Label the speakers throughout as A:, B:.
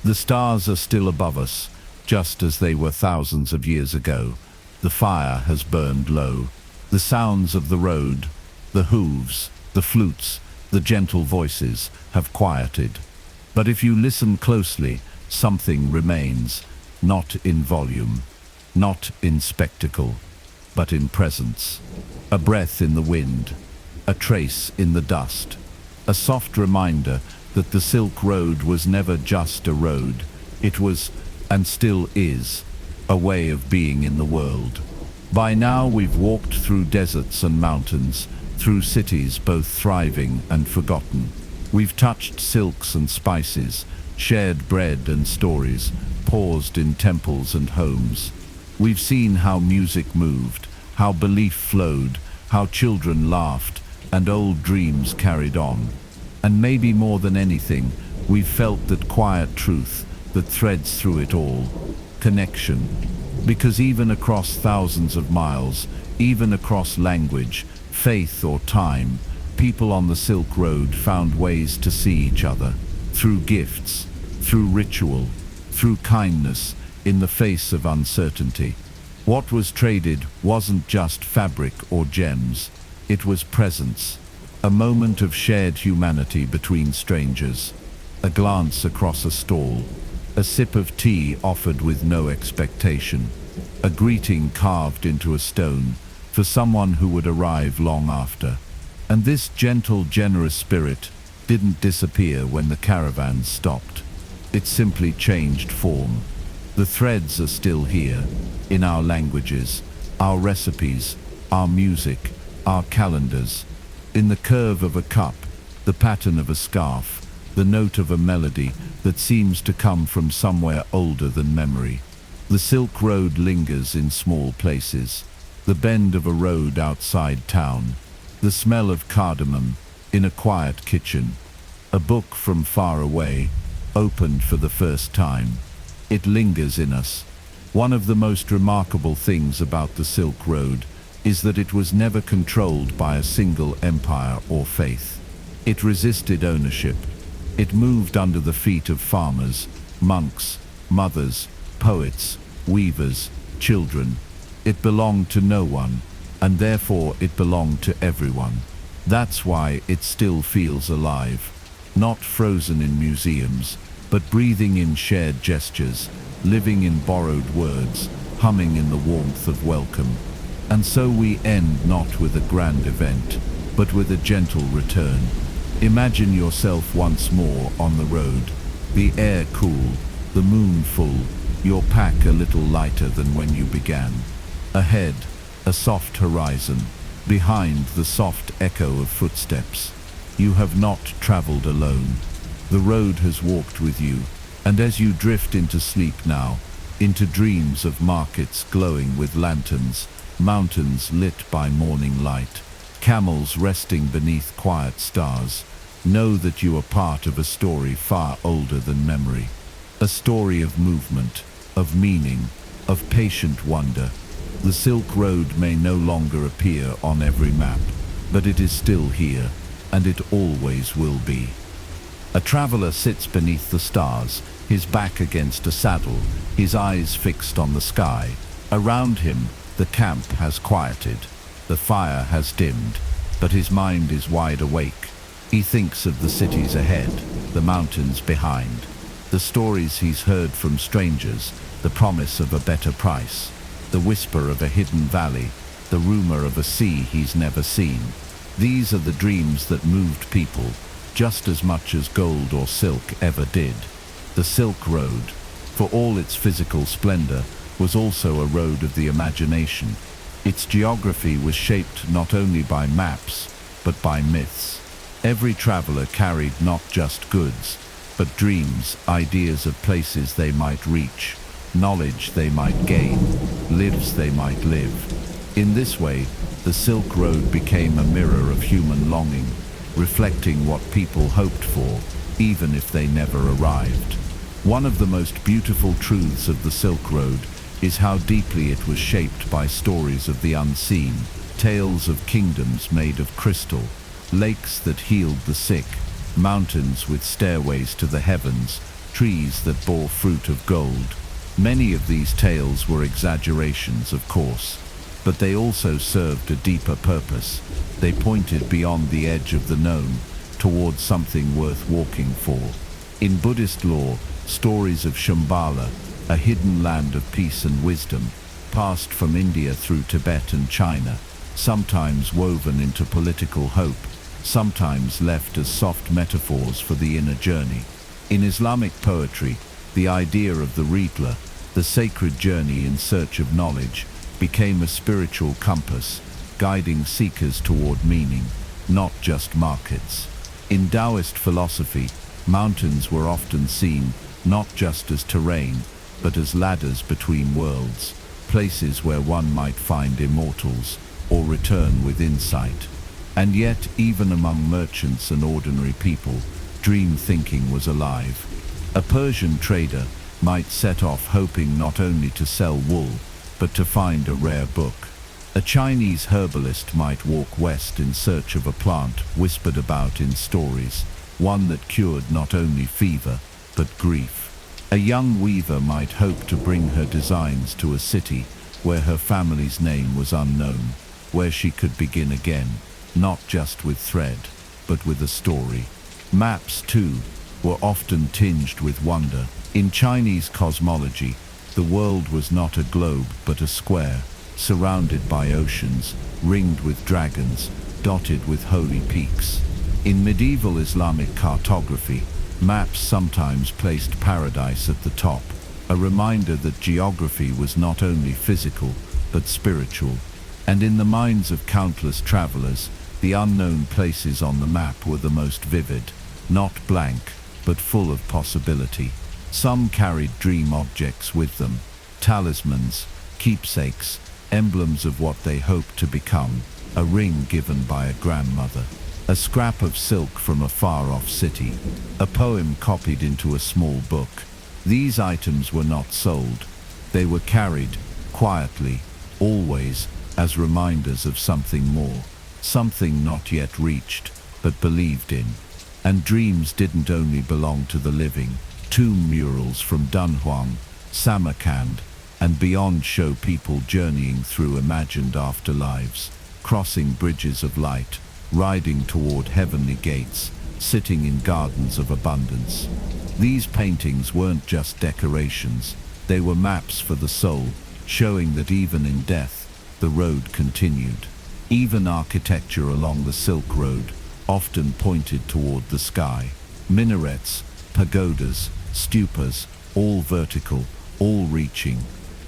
A: The stars are still above us, just as they were thousands of years ago. The fire has burned low. The sounds of the road, the hooves, the flutes, the gentle voices have quieted. But if you listen closely, something remains, not in volume, not in spectacle, but in presence. A breath in the wind, a trace in the dust, a soft reminder that the Silk Road was never just a road. It was, and still is, a way of being in the world. By now we've walked through deserts and mountains, through cities both thriving and forgotten. We've touched silks and spices, shared bread and stories, paused in temples and homes. We've seen how music moved, how belief flowed, how children laughed, and old dreams carried on. And maybe more than anything, we've felt that quiet truth that threads through it all. Connection. Because even across thousands of miles, even across language, faith or time, people on the Silk Road found ways to see each other. Through gifts, through ritual, through kindness, in the face of uncertainty. What was traded wasn't just fabric or gems, it was presence. A moment of shared humanity between strangers, a glance across a stall, a sip of tea offered with no expectation, a greeting carved into a stone for someone who would arrive long after. And this gentle, generous spirit didn't disappear when the caravans stopped. It simply changed form. The threads are still here, in our languages, our recipes, our music, our calendars. In the curve of a cup, the pattern of a scarf, the note of a melody that seems to come from somewhere older than memory. The Silk Road lingers in small places, the bend of a road outside town, the smell of cardamom in a quiet kitchen, a book from far away, opened for the first time. It lingers in us. One of the most remarkable things about the Silk Road is that it was never controlled by a single empire or faith. It resisted ownership. It moved under the feet of farmers, monks, mothers, poets, weavers, children. It belonged to no one, and therefore it belonged to everyone. That's why it still feels alive, not frozen in museums, but breathing in shared gestures, living in borrowed words, humming in the warmth of welcome. And so we end not with a grand event, but with a gentle return. Imagine yourself once more on the road, the air cool, the moon full, your pack a little lighter than when you began. Ahead, a soft horizon, behind the soft echo of footsteps. You have not traveled alone. The road has walked with you, and as you drift into sleep now, into dreams of markets glowing with lanterns, mountains lit by morning light, camels resting beneath quiet stars, know that you are part of a story far older than memory. A story of movement, of meaning, of patient wonder. The Silk Road may no longer appear on every map, but it is still here, and it always will be. A traveler sits beneath the stars, his back against a saddle, his eyes fixed on the sky. Around him, the camp has quieted, the fire has dimmed, but his mind is wide awake. He thinks of the cities ahead, the mountains behind, the stories he's heard from strangers, the promise of a better price, the whisper of a hidden valley, the rumor of a sea he's never seen. These are the dreams that moved people, just as much as gold or silk ever did. The Silk Road, for all its physical splendor, was also a road of the imagination. Its geography was shaped not only by maps, but by myths. Every traveler carried not just goods, but dreams, ideas of places they might reach, knowledge they might gain, lives they might live. In this way, the Silk Road became a mirror of human longing, reflecting what people hoped for, even if they never arrived. One of the most beautiful truths of the Silk Road is how deeply it was shaped by stories of the unseen, tales of kingdoms made of crystal, lakes that healed the sick, mountains with stairways to the heavens, trees that bore fruit of gold. Many of these tales were exaggerations, of course, but they also served a deeper purpose. They pointed beyond the edge of the known, towards something worth walking for. In Buddhist lore, stories of Shambhala, a hidden land of peace and wisdom, passed from India through Tibet and China, sometimes woven into political hope, sometimes left as soft metaphors for the inner journey. In Islamic poetry, the idea of the Rihla, the sacred journey in search of knowledge, became a spiritual compass, guiding seekers toward meaning, not just markets. In Taoist philosophy, mountains were often seen not just as terrain, but as ladders between worlds, places where one might find immortals or return with insight. And yet, even among merchants and ordinary people, dream thinking was alive. A Persian trader might set off hoping not only to sell wool, but to find a rare book. A Chinese herbalist might walk west in search of a plant whispered about in stories, one that cured not only fever, but grief. A young weaver might hope to bring her designs to a city where her family's name was unknown, where she could begin again, not just with thread, but with a story. Maps, too, were often tinged with wonder. In Chinese cosmology, the world was not a globe but a square, surrounded by oceans, ringed with dragons, dotted with holy peaks. In medieval Islamic cartography, maps sometimes placed paradise at the top, a reminder that geography was not only physical, but spiritual. And in the minds of countless travelers, the unknown places on the map were the most vivid, not blank, but full of possibility. Some carried dream objects with them, talismans, keepsakes, emblems of what they hoped to become, a ring given by a grandmother, a scrap of silk from a far-off city, a poem copied into a small book. These items were not sold. They were carried, quietly, always, as reminders of something more, something not yet reached, but believed in. And dreams didn't only belong to the living. Tomb murals from Dunhuang, Samarkand, and beyond show people journeying through imagined afterlives, crossing bridges of light, riding toward heavenly gates, sitting in gardens of abundance. These paintings weren't just decorations, they were maps for the soul, showing that even in death, the road continued. Even architecture along the Silk Road often pointed toward the sky. Minarets, pagodas, stupas, all vertical, all reaching.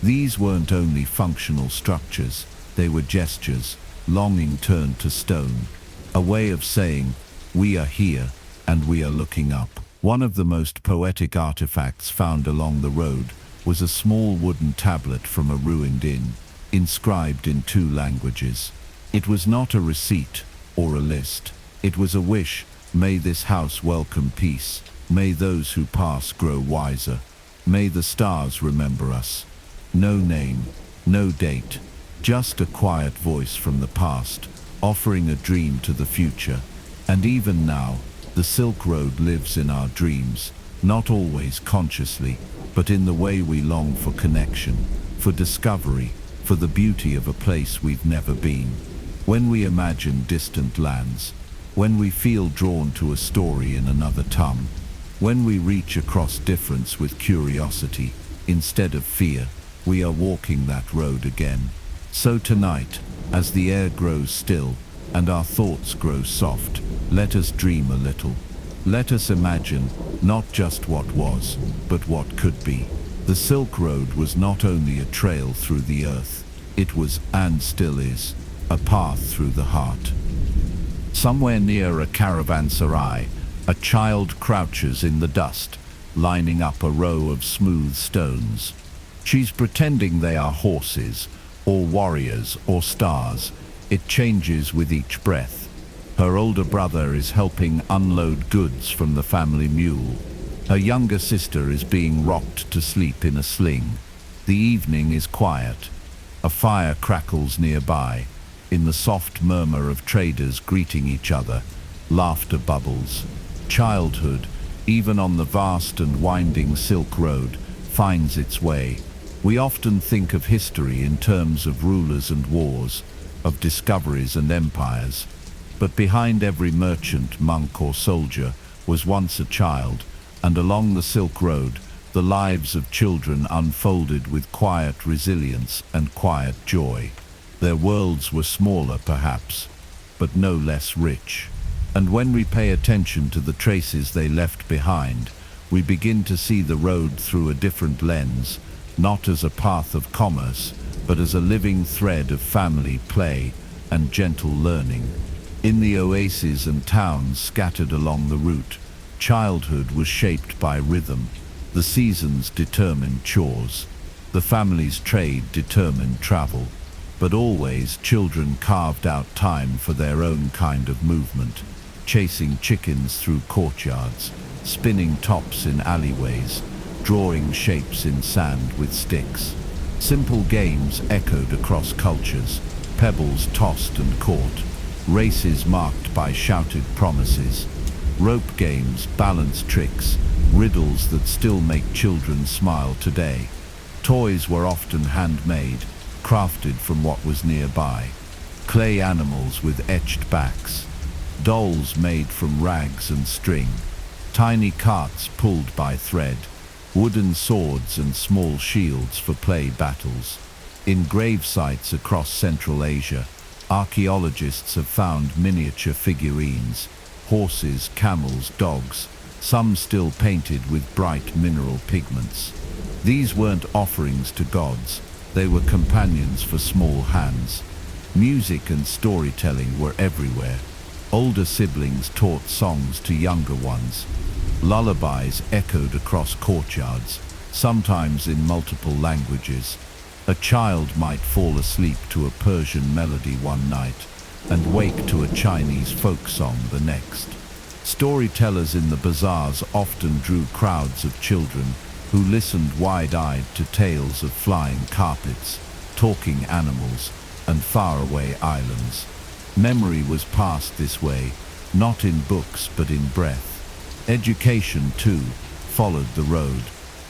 A: These weren't only functional structures, they were gestures, longing turned to stone. A way of saying, we are here, and we are looking up. One of the most poetic artifacts found along the road was a small wooden tablet from a ruined inn, inscribed in 2 languages. It was not a receipt or a list. It was a wish: may this house welcome peace. May those who pass grow wiser. May the stars remember us. No name, no date, just a quiet voice from the past, offering a dream to the future. And even now, the Silk Road lives in our dreams, not always consciously, but in the way we long for connection, for discovery, for the beauty of a place we've never been. When we imagine distant lands, when we feel drawn to a story in another tongue, when we reach across difference with curiosity instead of fear, we are walking that road again. So tonight, as the air grows still and our thoughts grow soft, let us dream a little. Let us imagine not just what was, but what could be. The Silk Road was not only a trail through the earth, it was, and still is, a path through the heart. Somewhere near a caravanserai, a child crouches in the dust, lining up a row of smooth stones. She's pretending they are horses, or warriors, or stars. It changes with each breath. Her older brother is helping unload goods from the family mule. Her younger sister is being rocked to sleep in a sling. The evening is quiet. A fire crackles nearby. In the soft murmur of traders greeting each other, laughter bubbles. Childhood, even on the vast and winding Silk Road, finds its way. We often think of history in terms of rulers and wars, of discoveries and empires. But behind every merchant, monk or soldier was once a child, and along the Silk Road, the lives of children unfolded with quiet resilience and quiet joy. Their worlds were smaller, perhaps, but no less rich. And when we pay attention to the traces they left behind, we begin to see the road through a different lens, not as a path of commerce, but as a living thread of family, play, and gentle learning. In the oases and towns scattered along the route, childhood was shaped by rhythm. The seasons determined chores. The family's trade determined travel. But always children carved out time for their own kind of movement, chasing chickens through courtyards, spinning tops in alleyways, drawing shapes in sand with sticks. Simple games echoed across cultures, pebbles tossed and caught, races marked by shouted promises, rope games, balance tricks, riddles that still make children smile today. Toys were often handmade, crafted from what was nearby. Clay animals with etched backs, dolls made from rags and string, tiny carts pulled by thread, wooden swords and small shields for play battles. In grave sites across Central Asia, archaeologists have found miniature figurines, horses, camels, dogs, some still painted with bright mineral pigments. These weren't offerings to gods, they were companions for small hands. Music and storytelling were everywhere. Older siblings taught songs to younger ones. Lullabies echoed across courtyards, sometimes in multiple languages. A child might fall asleep to a Persian melody one night and wake to a Chinese folk song the next. Storytellers in the bazaars often drew crowds of children who listened wide-eyed to tales of flying carpets, talking animals, and faraway islands. Memory was passed this way, not in books but in breath. Education, too, followed the road.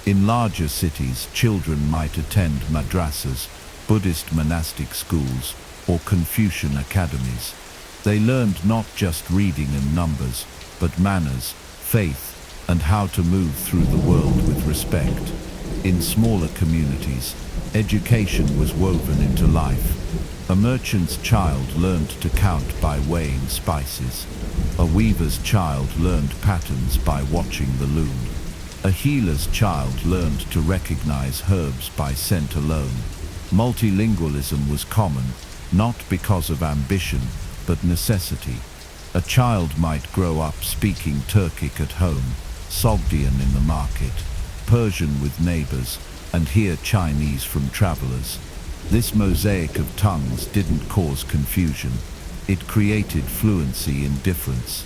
A: In larger cities, children might attend madrasas, Buddhist monastic schools, or Confucian academies. They learned not just reading and numbers, but manners, faith, and how to move through the world with respect. In smaller communities, education was woven into life. A merchant's child learned to count by weighing spices. A weaver's child learned patterns by watching the loom. A healer's child learned to recognize herbs by scent alone. Multilingualism was common, not because of ambition, but necessity. A child might grow up speaking Turkic at home, Sogdian in the market, Persian with neighbors, and hear Chinese from travelers. This mosaic of tongues didn't cause confusion. It created fluency in difference.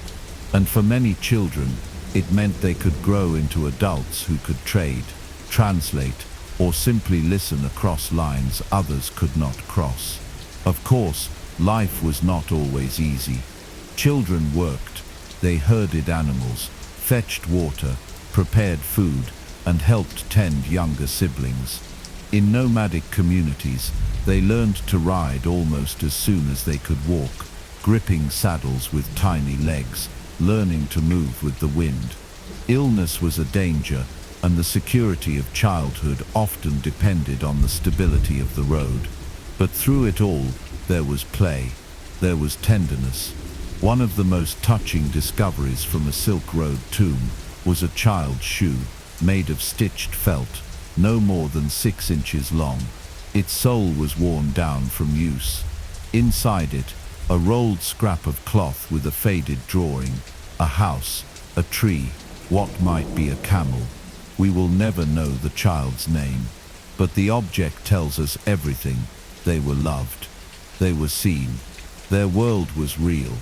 A: And for many children, it meant they could grow into adults who could trade, translate, or simply listen across lines others could not cross. Of course, life was not always easy. Children worked. They herded animals, fetched water, prepared food, and helped tend younger siblings. In nomadic communities, they learned to ride almost as soon as they could walk, gripping saddles with tiny legs, learning to move with the wind. Illness was a danger, and the security of childhood often depended on the stability of the road. But through it all, there was play, there was tenderness. One of the most touching discoveries from a Silk Road tomb was a child's shoe, made of stitched felt, no more than 6 inches long. Its sole was worn down from use. Inside it, a rolled scrap of cloth with a faded drawing, a house, a tree, what might be a camel. We will never know the child's name, but the object tells us everything. They were loved. They were seen. Their world was real.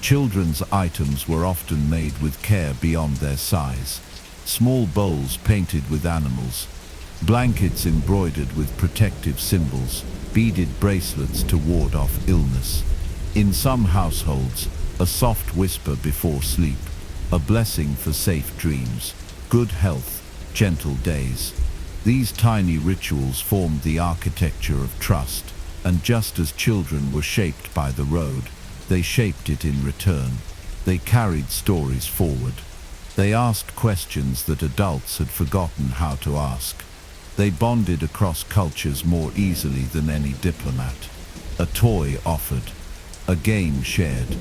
A: Children's items were often made with care beyond their size. Small bowls painted with animals, blankets embroidered with protective symbols, beaded bracelets to ward off illness. In some households, a soft whisper before sleep, a blessing for safe dreams, good health, gentle days. These tiny rituals formed the architecture of trust, and just as children were shaped by the road, they shaped it in return. They carried stories forward. They asked questions that adults had forgotten how to ask. They bonded across cultures more easily than any diplomat. A toy offered, a game shared,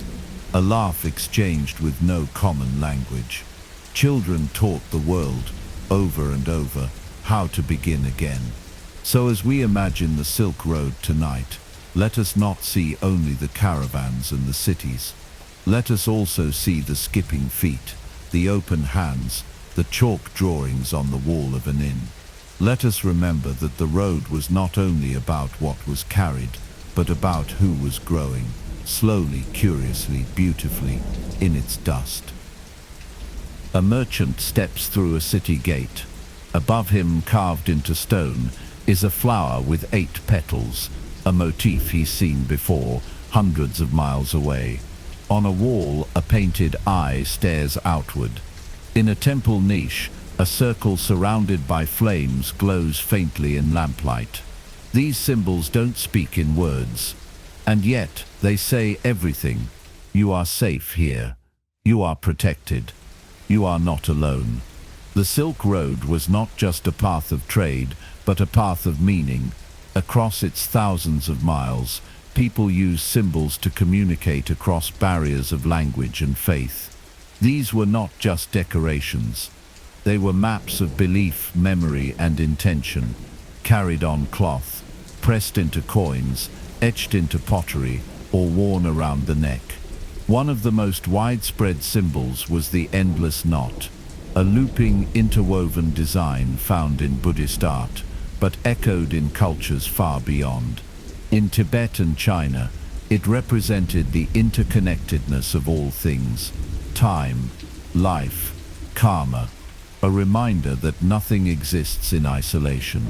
A: a laugh exchanged with no common language. Children taught the world, over and over, how to begin again. So as we imagine the Silk Road tonight, let us not see only the caravans and the cities. Let us also see the skipping feet, the open hands, the chalk drawings on the wall of an inn. Let us remember that the road was not only about what was carried, but about who was growing, slowly, curiously, beautifully, in its dust. A merchant steps through a city gate. Above him, carved into stone, is a flower with 8 petals, a motif he's seen before, hundreds of miles away. On a wall, a painted eye stares outward. In a temple niche, a circle surrounded by flames glows faintly in lamplight. These symbols don't speak in words, and yet they say everything. You are safe here. You are protected. You are not alone. The Silk Road was not just a path of trade, but a path of meaning. Across its thousands of miles, people used symbols to communicate across barriers of language and faith. These were not just decorations. They were maps of belief, memory, and intention, carried on cloth, pressed into coins, etched into pottery, or worn around the neck. One of the most widespread symbols was the endless knot, a looping, interwoven design found in Buddhist art, but echoed in cultures far beyond. In Tibet and China, it represented the interconnectedness of all things: time, life, karma, a reminder that nothing exists in isolation.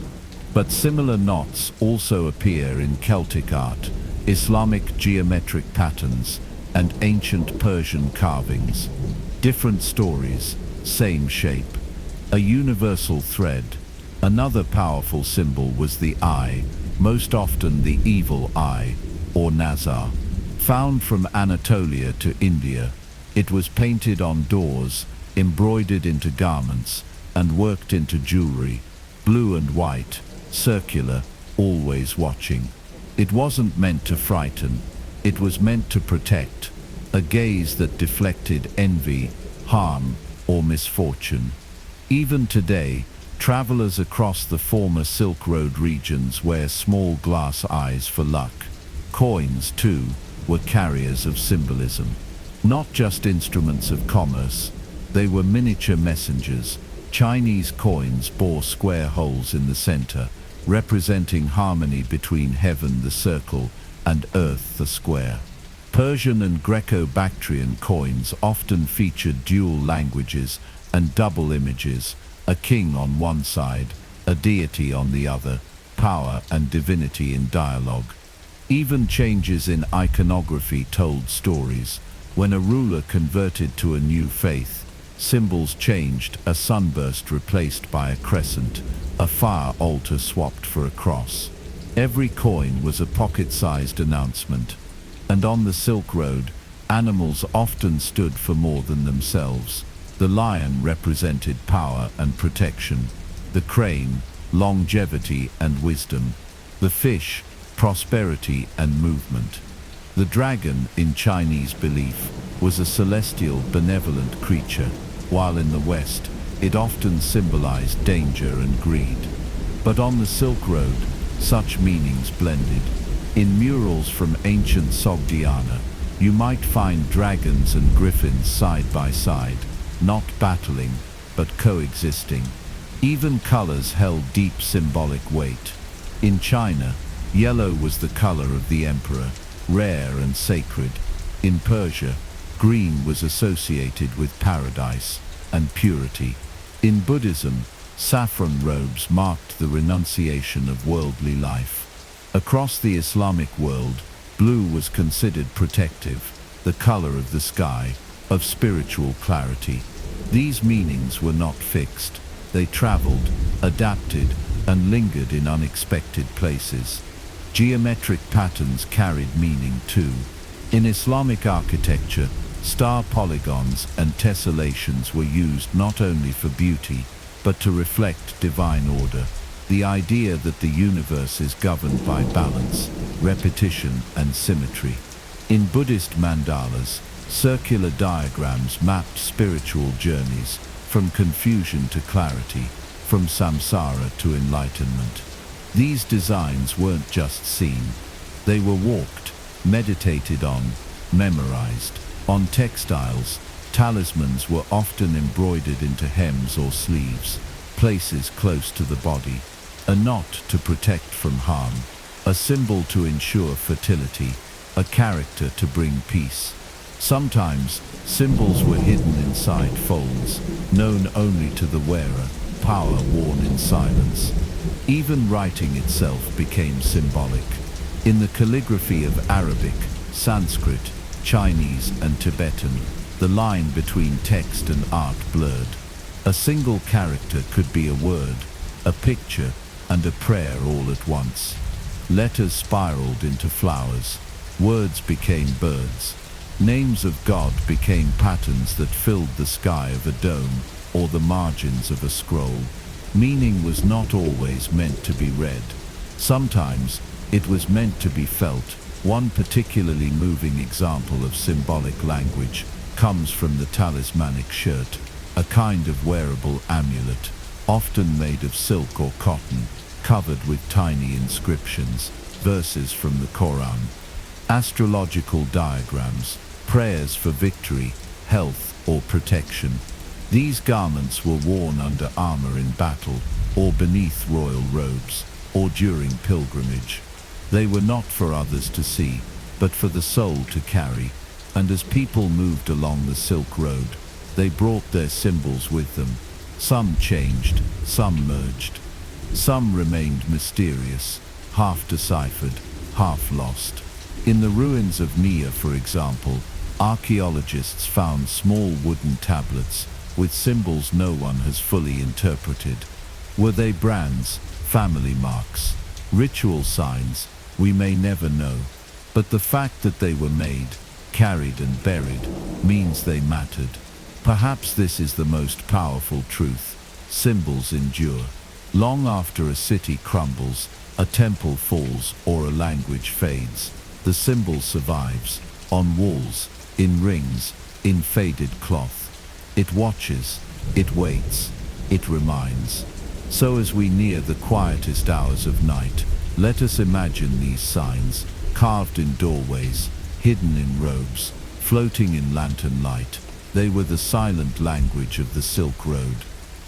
A: But similar knots also appear in Celtic art, Islamic geometric patterns, and ancient Persian carvings. Different stories, same shape, a universal thread. Another powerful symbol was the eye, most often the evil eye, or nazar. Found from Anatolia to India, it was painted on doors, embroidered into garments, and worked into jewelry, blue and white, circular, always watching. It wasn't meant to frighten, it was meant to protect, a gaze that deflected envy, harm, or misfortune. Even today, travelers across the former Silk Road regions wear small glass eyes for luck. Coins, too, were carriers of symbolism. Not just instruments of commerce, they were miniature messengers. Chinese coins bore square holes in the center, representing harmony between heaven, the circle, and earth, the square. Persian and Greco-Bactrian coins often featured dual languages and double images, a king on one side, a deity on the other, power and divinity in dialogue. Even changes in iconography told stories. When a ruler converted to a new faith, symbols changed: a sunburst replaced by a crescent, a fire altar swapped for a cross. Every coin was a pocket-sized announcement. And on the Silk Road, animals often stood for more than themselves. The lion represented power and protection, the crane, longevity and wisdom, the fish, prosperity and movement. The dragon, in Chinese belief, was a celestial, benevolent creature, while in the West, it often symbolized danger and greed. But on the Silk Road, such meanings blended. In murals from ancient Sogdiana, you might find dragons and griffins side by side, not battling, but coexisting. Even colors held deep symbolic weight. In China, yellow was the color of the emperor, rare and sacred. In Persia, green was associated with paradise and purity. In Buddhism, saffron robes marked the renunciation of worldly life. Across the Islamic world, blue was considered protective, the color of the sky, of spiritual clarity. These meanings were not fixed. They traveled, adapted, and lingered in unexpected places. Geometric patterns carried meaning too. In Islamic architecture, star polygons and tessellations were used not only for beauty, but to reflect divine order. The idea that the universe is governed by balance, repetition, and symmetry. In Buddhist mandalas, circular diagrams mapped spiritual journeys, from confusion to clarity, from samsara to enlightenment. These designs weren't just seen. They were walked, meditated on, memorized. On textiles, talismans were often embroidered into hems or sleeves, places close to the body. A knot to protect from harm, a symbol to ensure fertility, a character to bring peace. Sometimes, symbols were hidden inside folds, known only to the wearer, power worn in silence. Even writing itself became symbolic. In the calligraphy of Arabic, Sanskrit, Chinese, and Tibetan, the line between text and art blurred. A single character could be a word, a picture, and a prayer all at once. Letters spiraled into flowers. Words became birds. Names of God became patterns that filled the sky of a dome or the margins of a scroll. Meaning was not always meant to be read. Sometimes it was meant to be felt. One particularly moving example of symbolic language comes from the talismanic shirt, a kind of wearable amulet, often made of silk or cotton, covered with tiny inscriptions, verses from the Quran. Astrological diagrams, prayers for victory, health, or protection. These garments were worn under armor in battle, or beneath royal robes, or during pilgrimage. They were not for others to see, but for the soul to carry, and as people moved along the Silk Road, they brought their symbols with them. Some changed, some merged. Some remained mysterious, half deciphered, half lost. In the ruins of Nia, for example, archaeologists found small wooden tablets with symbols no one has fully interpreted. Were they brands, family marks, ritual signs? We may never know. But the fact that they were made, carried and buried, means they mattered. Perhaps this is the most powerful truth. Symbols endure. Long after a city crumbles, a temple falls, or a language fades, the symbol survives, on walls, in rings, in faded cloth. It watches, it waits, it reminds. So as we near the quietest hours of night, let us imagine these signs, carved in doorways, hidden in robes, floating in lantern light. They were the silent language of the Silk Road,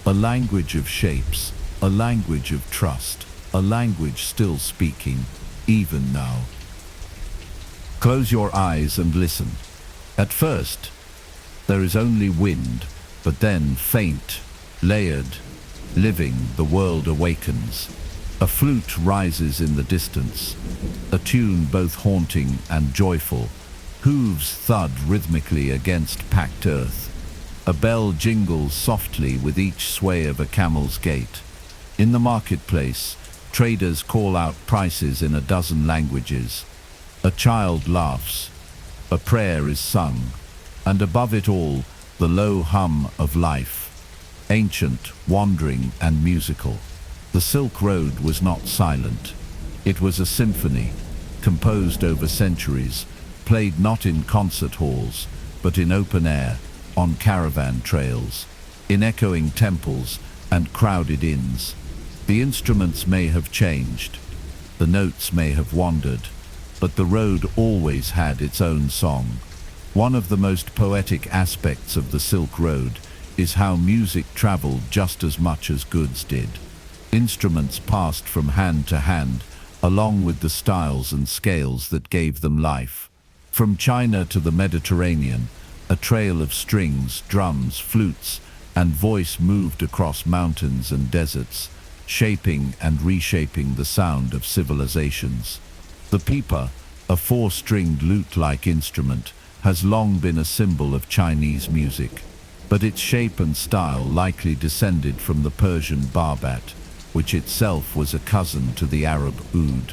A: a language of shapes, a language of trust, a language still speaking, even now. Close your eyes and listen. At first, there is only wind, but then faint, layered, living, the world awakens. A flute rises in the distance, a tune both haunting and joyful. Hooves thud rhythmically against packed earth. A bell jingles softly with each sway of a camel's gait. In the marketplace, traders call out prices in a dozen languages. A child laughs. A prayer is sung. And above it all, the low hum of life. Ancient, wandering, and musical. The Silk Road was not silent. It was a symphony, composed over centuries, played not in concert halls, but in open air, on caravan trails, in echoing temples and crowded inns. The instruments may have changed, the notes may have wandered, but the road always had its own song. One of the most poetic aspects of the Silk Road is how music traveled just as much as goods did. Instruments passed from hand to hand, along with the styles and scales that gave them life. From China to the Mediterranean, a trail of strings, drums, flutes, and voice moved across mountains and deserts, shaping and reshaping the sound of civilizations. The pipa, a four-stringed lute-like instrument, has long been a symbol of Chinese music, but its shape and style likely descended from the Persian barbat, which itself was a cousin to the Arab oud.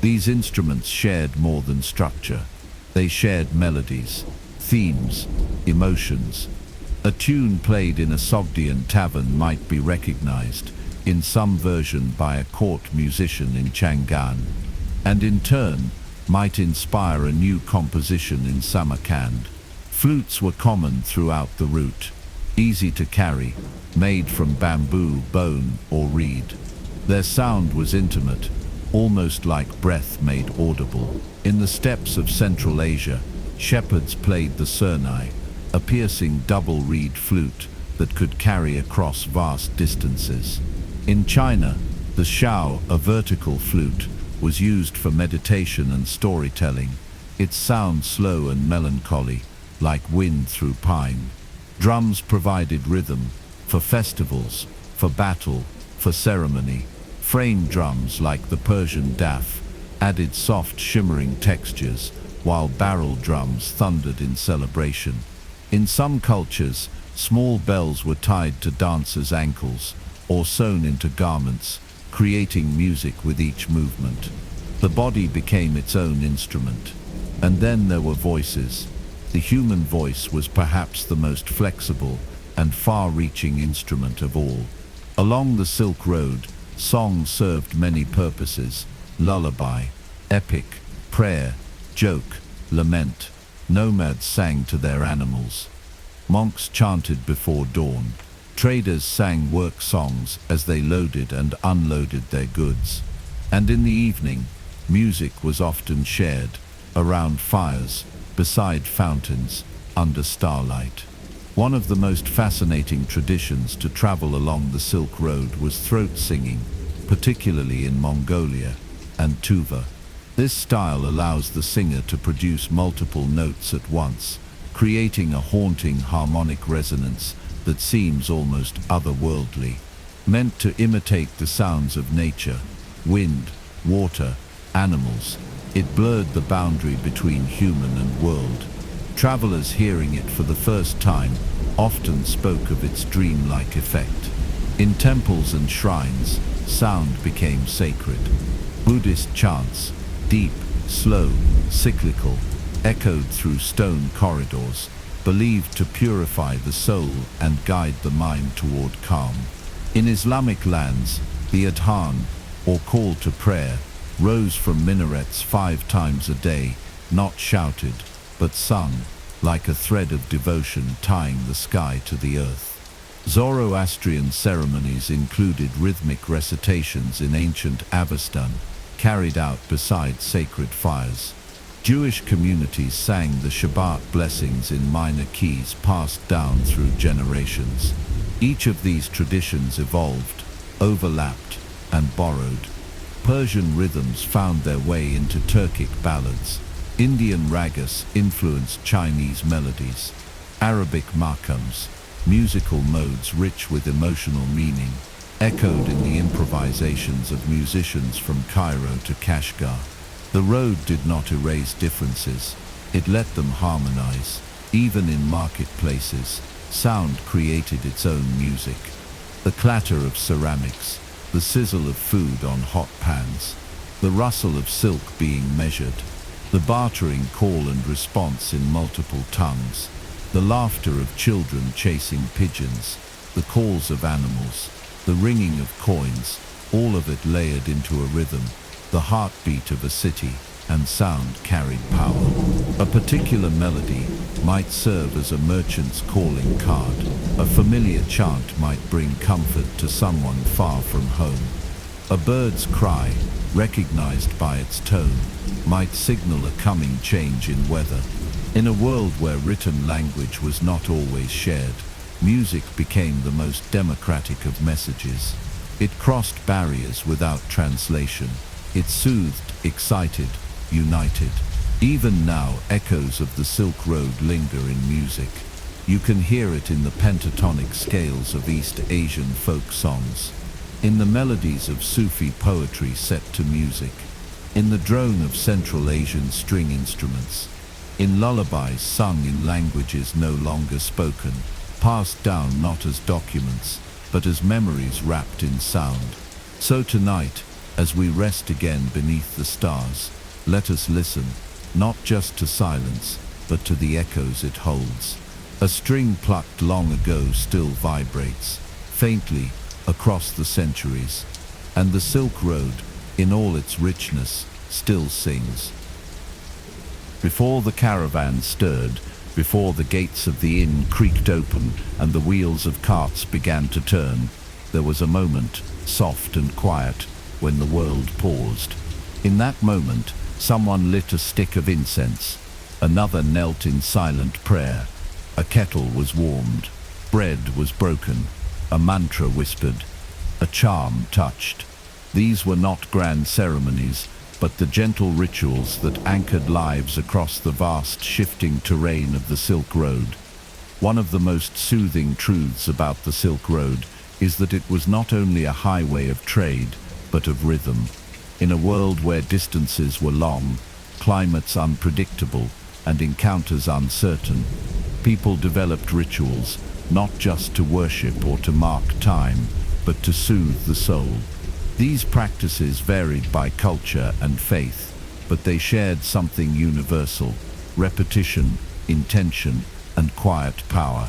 A: These instruments shared more than structure. They shared melodies, themes, emotions. A tune played in a Sogdian tavern might be recognized in some version by a court musician in Chang'an, and in turn might inspire a new composition in Samarkand. Flutes were common throughout the route, easy to carry, made from bamboo, bone, or reed. Their sound was intimate, almost like breath made audible. In the steppes of Central Asia, shepherds played the surnai, a piercing double reed flute that could carry across vast distances. In China, the xiao, a vertical flute, was used for meditation and storytelling. Its sound slow and melancholy, like wind through pine. Drums provided rhythm for festivals, for battle, for ceremony. Frame drums like the Persian daf added soft shimmering textures, while barrel drums thundered in celebration. In some cultures, small bells were tied to dancers' ankles or sewn into garments, creating music with each movement. The body became its own instrument. And then there were voices. The human voice was perhaps the most flexible and far-reaching instrument of all. Along the Silk Road, song served many purposes: lullaby, epic, prayer, joke, lament. Nomads sang to their animals. Monks chanted before dawn. Traders sang work songs as they loaded and unloaded their goods. And in the evening, music was often shared, around fires, beside fountains, under starlight. One of the most fascinating traditions to travel along the Silk Road was throat singing, particularly in Mongolia and Tuva. This style allows the singer to produce multiple notes at once, creating a haunting harmonic resonance that seems almost otherworldly. Meant to imitate the sounds of nature, wind, water, animals, it blurred the boundary between human and world. Travelers hearing it for the first time often spoke of its dreamlike effect. In temples and shrines, sound became sacred. Buddhist chants, deep, slow, cyclical, echoed through stone corridors, believed to purify the soul and guide the mind toward calm. In Islamic lands, the adhan, or call to prayer, rose from minarets 5 times a day, not shouted, but sung, like a thread of devotion tying the sky to the earth. Zoroastrian ceremonies included rhythmic recitations in ancient Avestan, carried out beside sacred fires. Jewish communities sang the Shabbat blessings in minor keys passed down through generations. Each of these traditions evolved, overlapped, and borrowed. Persian rhythms found their way into Turkic ballads. Indian ragas influenced Chinese melodies. Arabic makams, musical modes rich with emotional meaning, echoed in the improvisations of musicians from Cairo to Kashgar. The road did not erase differences, it let them harmonize. Even in marketplaces, sound created its own music. The clatter of ceramics, the sizzle of food on hot pans, the rustle of silk being measured, the bartering call and response in multiple tongues, the laughter of children chasing pigeons, the calls of animals, the ringing of coins, all of it layered into a rhythm, the heartbeat of a city, and sound carried power. A particular melody might serve as a merchant's calling card. A familiar chant might bring comfort to someone far from home. A bird's cry, recognized by its tone, might signal a coming change in weather. In a world where written language was not always shared, music became the most democratic of messages. It crossed barriers without translation. It soothed, excited, united. Even now, echoes of the Silk Road linger in music. You can hear it in the pentatonic scales of East Asian folk songs, in the melodies of Sufi poetry set to music, in the drone of Central Asian string instruments, in lullabies sung in languages no longer spoken, passed down not as documents, but as memories wrapped in sound. So tonight, as we rest again beneath the stars, let us listen, not just to silence, but to the echoes it holds. A string plucked long ago still vibrates, faintly, across the centuries, and the Silk Road, in all its richness, still sings. Before the caravan stirred, before the gates of the inn creaked open and the wheels of carts began to turn, there was a moment, soft and quiet, when the world paused. In that moment, someone lit a stick of incense, another knelt in silent prayer, a kettle was warmed, bread was broken, a mantra whispered, a charm touched. These were not grand ceremonies, but the gentle rituals that anchored lives across the vast shifting terrain of the Silk Road. One of the most soothing truths about the Silk Road is that it was not only a highway of trade, but of rhythm. In a world where distances were long, climates unpredictable, and encounters uncertain, people developed rituals, not just to worship or to mark time, but to soothe the soul. These practices varied by culture and faith, but they shared something universal: repetition, intention, and quiet power.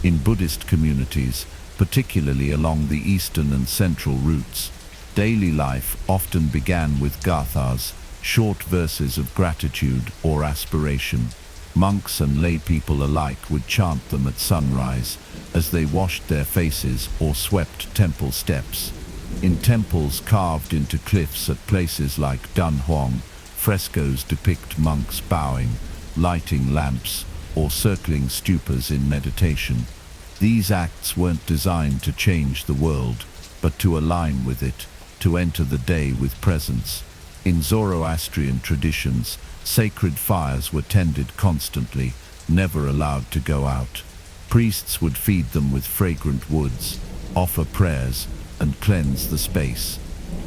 A: In Buddhist communities, particularly along the eastern and central routes, daily life often began with gathas, short verses of gratitude or aspiration. Monks and lay people alike would chant them at sunrise as they washed their faces or swept temple steps. In temples carved into cliffs at places like Dunhuang, frescoes depict monks bowing, lighting lamps, or circling stupas in meditation. These acts weren't designed to change the world, but to align with it, to enter the day with presence. In Zoroastrian traditions, sacred fires were tended constantly, never allowed to go out. Priests would feed them with fragrant woods, offer prayers, and cleanse the space.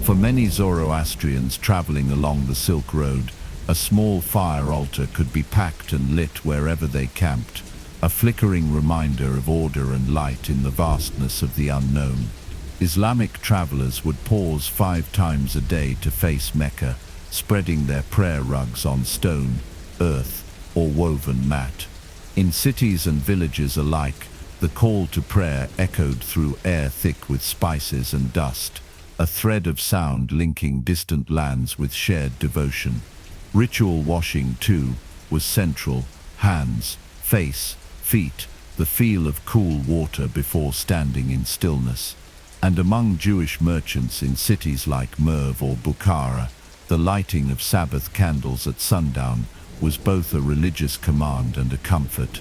A: For many Zoroastrians traveling along the Silk Road, a small fire altar could be packed and lit wherever they camped, a flickering reminder of order and light in the vastness of the unknown. Islamic travelers would pause 5 times a day to face Mecca, spreading their prayer rugs on stone, earth, or woven mat. In cities and villages alike, the call to prayer echoed through air thick with spices and dust, a thread of sound linking distant lands with shared devotion. Ritual washing, too, was central: hands, face, feet, the feel of cool water before standing in stillness. And among Jewish merchants in cities like Merv or Bukhara, the lighting of Sabbath candles at sundown was both a religious command and a comfort.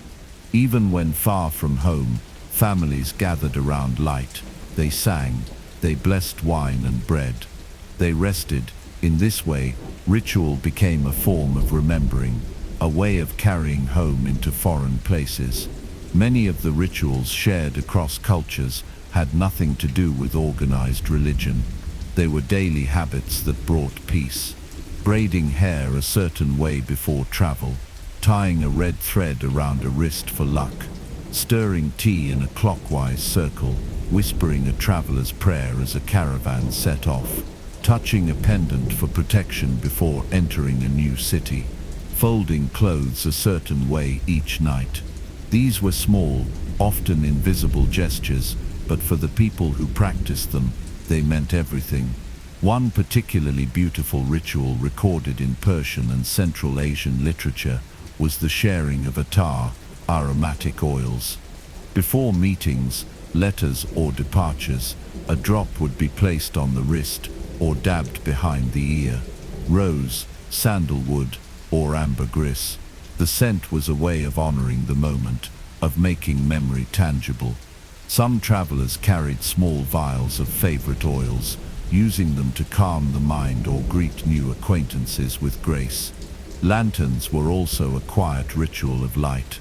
A: Even when far from home, families gathered around light. They sang, they blessed wine and bread. They rested. In this way, ritual became a form of remembering, a way of carrying home into foreign places. Many of the rituals shared across cultures had nothing to do with organized religion. They were daily habits that brought peace. Braiding hair a certain way before travel, tying a red thread around a wrist for luck, stirring tea in a clockwise circle, whispering a traveler's prayer as a caravan set off, touching a pendant for protection before entering a new city, folding clothes a certain way each night. These were small, often invisible gestures, but for the people who practiced them, they meant everything. One particularly beautiful ritual recorded in Persian and Central Asian literature was the sharing of attar, aromatic oils. Before meetings, letters, or departures, a drop would be placed on the wrist or dabbed behind the ear. Rose, sandalwood, or ambergris. The scent was a way of honoring the moment, of making memory tangible. Some travelers carried small vials of favorite oils, using them to calm the mind or greet new acquaintances with grace. Lanterns were also a quiet ritual of light.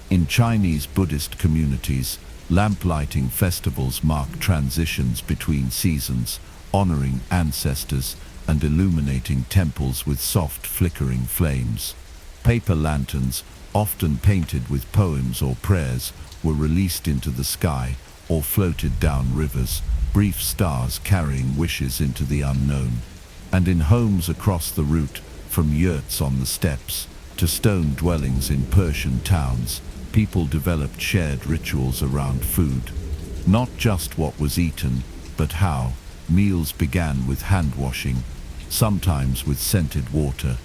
A: In Chinese Buddhist communities, lamplighting festivals mark transitions between seasons, honoring ancestors and illuminating temples with soft flickering flames. Paper lanterns, often painted with poems or prayers, were released into the sky or floated down rivers, brief stars carrying wishes into the unknown. And in homes across the route, from yurts on the steppes to stone dwellings in Persian towns, people developed shared rituals around food. Not just what was eaten, but how. Meals began with hand washing, sometimes with scented water.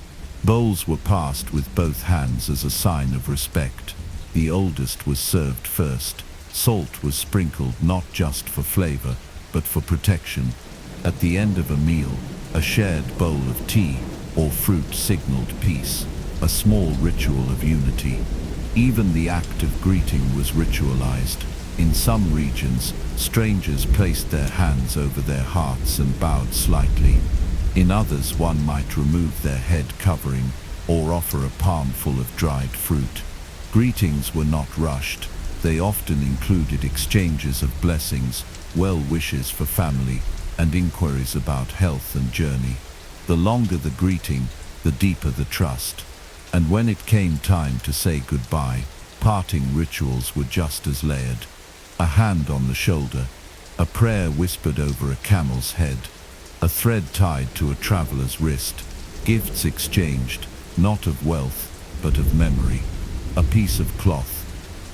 A: Bowls were passed with both hands as a sign of respect. The oldest was served first. Salt was sprinkled not just for flavor, but for protection. At the end of a meal, a shared bowl of tea or fruit signaled peace, a small ritual of unity. Even the act of greeting was ritualized. In some regions, strangers placed their hands over their hearts and bowed slightly. In others, one might remove their head covering or offer a palmful of dried fruit. Greetings were not rushed. They often included exchanges of blessings, well wishes for family, and inquiries about health and journey. The longer the greeting, the deeper the trust. And when it came time to say goodbye, parting rituals were just as layered. A hand on the shoulder, a prayer whispered over a camel's head, a thread tied to a traveler's wrist, gifts exchanged, not of wealth, but of memory. A piece of cloth,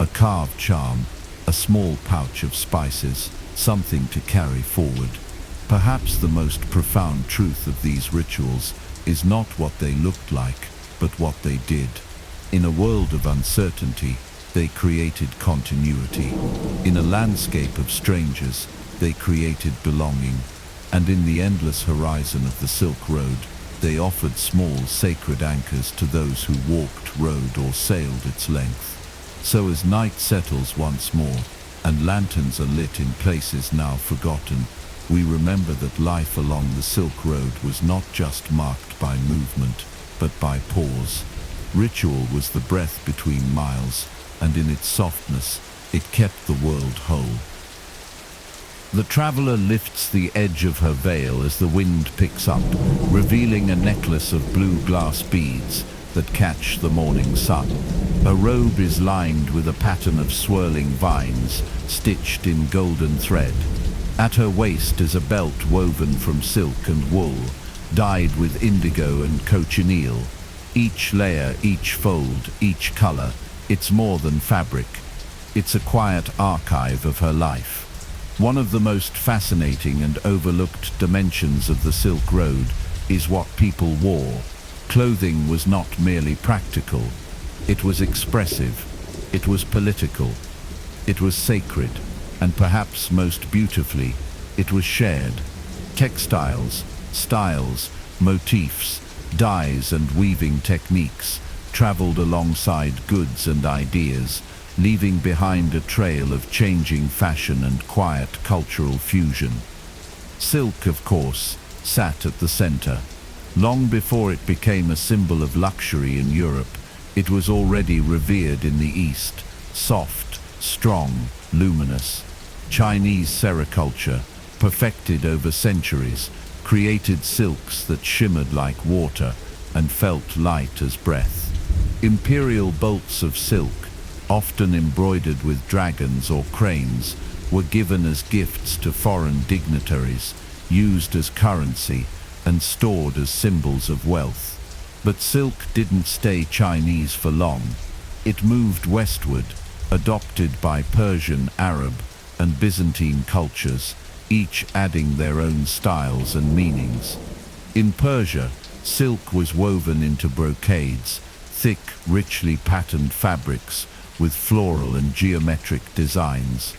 A: a carved charm, a small pouch of spices, something to carry forward. Perhaps the most profound truth of these rituals is not what they looked like, but what they did. In a world of uncertainty, they created continuity. In a landscape of strangers, they created belonging. And in the endless horizon of the Silk Road, they offered small sacred anchors to those who walked, rode, or sailed its length. So as night settles once more, and lanterns are lit in places now forgotten, we remember that life along the Silk Road was not just marked by movement, but by pause. Ritual was the breath between miles, and in its softness, it kept the world whole. The traveler lifts the edge of her veil as the wind picks up, revealing a necklace of blue glass beads that catch the morning sun. Her robe is lined with a pattern of swirling vines, stitched in golden thread. At her waist is a belt woven from silk and wool, dyed with indigo and cochineal. Each layer, each fold, each color, it's more than fabric. It's a quiet archive of her life. One of the most fascinating and overlooked dimensions of the Silk Road is what people wore. Clothing was not merely practical. It was expressive. It was political. It was sacred. And perhaps most beautifully, it was shared. Textiles, styles, motifs, dyes and weaving techniques traveled alongside goods and ideas, leaving behind a trail of changing fashion and quiet cultural fusion. Silk, of course, sat at the center. Long before it became a symbol of luxury in Europe, it was already revered in the East, soft, strong, luminous. Chinese sericulture, perfected over centuries, created silks that shimmered like water and felt light as breath. Imperial bolts of silk, often embroidered with dragons or cranes, were given as gifts to foreign dignitaries, used as currency, and stored as symbols of wealth. But silk didn't stay Chinese for long. It moved westward, adopted by Persian, Arab, and Byzantine cultures, each adding their own styles and meanings. In Persia, silk was woven into brocades, thick, richly patterned fabrics with floral and geometric designs.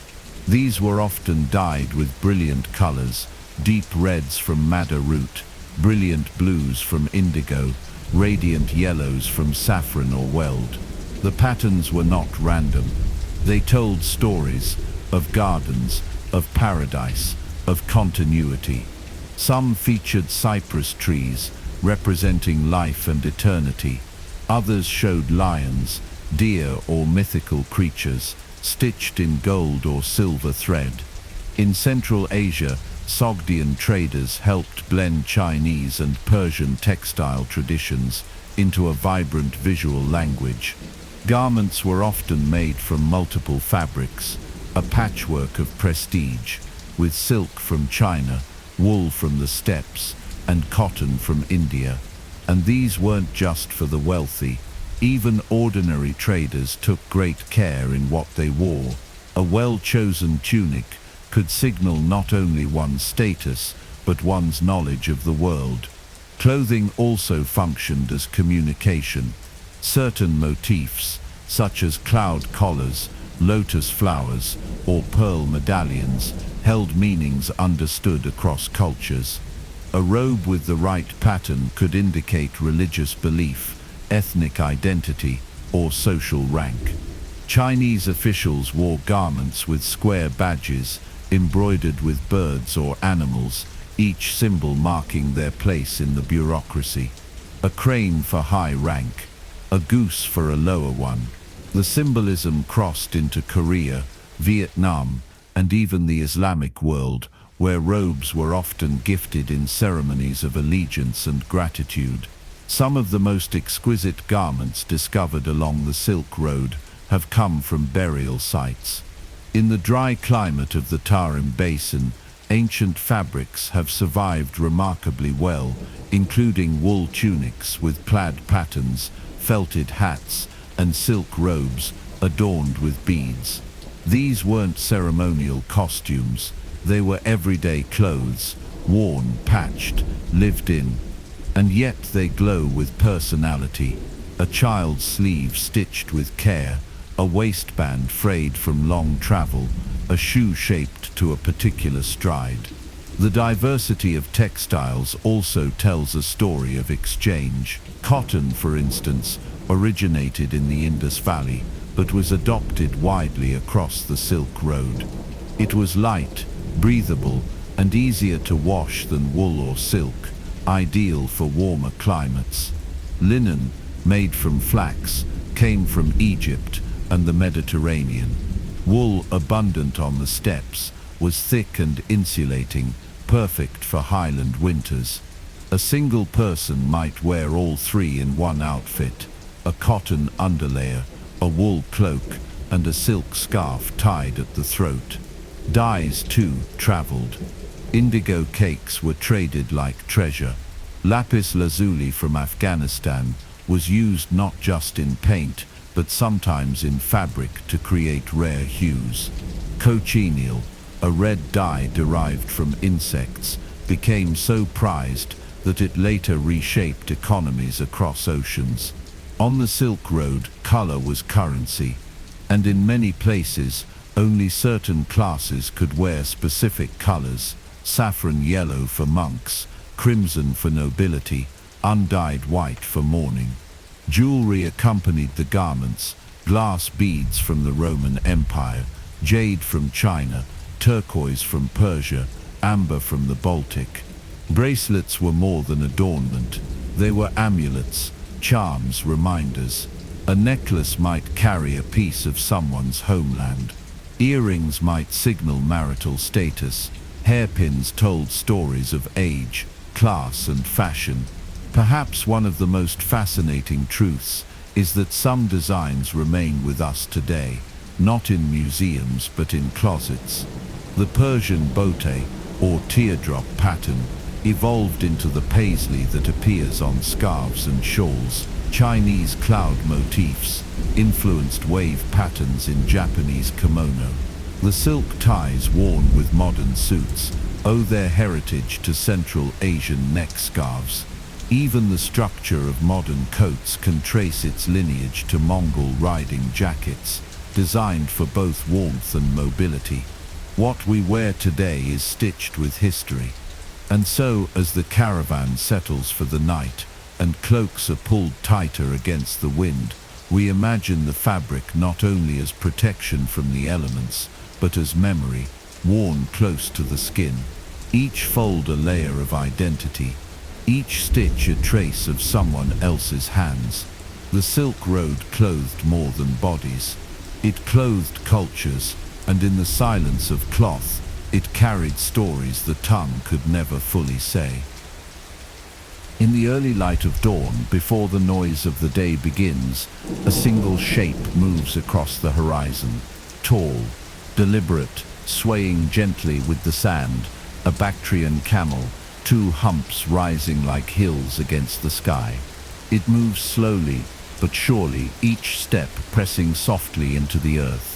A: These were often dyed with brilliant colors, deep reds from madder root, brilliant blues from indigo, radiant yellows from saffron or weld. The patterns were not random. They told stories of gardens, of paradise, of continuity. Some featured cypress trees, representing life and eternity. Others showed lions, deer or mythical creatures, stitched in gold or silver thread. In Central Asia, Sogdian traders helped blend Chinese and Persian textile traditions, into a vibrant visual language. Garments were often made from multiple fabrics, a patchwork of prestige, with silk from China, wool from the steppes, and cotton from India. And these weren't just for the wealthy. Even ordinary traders took great care in what they wore. A well-chosen tunic could signal not only one's status, but one's knowledge of the world. Clothing also functioned as communication. Certain motifs, such as cloud collars, lotus flowers, or pearl medallions, held meanings understood across cultures. A robe with the right pattern could indicate religious belief, ethnic identity, or social rank. Chinese officials wore garments with square badges, embroidered with birds or animals, each symbol marking their place in the bureaucracy. A crane for high rank, a goose for a lower one. The symbolism crossed into Korea, Vietnam, and even the Islamic world, where robes were often gifted in ceremonies of allegiance and gratitude. Some of the most exquisite garments discovered along the Silk Road have come from burial sites. In the dry climate of the Tarim Basin, ancient fabrics have survived remarkably well, including wool tunics with plaid patterns, felted hats, and silk robes adorned with beads. These weren't ceremonial costumes. They were everyday clothes, worn, patched, lived in. And yet they glow with personality. A child's sleeve stitched with care, a waistband frayed from long travel, a shoe shaped to a particular stride. The diversity of textiles also tells a story of exchange. Cotton, for instance, originated in the Indus Valley, but was adopted widely across the Silk Road. It was light, breathable, and easier to wash than wool or silk, ideal for warmer climates. Linen, made from flax, came from Egypt and the Mediterranean. Wool, abundant on the steppes, was thick and insulating, perfect for highland winters. A single person might wear all three in one outfit: a cotton underlayer, a wool cloak, and a silk scarf tied at the throat. Dyes, too, traveled. Indigo cakes were traded like treasure. Lapis lazuli from Afghanistan was used not just in paint, but sometimes in fabric to create rare hues. Cochineal, a red dye derived from insects, became so prized that it later reshaped economies across oceans. On the Silk Road, color was currency, and in many places, only certain classes could wear specific colors: saffron yellow for monks, crimson for nobility, undyed white for mourning. Jewelry accompanied the garments: glass beads from the Roman Empire, jade from China, turquoise from Persia, amber from the Baltic. Bracelets were more than adornment. They were amulets, charms, reminders. A necklace might carry a piece of someone's homeland. Earrings might signal marital status. Hairpins told stories of age, class, and fashion. Perhaps one of the most fascinating truths is that some designs remain with us today, not in museums but in closets. The Persian bote, or teardrop pattern, evolved into the paisley that appears on scarves and shawls. Chinese cloud motifs influenced wave patterns in Japanese kimono. The silk ties worn with modern suits owe their heritage to Central Asian neck scarves. Even the structure of modern coats can trace its lineage to Mongol riding jackets, designed for both warmth and mobility. What we wear today is stitched with history. And so, as the caravan settles for the night, and cloaks are pulled tighter against the wind, we imagine the fabric not only as protection from the elements, but as memory, worn close to the skin. Each fold a layer of identity, each stitch a trace of someone else's hands. The Silk Road clothed more than bodies. It clothed cultures, and in the silence of cloth, it carried stories the tongue could never fully say. In the early light of dawn, before the noise of the day begins, a single shape moves across the horizon. Tall, deliberate, swaying gently with the sand, a Bactrian camel, two humps rising like hills against the sky. It moves slowly, but surely, each step pressing softly into the earth.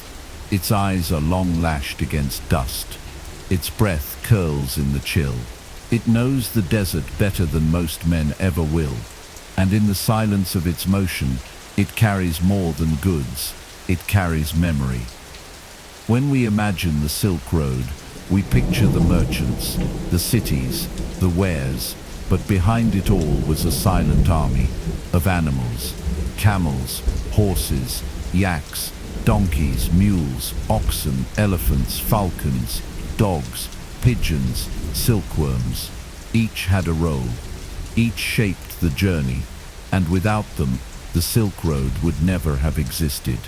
A: Its eyes are long lashed against dust. Its breath curls in the chill. It knows the desert better than most men ever will, and in the silence of its motion, it carries more than goods. It carries memory. When we imagine the Silk Road, we picture the merchants, the cities, the wares, but behind it all was a silent army of animals, camels, horses, yaks, donkeys, mules, oxen, elephants, falcons, dogs, pigeons, silkworms. Each had a role. Each shaped the journey, and without them, the Silk Road would never have existed.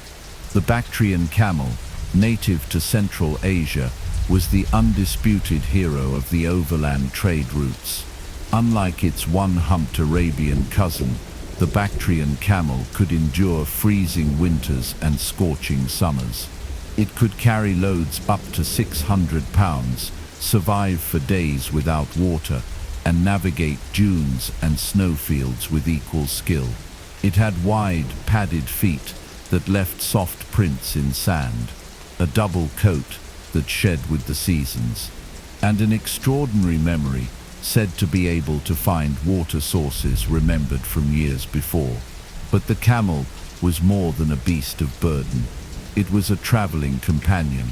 A: The Bactrian camel, native to Central Asia, was the undisputed hero of the overland trade routes. Unlike its one-humped Arabian cousin, the Bactrian camel could endure freezing winters and scorching summers. It could carry loads up to 600 pounds, survive for days without water, and navigate dunes and snowfields with equal skill. It had wide, padded feet that left soft prints in sand, a double coat that shed with the seasons, and an extraordinary memory, said to be able to find water sources remembered from years before. But the camel was more than a beast of burden. It was a traveling companion.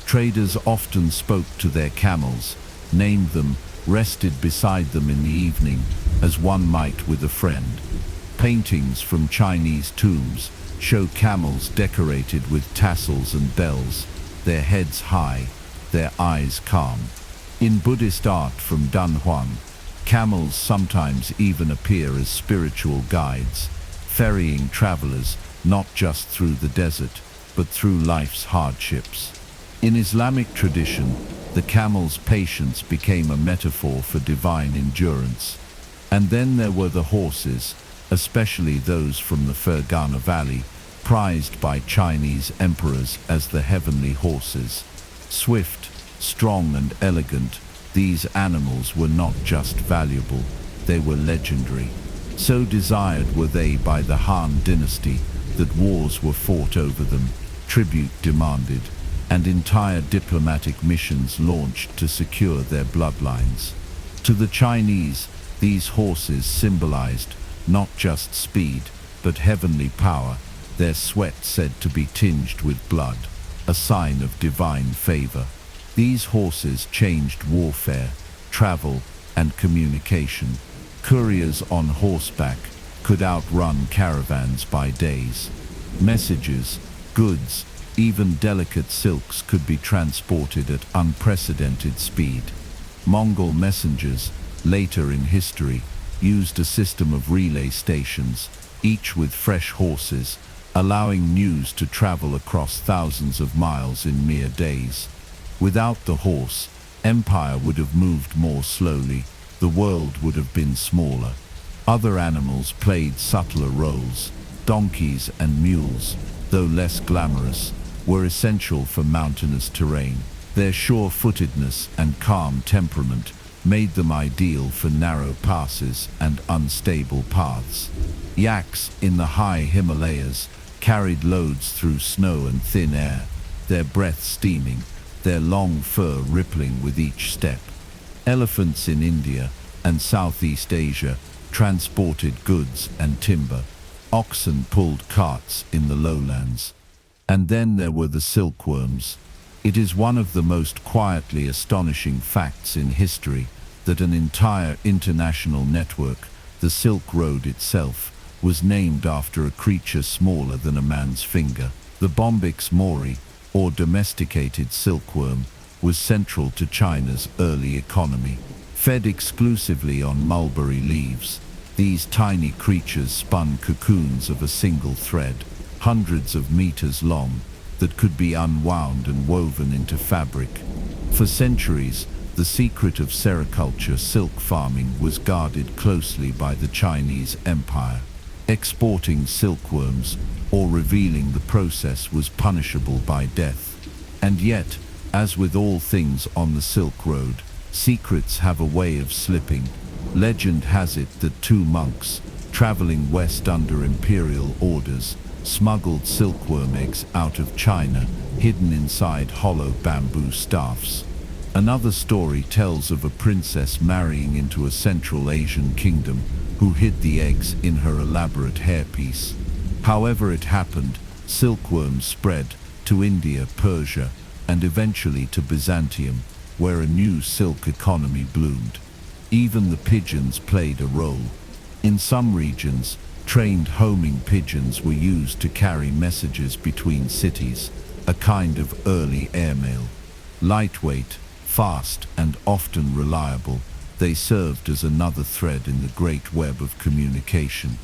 A: Traders often spoke to their camels, named them, rested beside them in the evening, as one might with a friend. Paintings from Chinese tombs show camels decorated with tassels and bells, their heads high, their eyes calm. In Buddhist art from Dunhuang, camels sometimes even appear as spiritual guides, ferrying travelers not just through the desert, but through life's hardships. In Islamic tradition, the camel's patience became a metaphor for divine endurance. And then there were the horses, especially those from the Fergana Valley, prized by Chinese emperors as the heavenly horses. Swift, strong and elegant, these animals were not just valuable, they were legendary. So desired were they by the Han dynasty that wars were fought over them, tribute demanded, and entire diplomatic missions launched to secure their bloodlines. To the Chinese, these horses symbolized not just speed, but heavenly power, their sweat said to be tinged with blood, a sign of divine favor. These horses changed warfare, travel, and communication. Couriers on horseback could outrun caravans by days. Messages, goods, even delicate silks could be transported at unprecedented speed. Mongol messengers, later in history, used a system of relay stations, each with fresh horses, allowing news to travel across thousands of miles in mere days. Without the horse, empire would have moved more slowly, the world would have been smaller. Other animals played subtler roles. Donkeys and mules, though less glamorous, were essential for mountainous terrain. Their sure-footedness and calm temperament made them ideal for narrow passes and unstable paths. Yaks in the high Himalayas carried loads through snow and thin air, their breath steaming, their long fur rippling with each step. Elephants in India and Southeast Asia transported goods and timber. Oxen pulled carts in the lowlands. And then there were the silkworms. It is one of the most quietly astonishing facts in history that an entire international network, the Silk Road itself, was named after a creature smaller than a man's finger. The Bombyx mori, or domesticated silkworm, was central to China's early economy. Fed exclusively on mulberry leaves, these tiny creatures spun cocoons of a single thread, hundreds of meters long, that could be unwound and woven into fabric. For centuries, The secret of sericulture, silk farming, was guarded closely by the Chinese Empire. Exporting silkworms or revealing the process was punishable by death. And yet, as with all things on the Silk Road, secrets have a way of slipping. Legend has it that two monks, traveling west under imperial orders, smuggled silkworm eggs out of China, hidden inside hollow bamboo staffs. Another story tells of a princess marrying into a Central Asian kingdom who hid the eggs in her elaborate hairpiece. However it happened, silkworms spread to India, Persia, and eventually to Byzantium, where a new silk economy bloomed. Even the pigeons played a role. In some regions, trained homing pigeons were used to carry messages between cities, a kind of early airmail. Lightweight, fast, and often reliable, they served as another thread in the great web of communication.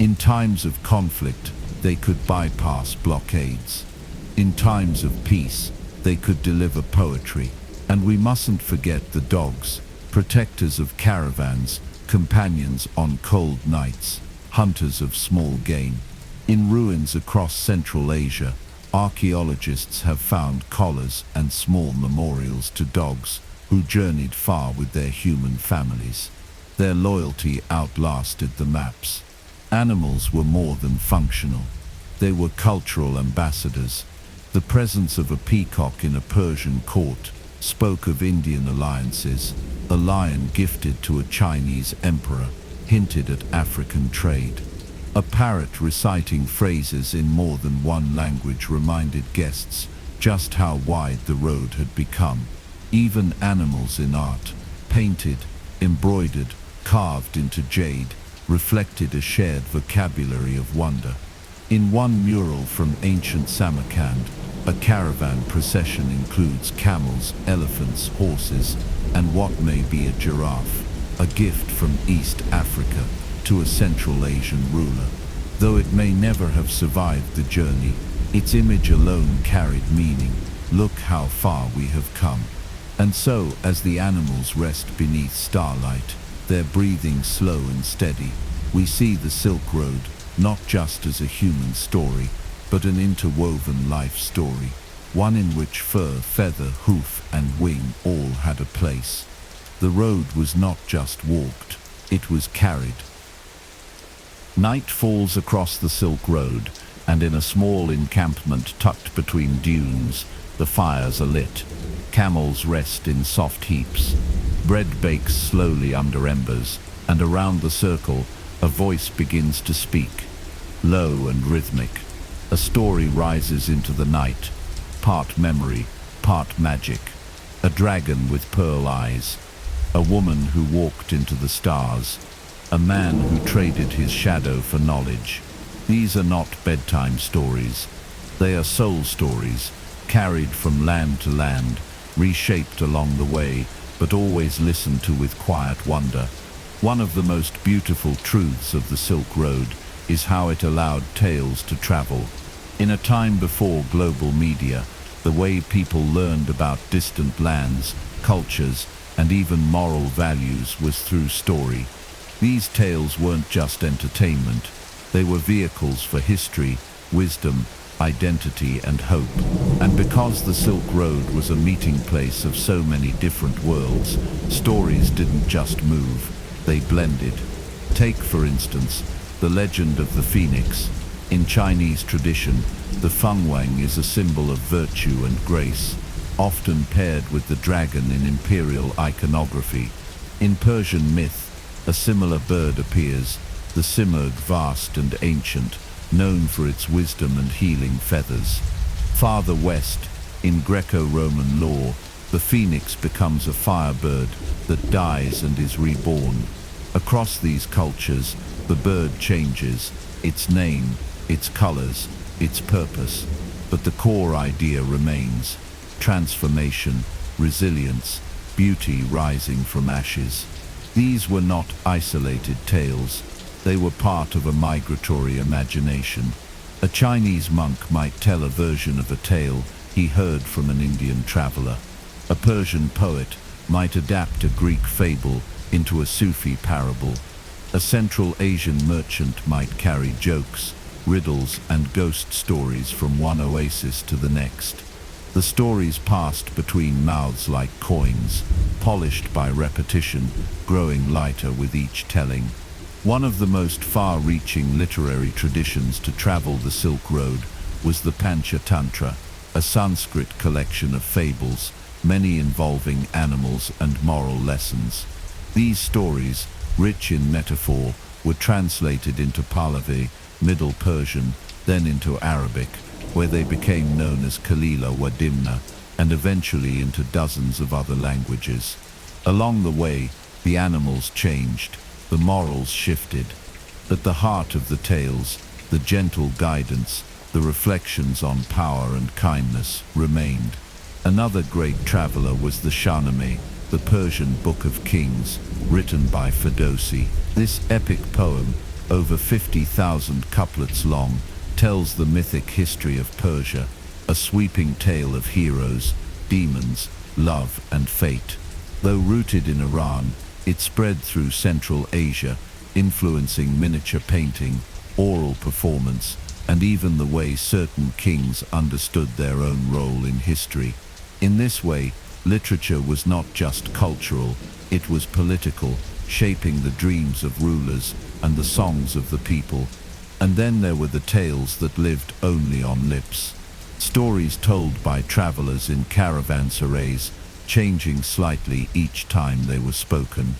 A: In times of conflict, they could bypass blockades. In times of peace, they could deliver poetry. And we mustn't forget the dogs, protectors of caravans, companions on cold nights, hunters of small game. In ruins across Central Asia, archaeologists have found collars and small memorials to dogs who journeyed far with their human families. Their loyalty outlasted the maps. Animals were more than functional. They were cultural ambassadors. The presence of a peacock in a Persian court spoke of Indian alliances. A lion gifted to a Chinese emperor hinted at African trade. A parrot reciting phrases in more than one language reminded guests just how wide the road had become. Even animals in art, painted, embroidered, carved into jade, reflected a shared vocabulary of wonder. In one mural from ancient Samarkand, a caravan procession includes camels, elephants, horses, and what may be a giraffe, a gift from East Africa to a Central Asian ruler. Though it may never have survived the journey, its image alone carried meaning. Look how far we have come. And so, as the animals rest beneath starlight, their breathing slow and steady, we see the Silk Road not just as a human story, but an interwoven life story, one in which fur, feather, hoof, and wing all had a place. The road was not just walked, it was carried. Night falls across the Silk Road, and in a small encampment tucked between dunes, the fires are lit. Camels rest in soft heaps. Bread bakes slowly under embers, and around the circle, a voice begins to speak, low and rhythmic. A story rises into the night, part memory, part magic. A dragon with pearl eyes, a woman who walked into the stars, a man who traded his shadow for knowledge. These are not bedtime stories. They are soul stories, carried from land to land, reshaped along the way, but always listened to with quiet wonder. One of the most beautiful truths of the Silk Road is how it allowed tales to travel. In a time before global media, the way people learned about distant lands, cultures, and even moral values was through story. These tales weren't just entertainment, they were vehicles for history, wisdom, identity, and hope. And because the Silk Road was a meeting place of so many different worlds, stories didn't just move, they blended. Take, for instance, the legend of the phoenix. In Chinese tradition, the fengwang is a symbol of virtue and grace, often paired with the dragon in imperial iconography. In Persian myth, a similar bird appears, the shimmered, vast and ancient, known for its wisdom and healing feathers. Farther west, in Greco-Roman lore, the phoenix becomes a firebird that dies and is reborn. Across these cultures, the bird changes, its name, its colors, its purpose, but the core idea remains: transformation, resilience, beauty rising from ashes. These were not isolated tales, they were part of a migratory imagination. A Chinese monk might tell a version of a tale he heard from an Indian traveler. A Persian poet might adapt a Greek fable into a Sufi parable. A Central Asian merchant might carry jokes, riddles, and ghost stories from one oasis to the next. The stories passed between mouths like coins, polished by repetition, growing lighter with each telling. One of the most far-reaching literary traditions to travel the Silk Road was the Panchatantra, a Sanskrit collection of fables, many involving animals and moral lessons. These stories, rich in metaphor, were translated into Pahlavi, Middle Persian, then into Arabic, where they became known as Kalila wa Dimna, and eventually into dozens of other languages. Along the way, the animals changed, the morals shifted. At the heart of the tales, the gentle guidance, the reflections on power and kindness remained. Another great traveler was the Shahnameh, the Persian Book of Kings, written by Ferdowsi. This epic poem, over 50,000 couplets long, tells the mythic history of Persia, a sweeping tale of heroes, demons, love, and fate. Though rooted in Iran, it spread through Central Asia, influencing miniature painting, oral performance, and even the way certain kings understood their own role in history. In this way, literature was not just cultural, it was political, shaping the dreams of rulers and the songs of the people. And then there were the tales that lived only on lips. Stories told by travelers in caravanserais, changing slightly each time they were spoken.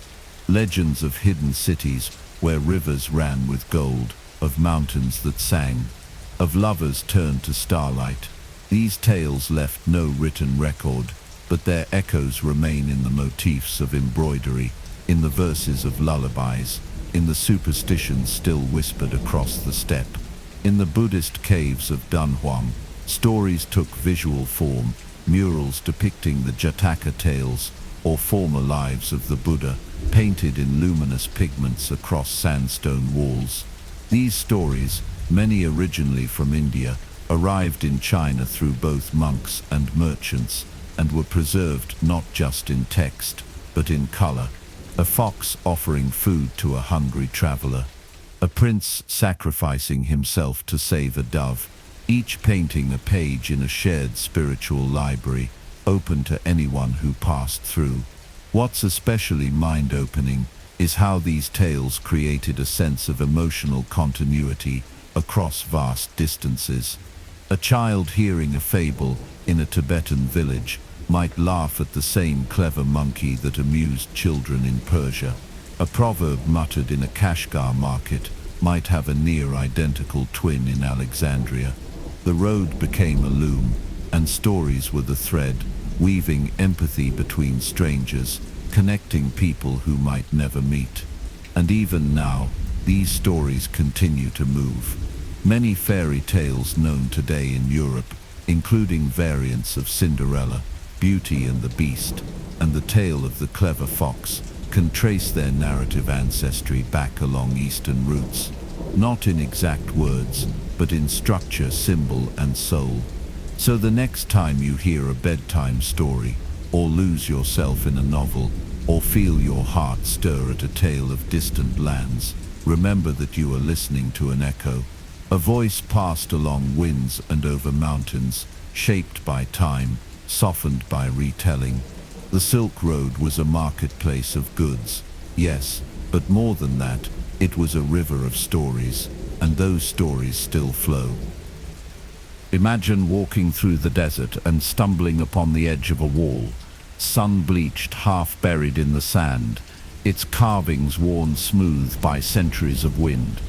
A: Legends of hidden cities where rivers ran with gold, of mountains that sang, of lovers turned to starlight. These tales left no written record, but their echoes remain in the motifs of embroidery, in the verses of lullabies, in the superstitions still whispered across the steppe. In the Buddhist caves of Dunhuang, stories took visual form, murals depicting the Jataka tales, or former lives of the Buddha, painted in luminous pigments across sandstone walls. These stories, many originally from India, arrived in China through both monks and merchants, and were preserved not just in text, but in color. A fox offering food to a hungry traveler, a prince sacrificing himself to save a dove, each painting a page in a shared spiritual library, open to anyone who passed through. What's especially mind-opening is how these tales created a sense of emotional continuity across vast distances. A child hearing a fable in a Tibetan village might laugh at the same clever monkey that amused children in Persia. A proverb muttered in a Kashgar market might have a near-identical twin in Alexandria. The road became a loom, and stories were the thread, weaving empathy between strangers, connecting people who might never meet. And even now, these stories continue to move. Many fairy tales known today in Europe, including variants of Cinderella, Beauty and the Beast, and the tale of the clever fox, can trace their narrative ancestry back along Eastern routes, not in exact words, but in structure, symbol, and soul. So the next time you hear a bedtime story, or lose yourself in a novel, or feel your heart stir at a tale of distant lands, remember that you are listening to an echo, a voice passed along winds and over mountains, shaped by time, softened by retelling. The Silk Road was a marketplace of goods, yes, but more than that, it was a river of stories, and those stories still flow. Imagine walking through the desert and stumbling upon the edge of a wall, sun-bleached, half buried in the sand, its carvings worn smooth by centuries of wind.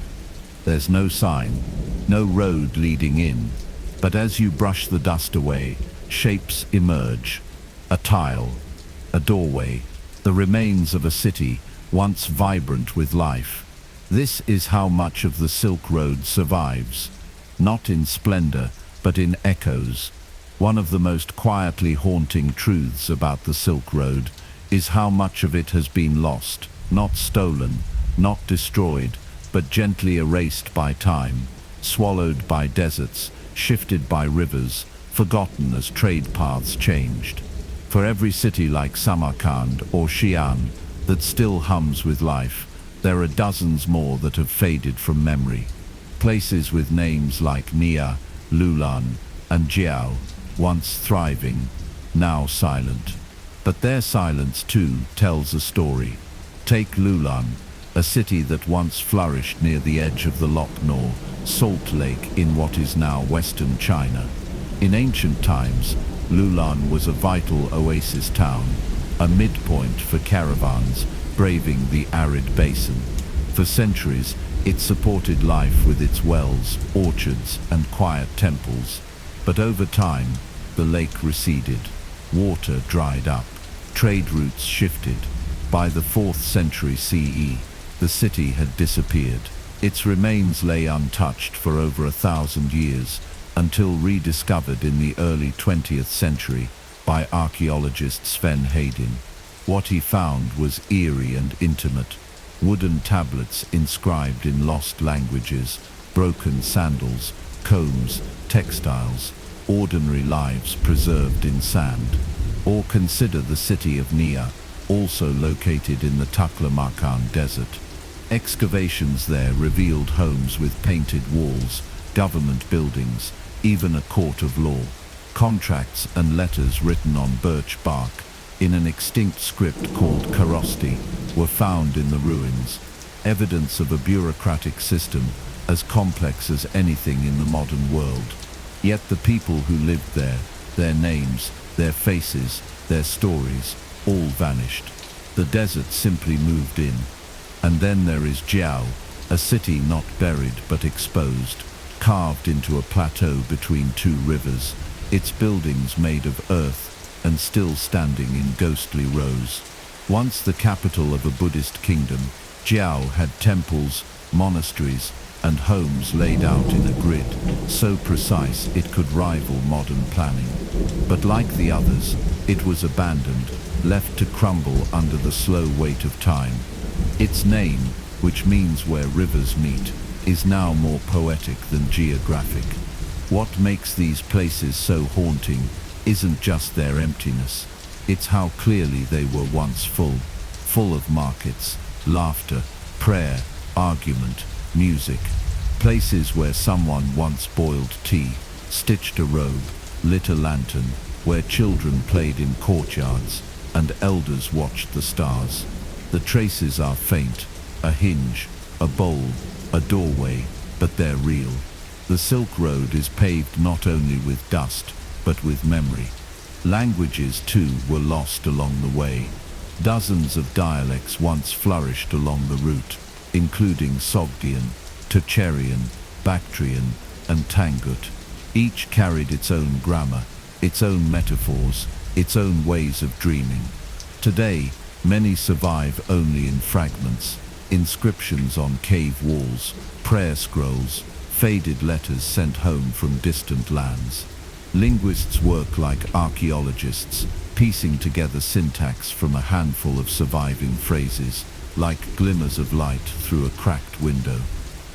A: There's no sign, no road leading in, but as you brush the dust away, shapes emerge. A tile, a doorway, the remains of a city, once vibrant with life. This is how much of the Silk Road survives, not in splendor, but in echoes. One of the most quietly haunting truths about the Silk Road is how much of it has been lost, not stolen, not destroyed, but gently erased by time, swallowed by deserts, shifted by rivers, forgotten as trade paths changed. For every city like Samarkand or Xi'an that still hums with life, there are dozens more that have faded from memory. Places with names like Nia, Lulan, and Jiao, once thriving, now silent. But their silence too tells a story. Take Lulan, a city that once flourished near the edge of the Loch Nor salt lake in what is now western China. In ancient times, Lulan was a vital oasis town, a midpoint for caravans braving the arid basin. For centuries, it supported life with its wells, orchards, and quiet temples. But over time, the lake receded, water dried up, trade routes shifted. By the 4th century CE, the city had disappeared. Its remains lay untouched for over 1,000 years, until rediscovered in the early 20th century by archaeologist Sven Hedin. What he found was eerie and intimate. Wooden tablets inscribed in lost languages, broken sandals, combs, textiles, ordinary lives preserved in sand. Or consider the city of Nia, also located in the Taklamakan Desert. Excavations there revealed homes with painted walls, government buildings, even a court of law. Contracts and letters written on birch bark, in an extinct script called Kharosti, were found in the ruins. Evidence of a bureaucratic system as complex as anything in the modern world. Yet the people who lived there, their names, their faces, their stories, all vanished. The desert simply moved in. And then there is Jiao, a city not buried but exposed, carved into a plateau between two rivers, its buildings made of earth and still standing in ghostly rows. Once the capital of a Buddhist kingdom, Jiao had temples, monasteries, and homes laid out in a grid, so precise it could rival modern planning. But like the others, it was abandoned, left to crumble under the slow weight of time. Its name, which means where rivers meet, is now more poetic than geographic. What makes these places so haunting isn't just their emptiness, it's how clearly they were once full of markets, laughter, prayer, argument, music. Places where someone once boiled tea, stitched a robe, lit a lantern, where children played in courtyards, and elders watched the stars. The traces are faint, a hinge, a bowl, a doorway, but they're real. The Silk Road is paved not only with dust, but with memory. Languages too were lost along the way. Dozens of dialects once flourished along the route, including Sogdian, Tocharian, Bactrian, and Tangut. Each carried its own grammar, its own metaphors, its own ways of dreaming. Today, many survive only in fragments, inscriptions on cave walls, prayer scrolls, faded letters sent home from distant lands. Linguists work like archaeologists, piecing together syntax from a handful of surviving phrases, like glimmers of light through a cracked window.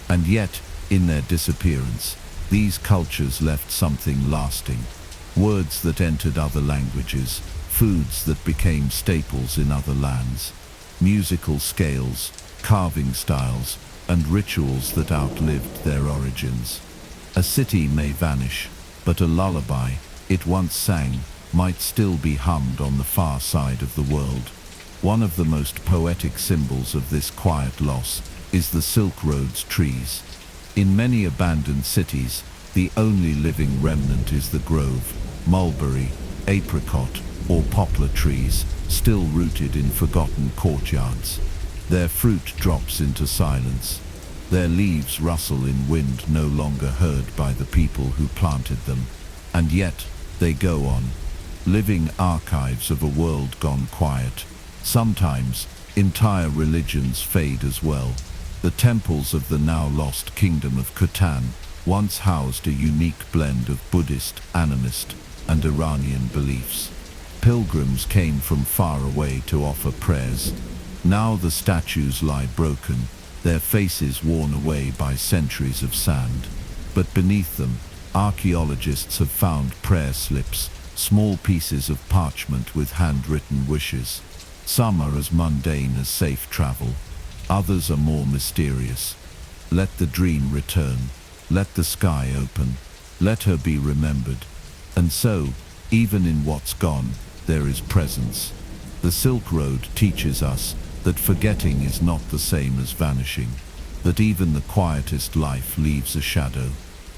A: And yet, in their disappearance, these cultures left something lasting. Words that entered other languages, foods that became staples in other lands, musical scales, carving styles, and rituals that outlived their origins. A city may vanish, but a lullaby it once sang might still be hummed on the far side of the world. One of the most poetic symbols of this quiet loss is the Silk Road's trees. In many abandoned cities, the only living remnant is the grove, mulberry, apricot, or poplar trees, still rooted in forgotten courtyards. Their fruit drops into silence. Their leaves rustle in wind no longer heard by the people who planted them. And yet, they go on, living archives of a world gone quiet. Sometimes, entire religions fade as well. The temples of the now lost kingdom of Khotan once housed a unique blend of Buddhist, animist, and Iranian beliefs. Pilgrims came from far away to offer prayers. Now the statues lie broken, their faces worn away by centuries of sand. But beneath them, archaeologists have found prayer slips, small pieces of parchment with handwritten wishes. Some are as mundane as safe travel, others are more mysterious. Let the dream return, let the sky open, let her be remembered. And so, even in what's gone, there is presence. The Silk Road teaches us that forgetting is not the same as vanishing, that even the quietest life leaves a shadow,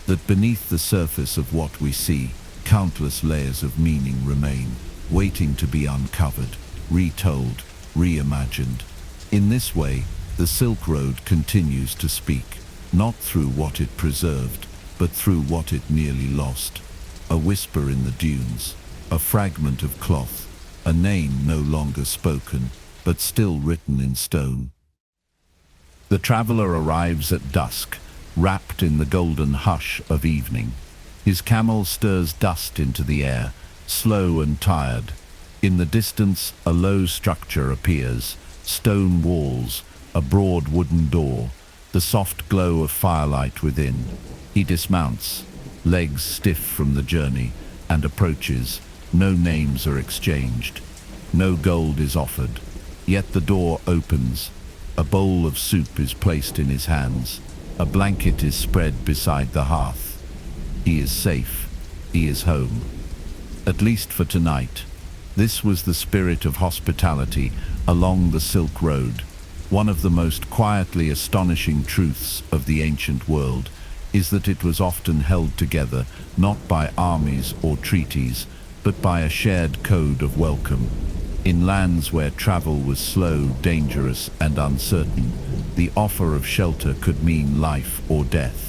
A: that beneath the surface of what we see, countless layers of meaning remain, waiting to be uncovered, retold, reimagined. In this way, the Silk Road continues to speak, not through what it preserved, but through what it nearly lost. A whisper in the dunes, a fragment of cloth, a name no longer spoken, but still written in stone. The traveler arrives at dusk, wrapped in the golden hush of evening. His camel stirs dust into the air, slow and tired. In the distance, a low structure appears, stone walls, a broad wooden door, the soft glow of firelight within. He dismounts, legs stiff from the journey, and approaches. No names are exchanged. No gold is offered. Yet the door opens. A bowl of soup is placed in his hands. A blanket is spread beside the hearth. He is safe. He is home. At least for tonight. This was the spirit of hospitality along the Silk Road. One of the most quietly astonishing truths of the ancient world is that it was often held together not by armies or treaties, but by a shared code of welcome. In lands where travel was slow, dangerous, and uncertain, the offer of shelter could mean life or death.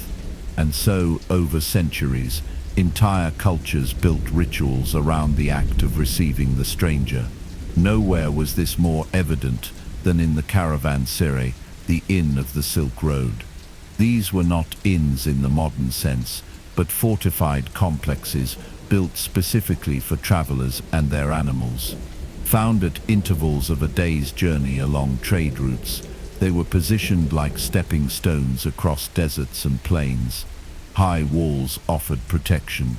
A: And so, over centuries, entire cultures built rituals around the act of receiving the stranger. Nowhere was this more evident than in the caravanserai, the inn of the Silk Road. These were not inns in the modern sense, but fortified complexes built specifically for travelers and their animals. Found at intervals of a day's journey along trade routes, they were positioned like stepping stones across deserts and plains. High walls offered protection.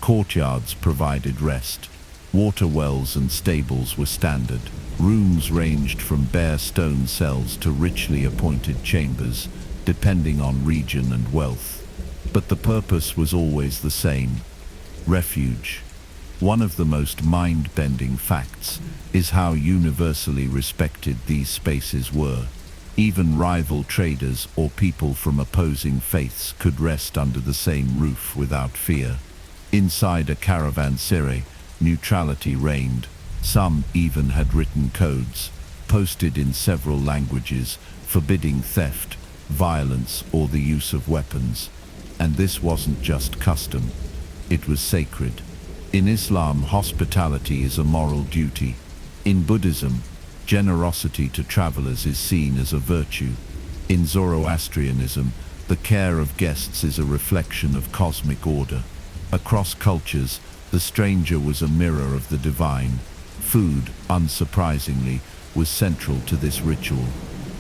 A: Courtyards provided rest. Water wells and stables were standard. Rooms ranged from bare stone cells to richly appointed chambers, depending on region and wealth. But the purpose was always the same: refuge. One of the most mind-bending facts is how universally respected these spaces were. Even rival traders or people from opposing faiths could rest under the same roof without fear. Inside a caravanserai, neutrality reigned. Some even had written codes, posted in several languages, forbidding theft, violence, or the use of weapons. And this wasn't just custom, it was sacred. In Islam, hospitality is a moral duty. In Buddhism, generosity to travelers is seen as a virtue. In Zoroastrianism, the care of guests is a reflection of cosmic order. Across cultures, the stranger was a mirror of the divine. Food, unsurprisingly, was central to this ritual.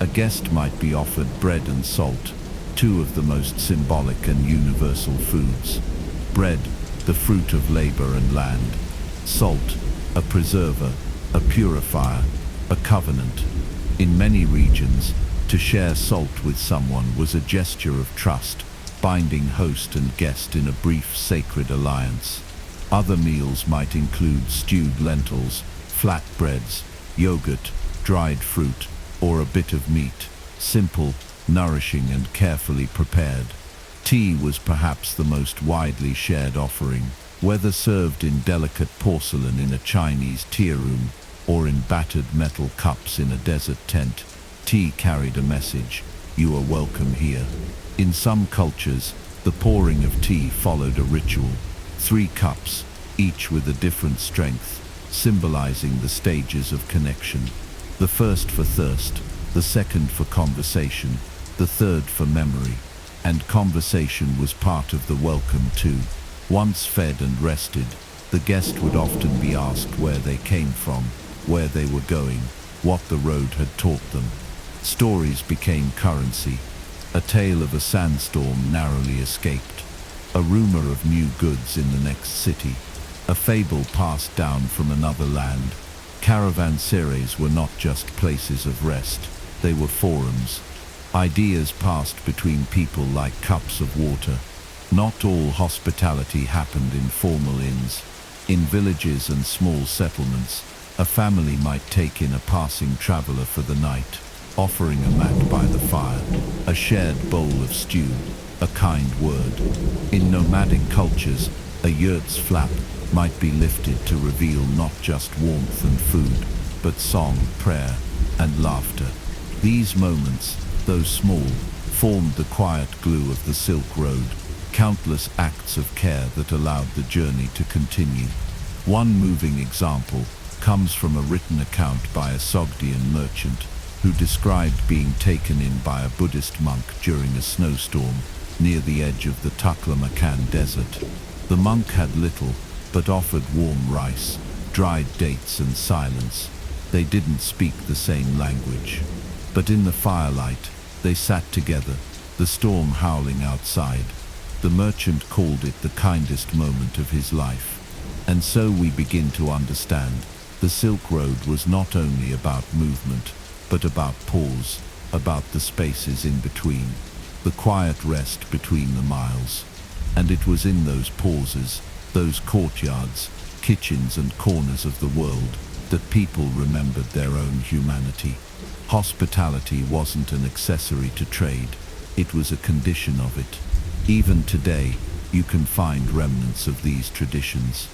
A: A guest might be offered bread and salt, two of the most symbolic and universal foods. Bread, the fruit of labor and land. Salt, a preserver, a purifier, a covenant. In many regions, to share salt with someone was a gesture of trust, binding host and guest in a brief sacred alliance. Other meals might include stewed lentils, flatbreads, yogurt, dried fruit, or a bit of meat, simple, nourishing, and carefully prepared. Tea was perhaps the most widely shared offering, whether served in delicate porcelain in a Chinese tea room or in battered metal cups in a desert tent. Tea carried a message: you are welcome here. In some cultures, the pouring of tea followed a ritual. 3 cups, each with a different strength, symbolizing the stages of connection. The first for thirst, the second for conversation, the third for memory. And conversation was part of the welcome too. Once fed and rested, the guest would often be asked where they came from, where they were going, what the road had taught them. Stories became currency. A tale of a sandstorm narrowly escaped. A rumor of new goods in the next city. a fable passed down from another land. Caravanserais were not just places of rest, they were forums. Ideas passed between people like cups of water. Not all hospitality happened in formal inns. In villages and small settlements, a family might take in a passing traveler for the night, offering a mat by the fire, a shared bowl of stew, a kind word. In nomadic cultures, a yurt's flap might be lifted to reveal not just warmth and food, but song, prayer, and laughter. These moments, though small, formed the quiet glue of the Silk Road, countless acts of care that allowed the journey to continue. One moving example comes from a written account by a Sogdian merchant who described being taken in by a Buddhist monk during a snowstorm near the edge of the Taklamakan desert. The monk had little, but offered warm rice, dried dates and silence. They didn't speak the same language, but in the firelight, they sat together, the storm howling outside. The merchant called it the kindest moment of his life. And so we begin to understand, the Silk Road was not only about movement, but about pause, about the spaces in between, the quiet rest between the miles. And it was in those pauses, those courtyards, kitchens and corners of the world, that people remembered their own humanity. Hospitality wasn't an accessory to trade, it was a condition of it. Even today, you can find remnants of these traditions.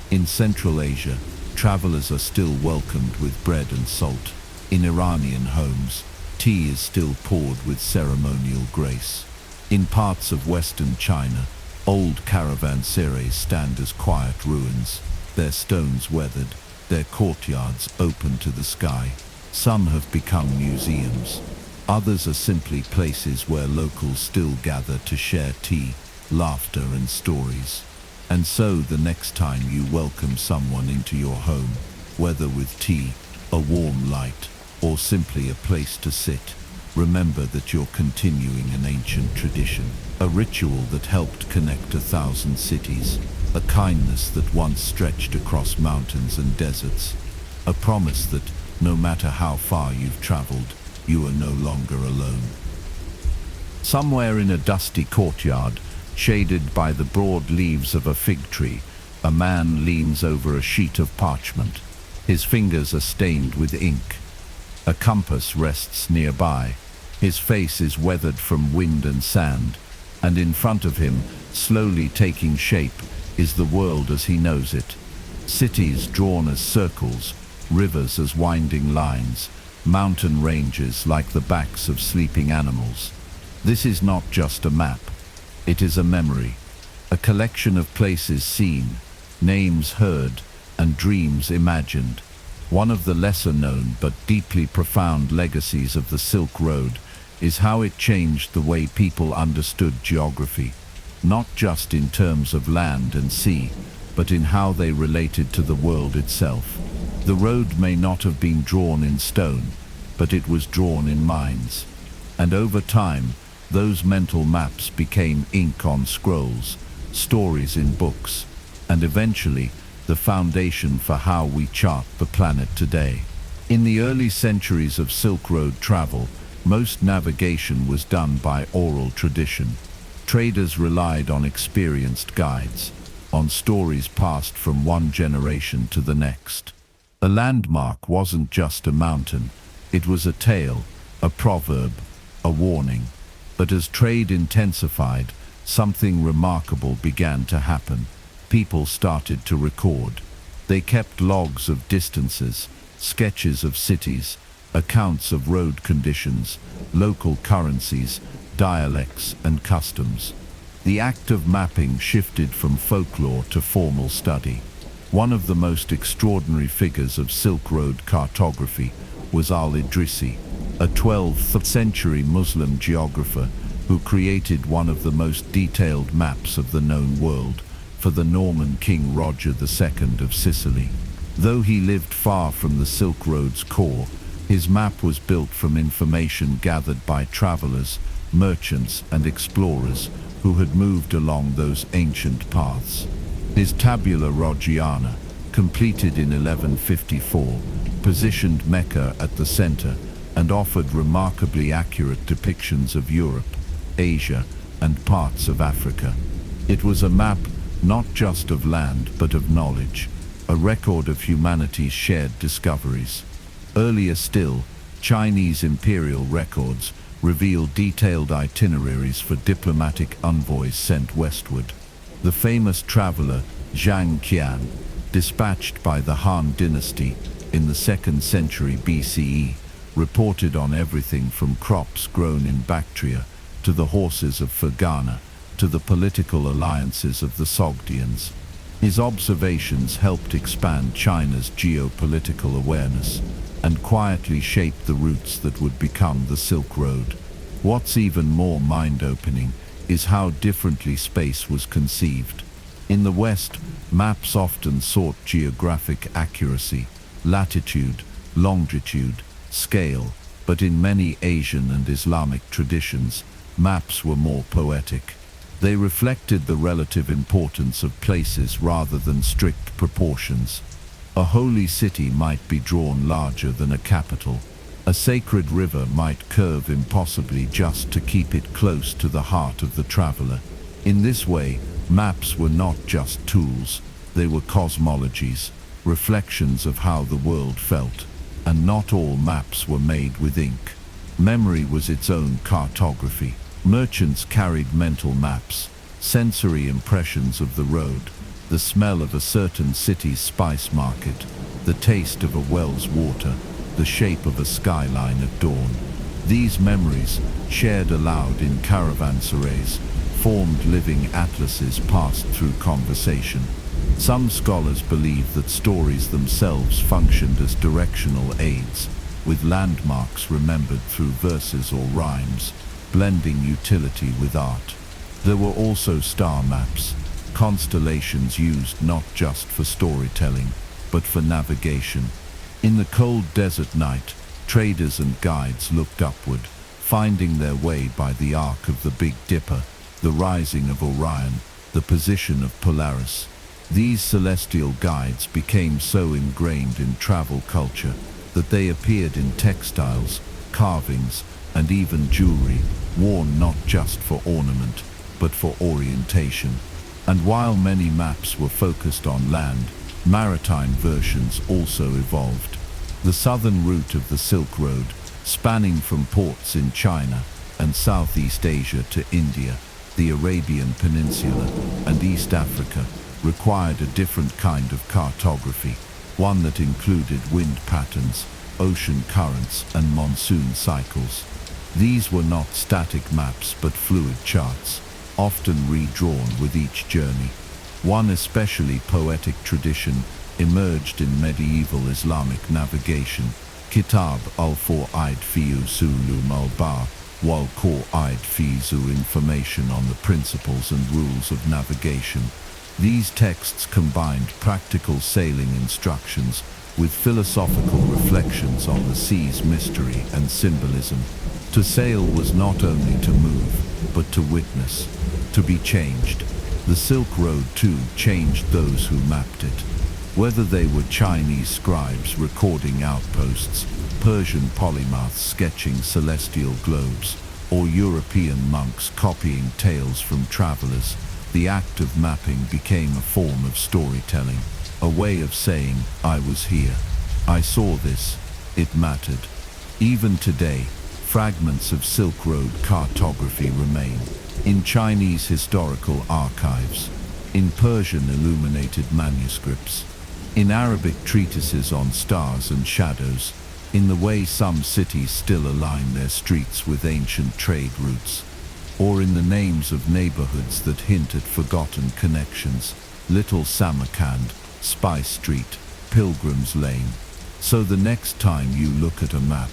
A: In Central Asia, travelers are still welcomed with bread and salt. In Iranian homes, tea is still poured with ceremonial grace. In parts of Western China, old caravanserais stand as quiet ruins, their stones weathered, their courtyards open to the sky. Some have become museums. Others are simply places where locals still gather to share tea, laughter and stories. And so the next time you welcome someone into your home, whether with tea, a warm light, or simply a place to sit, remember that you're continuing an ancient tradition, a ritual that helped connect 1,000 cities, a kindness that once stretched across mountains and deserts, a promise that, no matter how far you've traveled, you are no longer alone. Somewhere in a dusty courtyard, shaded by the broad leaves of a fig tree, a man leans over a sheet of parchment. His fingers are stained with ink. A compass rests nearby. His face is weathered from wind and sand, and in front of him, slowly taking shape, is the world as he knows it. Cities drawn as circles, rivers as winding lines, mountain ranges like the backs of sleeping animals. This is not just a map. It is a memory, a collection of places seen, names heard, and dreams imagined. One of the lesser-known but deeply profound legacies of the Silk Road is how it changed the way people understood geography, not just in terms of land and sea, but in how they related to the world itself. The road may not have been drawn in stone, but it was drawn in minds. And over time, those mental maps became ink on scrolls, stories in books, and eventually the foundation for how we chart the planet today. In the early centuries of Silk Road travel, most navigation was done by oral tradition. Traders relied on experienced guides, on stories passed from one generation to the next. A landmark wasn't just a mountain, it was a tale, a proverb, a warning. But as trade intensified, something remarkable began to happen. People started to record. They kept logs of distances, sketches of cities, accounts of road conditions, local currencies, dialects and customs. The act of mapping shifted from folklore to formal study. One of the most extraordinary figures of Silk Road cartography was al-Idrisi, a 12th century Muslim geographer who created one of the most detailed maps of the known world for the Norman King Roger II of Sicily. Though he lived far from the Silk Road's core, his map was built from information gathered by travelers, merchants and explorers who had moved along those ancient paths. His Tabula Roggiana, completed in 1154, positioned Mecca at the center and offered remarkably accurate depictions of Europe, Asia, and parts of Africa. It was a map not just of land but of knowledge, a record of humanity's shared discoveries. Earlier still, Chinese imperial records reveal detailed itineraries for diplomatic envoys sent westward. The famous traveler Zhang Qian, dispatched by the Han dynasty in the 2nd century BCE, reported on everything from crops grown in Bactria to the horses of Fergana to the political alliances of the Sogdians. His observations helped expand China's geopolitical awareness and quietly shaped the routes that would become the Silk Road. What's even more mind-opening is how differently space was conceived. In the West, maps often sought geographic accuracy, latitude, longitude, scale, but in many Asian and Islamic traditions, maps were more poetic. They reflected the relative importance of places rather than strict proportions. A holy city might be drawn larger than a capital. A sacred river might curve impossibly just to keep it close to the heart of the traveler. In this way, maps were not just tools, they were cosmologies, reflections of how the world felt. And not all maps were made with ink. Memory was its own cartography. Merchants carried mental maps, sensory impressions of the road, the smell of a certain city's spice market, the taste of a well's water, the shape of a skyline at dawn. These memories, shared aloud in caravanserais, formed living atlases passed through conversation. Some scholars believe that stories themselves functioned as directional aids, with landmarks remembered through verses or rhymes, blending utility with art. There were also star maps, constellations used not just for storytelling, but for navigation. In the cold desert night, traders and guides looked upward, finding their way by the arc of the Big Dipper, the rising of Orion, the position of Polaris. These celestial guides became so ingrained in travel culture that they appeared in textiles, carvings, and even jewelry, worn not just for ornament, but for orientation. And while many maps were focused on land, maritime versions also evolved. The southern route of the Silk Road, spanning from ports in China and Southeast Asia to India, the Arabian Peninsula, and East Africa, required a different kind of cartography, one that included wind patterns, ocean currents, and monsoon cycles. These were not static maps but fluid charts, often redrawn with each journey. One especially poetic tradition emerged in medieval Islamic navigation, Kitab al-Fa'id fi Usulum al-Bahr, wal Qa'id fi Zu, information on the principles and rules of navigation. These texts combined practical sailing instructions with philosophical reflections on the sea's mystery and symbolism. To sail was not only to move, but to witness, to be changed. The Silk Road too changed those who mapped it. Whether they were Chinese scribes recording outposts, Persian polymaths sketching celestial globes, or European monks copying tales from travelers, the act of mapping became a form of storytelling, a way of saying, I was here, I saw this, it mattered. Even today, fragments of Silk Road cartography remain, in Chinese historical archives, in Persian illuminated manuscripts, in Arabic treatises on stars and shadows, in the way some cities still align their streets with ancient trade routes, or in the names of neighborhoods that hint at forgotten connections, Little Samarkand, Spice Street, Pilgrim's Lane. So the next time you look at a map,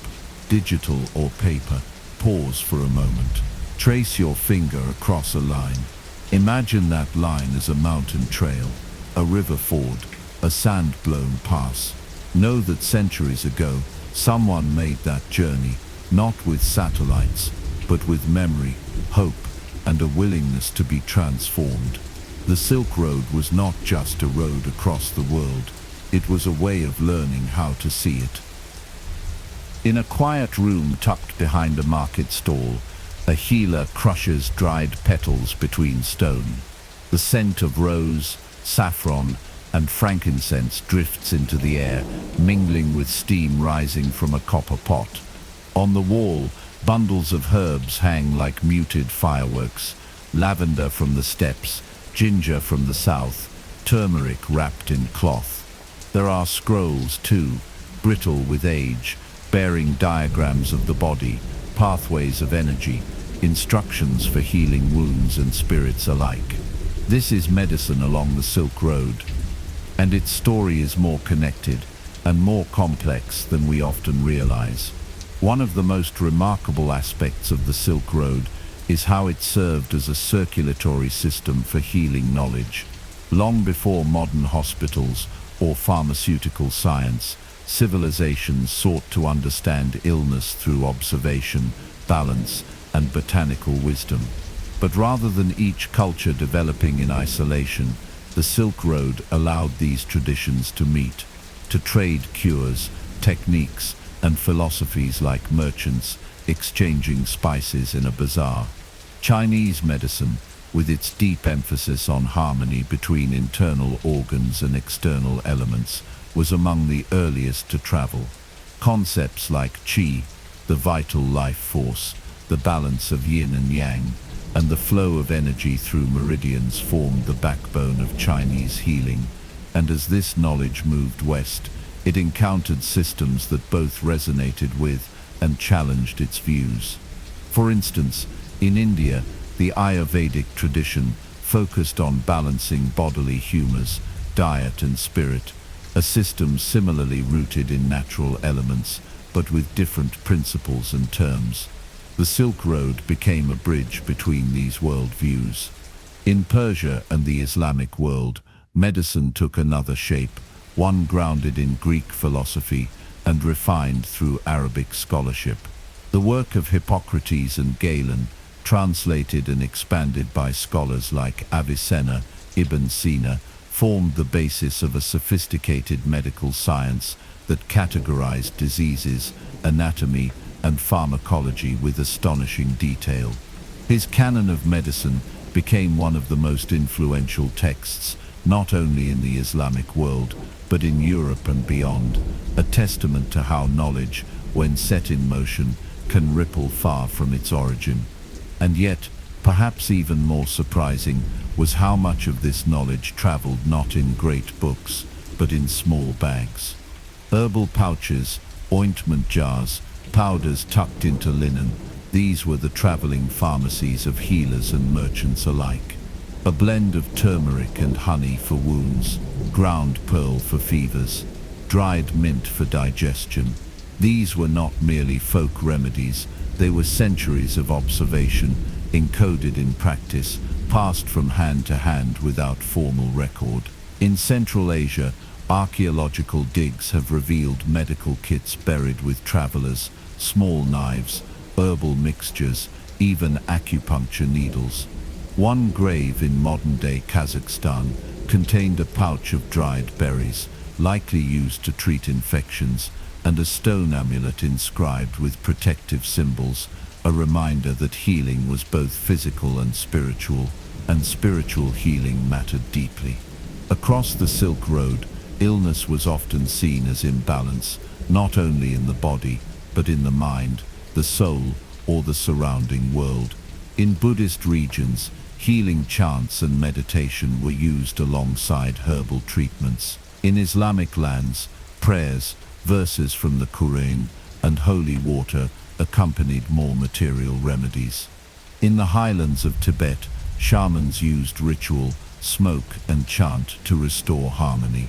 A: digital or paper, pause for a moment. Trace your finger across a line. Imagine that line as a mountain trail, a river ford, a sand-blown pass. Know that centuries ago, someone made that journey, not with satellites, but with memory, hope, and a willingness to be transformed. The Silk Road was not just a road across the world, it was a way of learning how to see it. In a quiet room tucked behind a market stall, a healer crushes dried petals between stone. The scent of rose, saffron, and frankincense drifts into the air, mingling with steam rising from a copper pot. On the wall, bundles of herbs hang like muted fireworks, lavender from the steppes, ginger from the south, turmeric wrapped in cloth. There are scrolls too, brittle with age, bearing diagrams of the body, pathways of energy, instructions for healing wounds and spirits alike. This is medicine along the Silk Road, and its story is more connected and more complex than we often realize. One of the most remarkable aspects of the Silk Road is how it served as a circulatory system for healing knowledge. Long before modern hospitals or pharmaceutical science, civilizations sought to understand illness through observation, balance, and botanical wisdom. But rather than each culture developing in isolation, the Silk Road allowed these traditions to meet, to trade cures, techniques, and philosophies like merchants exchanging spices in a bazaar. Chinese medicine, with its deep emphasis on harmony between internal organs and external elements, was among the earliest to travel. Concepts like qi, the vital life force, the balance of yin and yang, and the flow of energy through meridians formed the backbone of Chinese healing, and as this knowledge moved west, it encountered systems that both resonated with and challenged its views. For instance, in India, the Ayurvedic tradition focused on balancing bodily humors, diet and spirit, a system similarly rooted in natural elements, but with different principles and terms. The Silk Road became a bridge between these worldviews. In Persia and the Islamic world, medicine took another shape, one grounded in Greek philosophy and refined through Arabic scholarship. The work of Hippocrates and Galen, translated and expanded by scholars like Avicenna, Ibn Sina, formed the basis of a sophisticated medical science that categorized diseases, anatomy, and pharmacology with astonishing detail. His canon of medicine became one of the most influential texts, not only in the Islamic world, but in Europe and beyond, a testament to how knowledge, when set in motion, can ripple far from its origin. And yet, perhaps even more surprising, was how much of this knowledge traveled not in great books, but in small bags. Herbal pouches, ointment jars, powders tucked into linen, these were the traveling pharmacies of healers and merchants alike. A blend of turmeric and honey for wounds, ground pearl for fevers, dried mint for digestion. These were not merely folk remedies, they were centuries of observation, encoded in practice, passed from hand to hand without formal record. In Central Asia, archaeological digs have revealed medical kits buried with travelers, small knives, herbal mixtures, even acupuncture needles. One grave in modern-day Kazakhstan contained a pouch of dried berries, likely used to treat infections, and a stone amulet inscribed with protective symbols, a reminder that healing was both physical and spiritual healing mattered deeply. Across the Silk Road, illness was often seen as imbalance, not only in the body, but in the mind, the soul, or the surrounding world. In Buddhist regions, healing chants and meditation were used alongside herbal treatments. In Islamic lands, prayers, verses from the Quran, and holy water accompanied more material remedies. In the highlands of Tibet, shamans used ritual, smoke, and chant to restore harmony.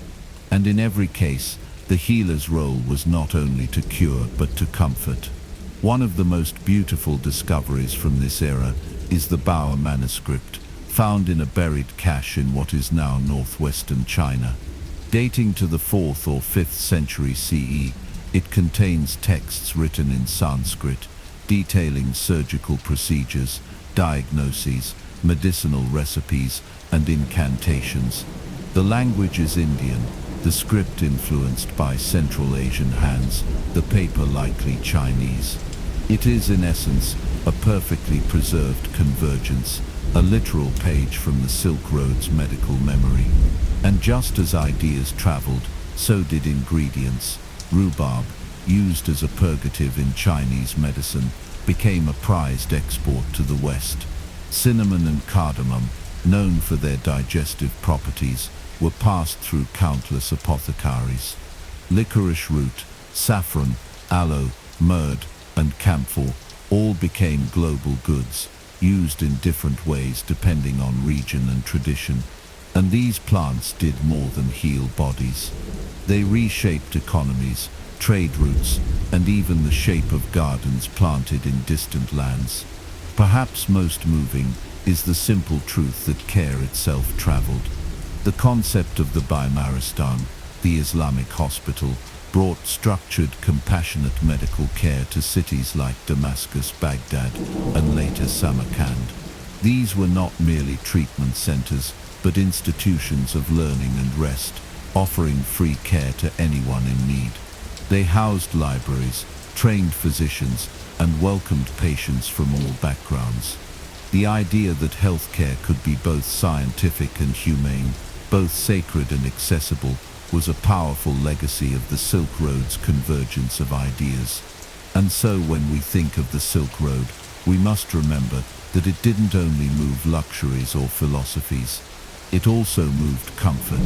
A: And in every case, the healer's role was not only to cure but to comfort. One of the most beautiful discoveries from this era is the Bao manuscript, found in a buried cache in what is now northwestern China. Dating to the 4th or 5th century CE, it contains texts written in Sanskrit, detailing surgical procedures, diagnoses, medicinal recipes, and incantations. The language is Indian, the script influenced by Central Asian hands, the paper likely Chinese. It is in essence a perfectly preserved convergence, a literal page from the Silk Road's medical memory. And just as ideas traveled, so did ingredients. Rhubarb, used as a purgative in Chinese medicine, became a prized export to the West. Cinnamon and cardamom, known for their digestive properties, were passed through countless apothecaries. Licorice root, saffron, aloe, myrrh, and camphor all became global goods, used in different ways depending on region and tradition. And these plants did more than heal bodies. They reshaped economies, trade routes, and even the shape of gardens planted in distant lands. Perhaps most moving is the simple truth that care itself traveled. The concept of the Bimaristan, the Islamic hospital, brought structured, compassionate medical care to cities like Damascus, Baghdad, and later Samarkand. These were not merely treatment centers, but institutions of learning and rest, offering free care to anyone in need. They housed libraries, trained physicians, and welcomed patients from all backgrounds. The idea that healthcare could be both scientific and humane, both sacred and accessible, was a powerful legacy of the Silk Road's convergence of ideas. And so when we think of the Silk Road, we must remember that it didn't only move luxuries or philosophies. It also moved comfort,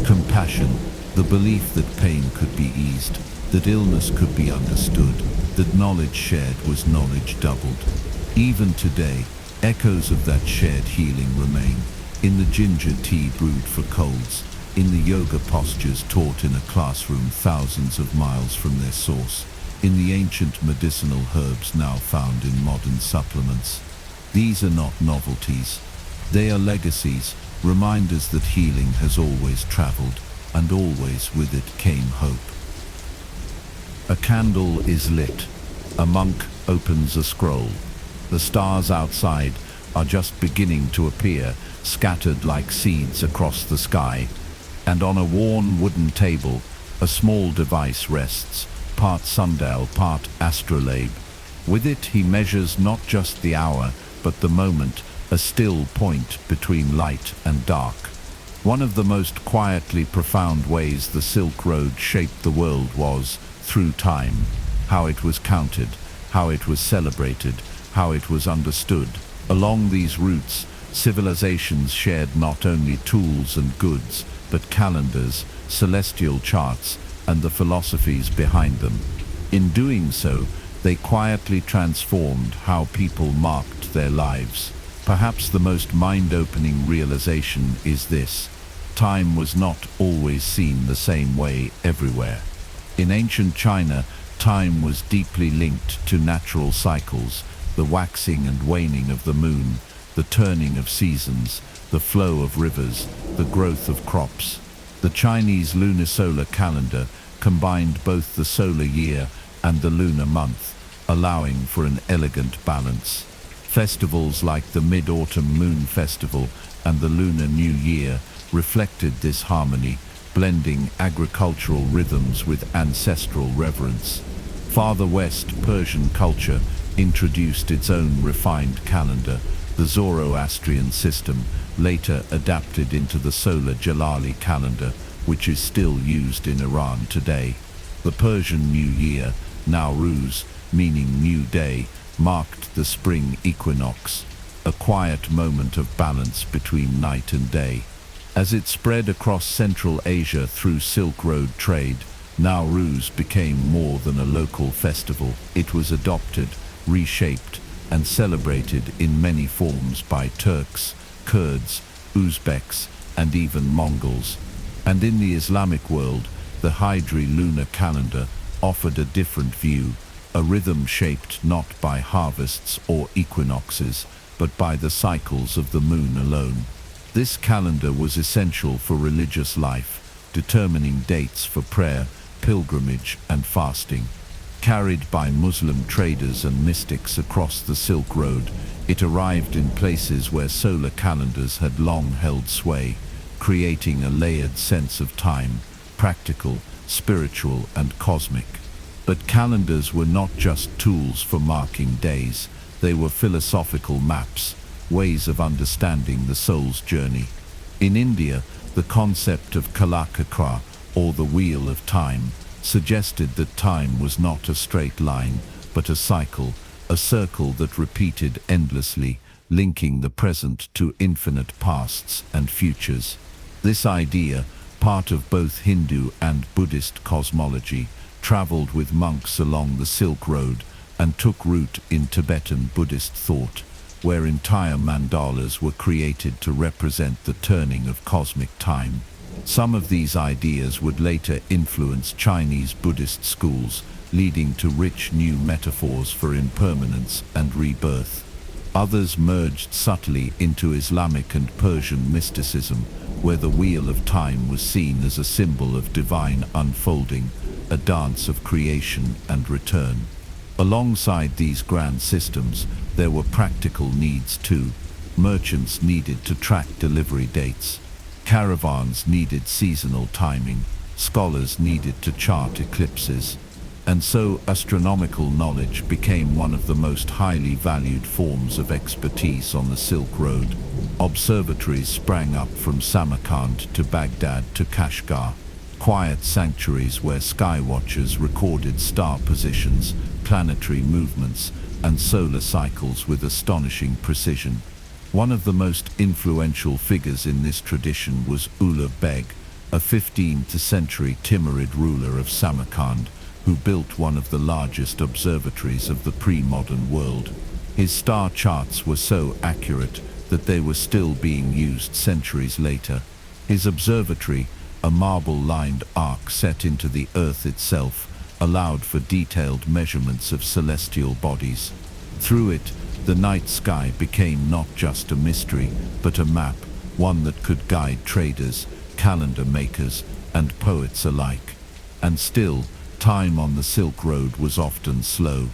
A: compassion, the belief that pain could be eased, that illness could be understood, that knowledge shared was knowledge doubled. Even today, echoes of that shared healing remain, in the ginger tea brewed for colds, in the yoga postures taught in a classroom thousands of miles from their source, in the ancient medicinal herbs now found in modern supplements. These are not novelties. They are legacies, reminders that healing has always traveled, and always with it came hope. A candle is lit. A monk opens a scroll. The stars outside are just beginning to appear, scattered like seeds across the sky. And on a worn wooden table, a small device rests, part sundial, part astrolabe. With it he measures not just the hour, but the moment, a still point between light and dark. One of the most quietly profound ways the Silk Road shaped the world was through time, how it was counted, how it was celebrated, how it was understood. Along these routes, civilizations shared not only tools and goods, but calendars, celestial charts, and the philosophies behind them. In doing so, they quietly transformed how people marked their lives. Perhaps the most mind-opening realization is this: time was not always seen the same way everywhere. In ancient China, time was deeply linked to natural cycles, the waxing and waning of the moon, the turning of seasons, the flow of rivers, the growth of crops. The Chinese lunisolar calendar combined both the solar year and the lunar month, allowing for an elegant balance. Festivals like the Mid-Autumn Moon Festival and the Lunar New Year reflected this harmony, blending agricultural rhythms with ancestral reverence. Farther west, Persian culture introduced its own refined calendar, the Zoroastrian system, later adapted into the solar Jalali calendar, which is still used in Iran today. The Persian New Year, Nowruz, meaning new day, marked the spring equinox, a quiet moment of balance between night and day. As it spread across Central Asia through Silk Road trade, Nowruz became more than a local festival. It was adopted, reshaped, and celebrated in many forms by Turks, Kurds, Uzbeks, and even Mongols. And in the Islamic world, the Hijri lunar calendar offered a different view, a rhythm shaped not by harvests or equinoxes, but by the cycles of the moon alone. This calendar was essential for religious life, determining dates for prayer, pilgrimage, and fasting. Carried by Muslim traders and mystics across the Silk Road, It arrived in places where solar calendars had long held sway, creating a layered sense of time, practical, spiritual, and cosmic. But calendars were not just tools for marking days, they were philosophical maps, ways of understanding the soul's journey. In India, the concept of kalachakra, or the wheel of time, suggested that time was not a straight line, but a cycle, a circle that repeated endlessly, linking the present to infinite pasts and futures. This idea, part of both Hindu and Buddhist cosmology, traveled with monks along the Silk Road and took root in Tibetan Buddhist thought, where entire mandalas were created to represent the turning of cosmic time. Some of these ideas would later influence Chinese Buddhist schools, leading to rich new metaphors for impermanence and rebirth. Others merged subtly into Islamic and Persian mysticism, where the wheel of time was seen as a symbol of divine unfolding, a dance of creation and return. Alongside these grand systems, there were practical needs too. Merchants needed to track delivery dates. Caravans needed seasonal timing. Scholars needed to chart eclipses. And so astronomical knowledge became one of the most highly valued forms of expertise on the Silk Road. Observatories sprang up from Samarkand to Baghdad to Kashgar, quiet sanctuaries where skywatchers recorded star positions, planetary movements, and solar cycles with astonishing precision. One of the most influential figures in this tradition was Ulugh Beg, a 15th century Timurid ruler of Samarkand, who built one of the largest observatories of the pre-modern world. His star charts were so accurate that they were still being used centuries later. His observatory, a marble-lined arc set into the earth itself, allowed for detailed measurements of celestial bodies. Through it, the night sky became not just a mystery, but a map, one that could guide traders, calendar makers, and poets alike. And still, time on the Silk Road was often slow.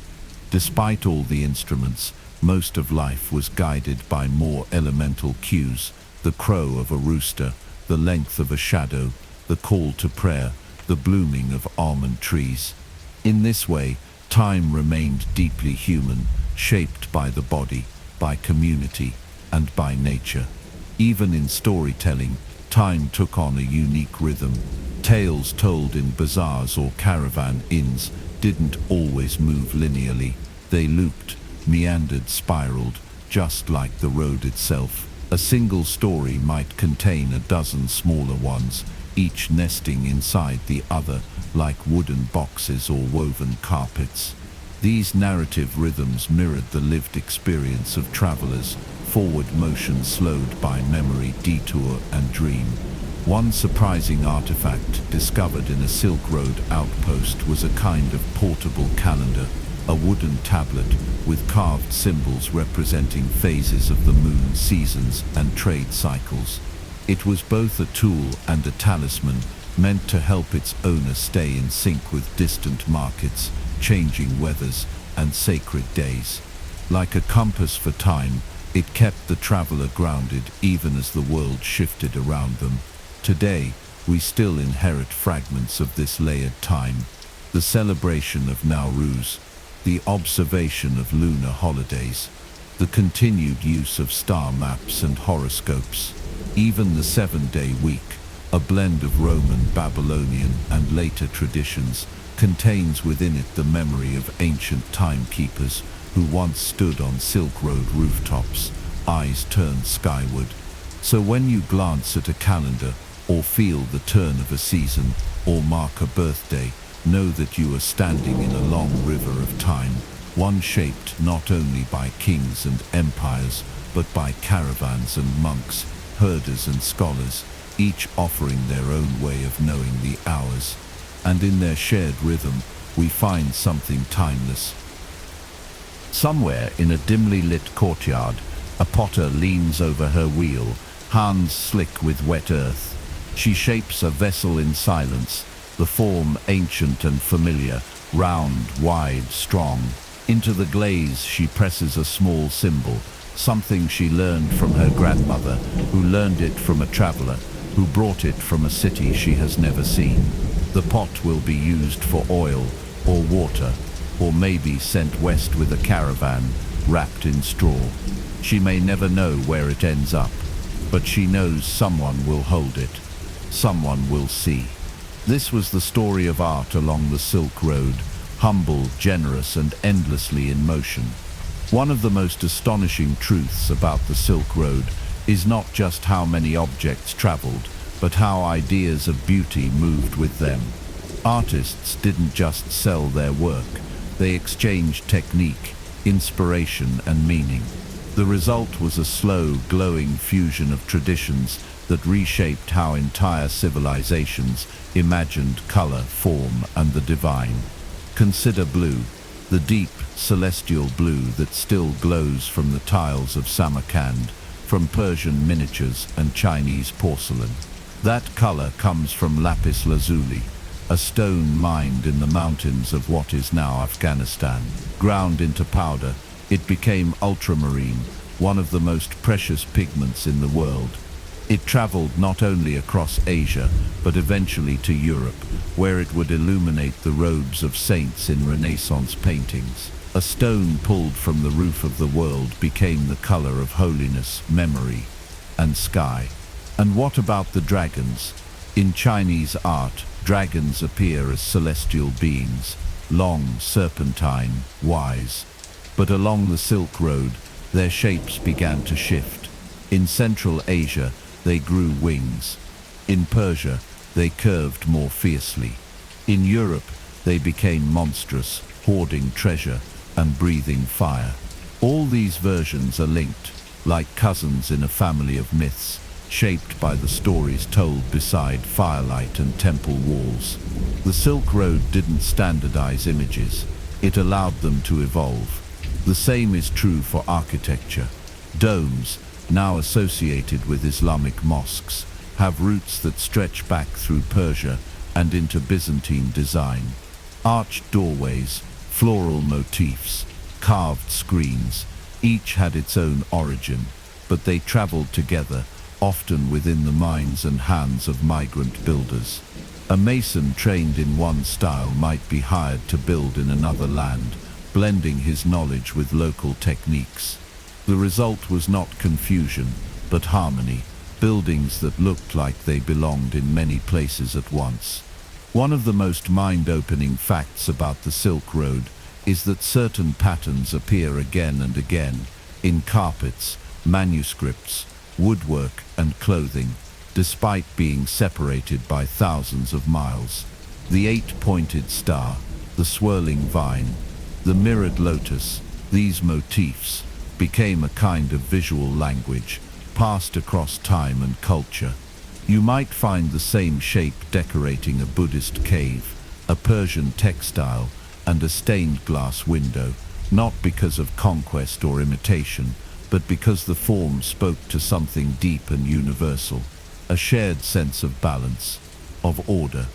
A: Despite all the instruments, most of life was guided by more elemental cues: the crow of a rooster, the length of a shadow, the call to prayer, the blooming of almond trees. In this way, time remained deeply human, shaped by the body, by community, and by nature. Even in storytelling, time took on a unique rhythm. Tales told in bazaars or caravan inns didn't always move linearly. They looped, meandered, spiraled, just like the road itself. A single story might contain a dozen smaller ones, each nesting inside the other, like wooden boxes or woven carpets. These narrative rhythms mirrored the lived experience of travelers, forward motion slowed by memory, detour, and dream. One surprising artifact discovered in a Silk Road outpost was a kind of portable calendar, a wooden tablet with carved symbols representing phases of the moon, seasons, and trade cycles. It was both a tool and a talisman, meant to help its owner stay in sync with distant markets, changing weathers, and sacred days. Like a compass for time, it kept the traveler grounded even as the world shifted around them. Today, we still inherit fragments of this layered time: the celebration of Nowruz, the observation of lunar holidays, the continued use of star maps and horoscopes. Even the 7-day week, a blend of Roman, Babylonian, and later traditions, contains within it the memory of ancient timekeepers who once stood on Silk Road rooftops, eyes turned skyward. So when you glance at a calendar, or feel the turn of a season, or mark a birthday, know that you are standing in a long river of time, one shaped not only by kings and empires, but by caravans and monks, herders and scholars, each offering their own way of knowing the hours. And in their shared rhythm, we find something timeless. Somewhere in a dimly lit courtyard, a potter leans over her wheel, hands slick with wet earth. She shapes a vessel in silence, the form ancient and familiar, round, wide, strong. Into the glaze she presses a small symbol, something she learned from her grandmother, who learned it from a traveler, who brought it from a city she has never seen. The pot will be used for oil or water, or maybe sent west with a caravan wrapped in straw. She may never know where it ends up, but she knows someone will hold it, someone will see. This was the story of art along the Silk Road, humble, generous, and endlessly in motion. One of the most astonishing truths about the Silk Road is not just how many objects traveled, but how ideas of beauty moved with them. Artists didn't just sell their work, they exchanged technique, inspiration, and meaning. The result was a slow, glowing fusion of traditions that reshaped how entire civilizations imagined color, form, and the divine. Consider blue, the deep, celestial blue that still glows from the tiles of Samarkand, from Persian miniatures and Chinese porcelain. That color comes from lapis lazuli, a stone mined in the mountains of what is now Afghanistan. Ground into powder, it became ultramarine, one of the most precious pigments in the world. It traveled not only across Asia, but eventually to Europe, where it would illuminate the robes of saints in Renaissance paintings. A stone pulled from the roof of the world became the color of holiness, memory, and sky. And what about the dragons? In Chinese art, dragons appear as celestial beings, long, serpentine, wise. But along the Silk Road, their shapes began to shift. In Central Asia, they grew wings. In Persia, they curved more fiercely. In Europe, they became monstrous, hoarding treasure and breathing fire. All these versions are linked, like cousins in a family of myths, shaped by the stories told beside firelight and temple walls. The Silk Road didn't standardize images, it allowed them to evolve. The same is true for architecture. Domes, now associated with Islamic mosques, have roots that stretch back through Persia and into Byzantine design. Arched doorways, floral motifs, carved screens, each had its own origin, but they traveled together, often within the minds and hands of migrant builders. A mason trained in one style might be hired to build in another land, blending his knowledge with local techniques. The result was not confusion, but harmony, buildings that looked like they belonged in many places at once. One of the most mind-opening facts about the Silk Road is that certain patterns appear again and again in carpets, manuscripts, woodwork, and clothing, despite being separated by thousands of miles. The eight-pointed star, the swirling vine, the mirrored lotus, these motifs became a kind of visual language, passed across time and culture. You might find the same shape decorating a Buddhist cave, a Persian textile, and a stained glass window, not because of conquest or imitation, but because the form spoke to something deep and universal, a shared sense of balance, of order,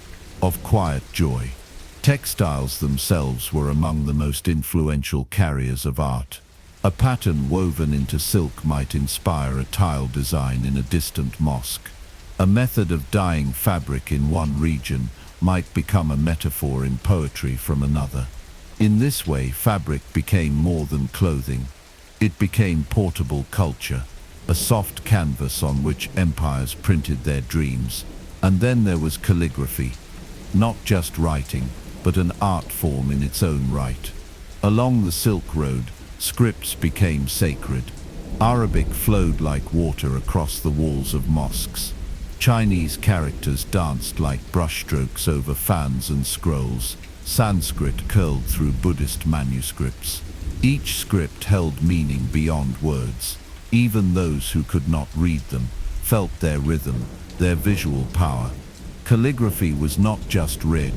A: of quiet joy. Textiles themselves were among the most influential carriers of art. A pattern woven into silk might inspire a tile design in a distant mosque. A method of dyeing fabric in one region might become a metaphor in poetry from another. In this way, fabric became more than clothing. It became portable culture, a soft canvas on which empires printed their dreams. And then there was calligraphy, not just writing, but an art form in its own right. Along the Silk Road, scripts became sacred. Arabic flowed like water across the walls of mosques. Chinese characters danced like brushstrokes over fans and scrolls. Sanskrit curled through Buddhist manuscripts. Each script held meaning beyond words. Even those who could not read them felt their rhythm, their visual power. Calligraphy was not just read,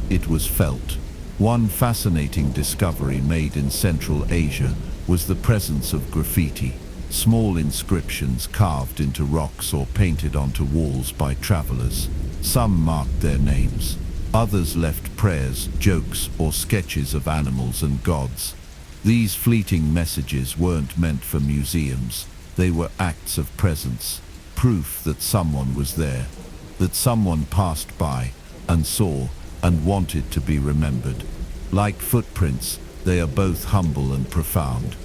A: it was felt. One fascinating discovery made in Central Asia was the presence of graffiti, small inscriptions carved into rocks or painted onto walls by travelers. Some marked their names. Others left prayers, jokes, or sketches of animals and gods. These fleeting messages weren't meant for museums. They were acts of presence, proof that someone was there, that someone passed by and saw and wanted to be remembered. Like footprints, they are both humble and profound.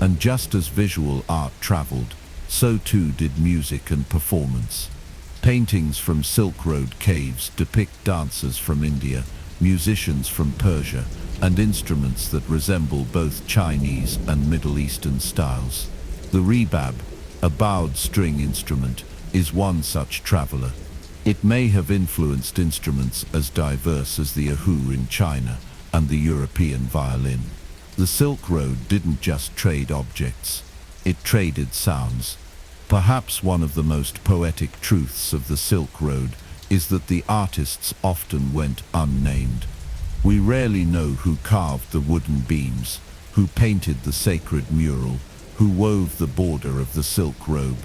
A: And just as visual art traveled, so too did music and performance. Paintings from Silk Road caves depict dancers from India, musicians from Persia, and instruments that resemble both Chinese and Middle Eastern styles. The rebab, a bowed string instrument, is one such traveler. It may have influenced instruments as diverse as the erhu in China and the European violin. The Silk Road didn't just trade objects, it traded sounds. Perhaps one of the most poetic truths of the Silk Road is that the artists often went unnamed. We rarely know who carved the wooden beams, who painted the sacred mural, who wove the border of the silk robe.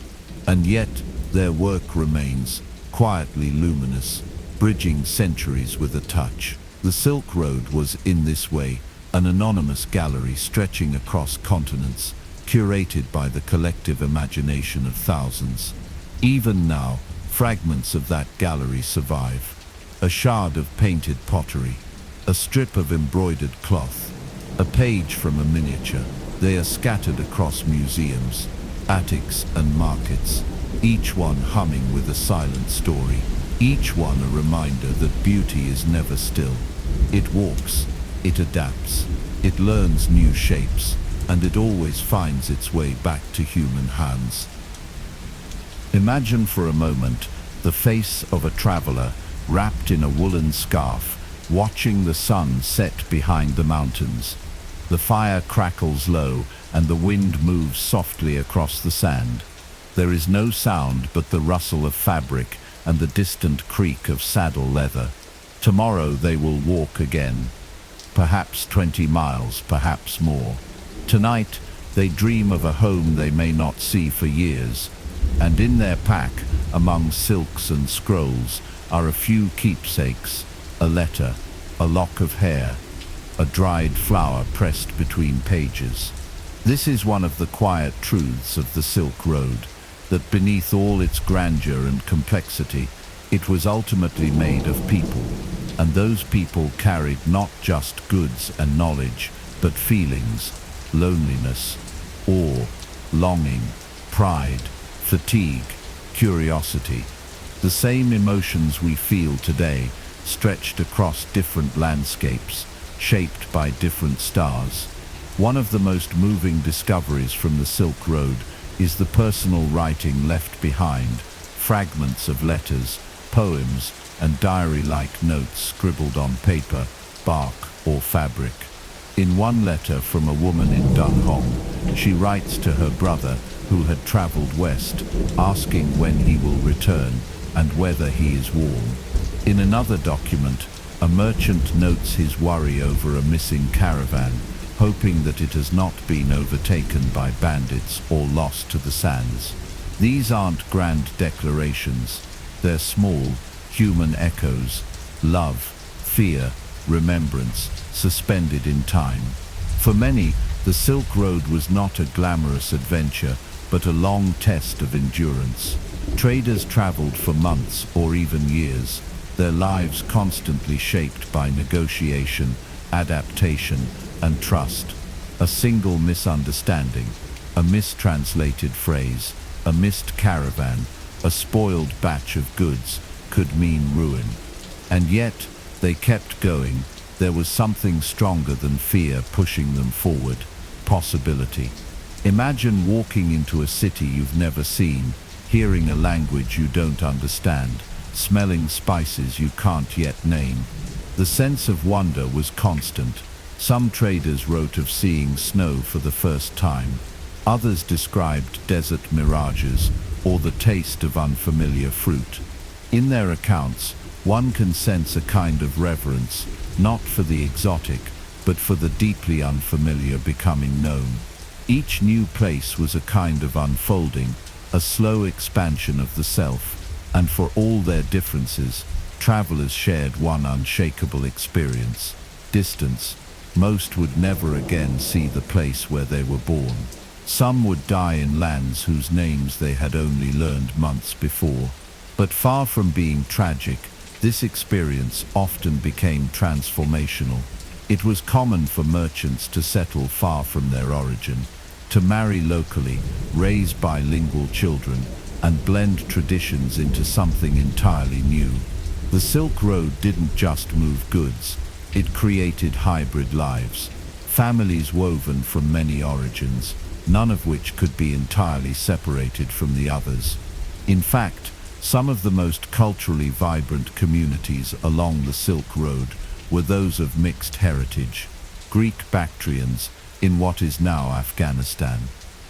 A: And yet, their work remains, quietly luminous, bridging centuries with a touch. The Silk Road was, in this way, an anonymous gallery stretching across continents, curated by the collective imagination of thousands. Even now, fragments of that gallery survive. A shard of painted pottery, a strip of embroidered cloth, a page from a miniature. They are scattered across museums, attics and markets, each one humming with a silent story, each one a reminder that beauty is never still. It walks, it adapts, it learns new shapes, and it always finds its way back to human hands. Imagine for a moment the face of a traveler wrapped in a woolen scarf, watching the sun set behind the mountains. The fire crackles low, and the wind moves softly across the sand. There is no sound but the rustle of fabric and the distant creak of saddle leather. Tomorrow they will walk again. Perhaps 20 miles, perhaps more. Tonight, they dream of a home they may not see for years. And in their pack, among silks and scrolls, are a few keepsakes, a letter, a lock of hair, a dried flower pressed between pages. This is one of the quiet truths of the Silk Road, that beneath all its grandeur and complexity, it was ultimately made of people, and those people carried not just goods and knowledge, but feelings, loneliness, awe, longing, pride, fatigue, curiosity. The same emotions we feel today, stretched across different landscapes, shaped by different stars. One of the most moving discoveries from the Silk Road is the personal writing left behind, fragments of letters, poems, and diary-like notes scribbled on paper, bark, or fabric. In one letter from a woman in Dunhong, she writes to her brother, who had traveled west, asking when he will return and whether he is warm. In another document, a merchant notes his worry over a missing caravan, hoping that it has not been overtaken by bandits or lost to the sands. These aren't grand declarations. They're small, human echoes, love, fear, remembrance, suspended in time. For many, the Silk Road was not a glamorous adventure, but a long test of endurance. Traders traveled for months or even years, their lives constantly shaped by negotiation, adaptation, and trust. A single misunderstanding, a mistranslated phrase, a missed caravan, a spoiled batch of goods could mean ruin. And yet, they kept going. There was something stronger than fear pushing them forward, possibility. Imagine walking into a city you've never seen, hearing a language you don't understand, smelling spices you can't yet name. The sense of wonder was constant. Some traders wrote of seeing snow for the first time. Others described desert mirages or the taste of unfamiliar fruit. In their accounts, one can sense a kind of reverence, not for the exotic, but for the deeply unfamiliar becoming known. Each new place was a kind of unfolding, a slow expansion of the self, and for all their differences, travelers shared one unshakable experience: distance, Most would never again see the place where they were born. Some would die in lands whose names they had only learned months before. But far from being tragic, this experience often became transformational. It was common for merchants to settle far from their origin, to marry locally, raise bilingual children, and blend traditions into something entirely new. The Silk Road didn't just move goods, it created hybrid lives, families woven from many origins, none of which could be entirely separated from the others. In fact, some of the most culturally vibrant communities along the Silk Road were those of mixed heritage: Greek Bactrians in what is now Afghanistan,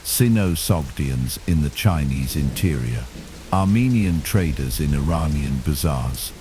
A: Sino-Sogdians in the Chinese interior, Armenian traders in Iranian bazaars,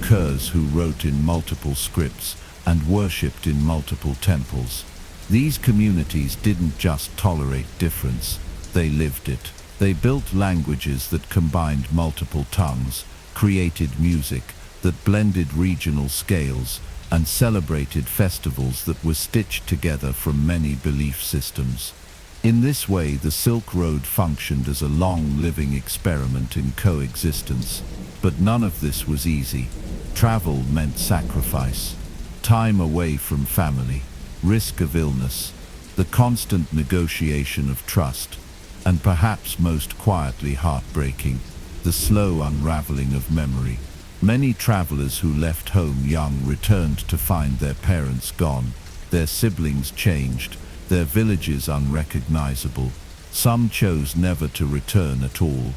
A: Kurds who wrote in multiple scripts and worshipped in multiple temples. These communities didn't just tolerate difference, they lived it. They built languages that combined multiple tongues, created music that blended regional scales, and celebrated festivals that were stitched together from many belief systems. In this way, the Silk Road functioned as a long living experiment in coexistence. But none of this was easy. Travel meant sacrifice, time away from family, risk of illness, the constant negotiation of trust, and perhaps most quietly heartbreaking, the slow unraveling of memory. Many travelers who left home young returned to find their parents gone, their siblings changed, their villages unrecognizable. Some chose never to return at all.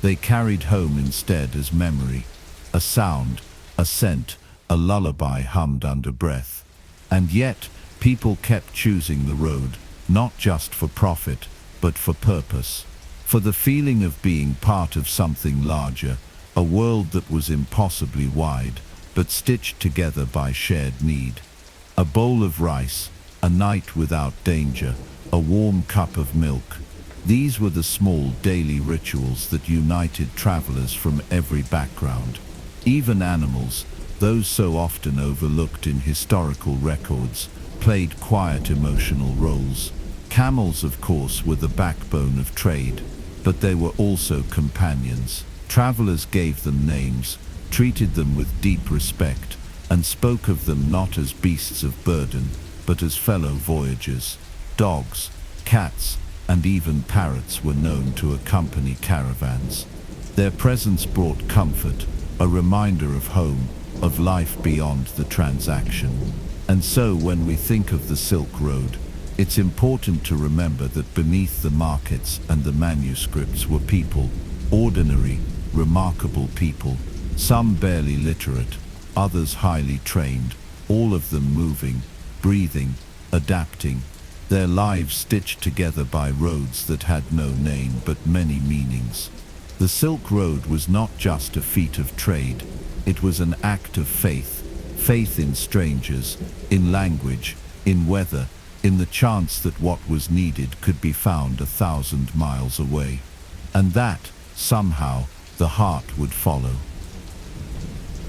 A: They carried home instead as memory, a sound, a scent, a lullaby hummed under breath. And yet, people kept choosing the road, not just for profit, but for purpose, for the feeling of being part of something larger, a world that was impossibly wide, but stitched together by shared need. A bowl of rice, a night without danger, a warm cup of milk. These were the small daily rituals that united travelers from every background. Even animals, those so often overlooked in historical records, played quiet emotional roles. Camels, of course, were the backbone of trade, but they were also companions. Travelers gave them names, treated them with deep respect, and spoke of them not as beasts of burden, but as fellow voyagers. Dogs, cats, and even parrots were known to accompany caravans. Their presence brought comfort, a reminder of home, of life beyond the transaction. And so when we think of the Silk Road, it's important to remember that beneath the markets and the manuscripts were people, ordinary, remarkable people, some barely literate, others highly trained, all of them moving, breathing, adapting, their lives stitched together by roads that had no name but many meanings. The Silk Road was not just a feat of trade, it was an act of faith, faith in strangers, in language, in weather, in the chance that what was needed could be found 1,000 miles away, and that, somehow, the heart would follow.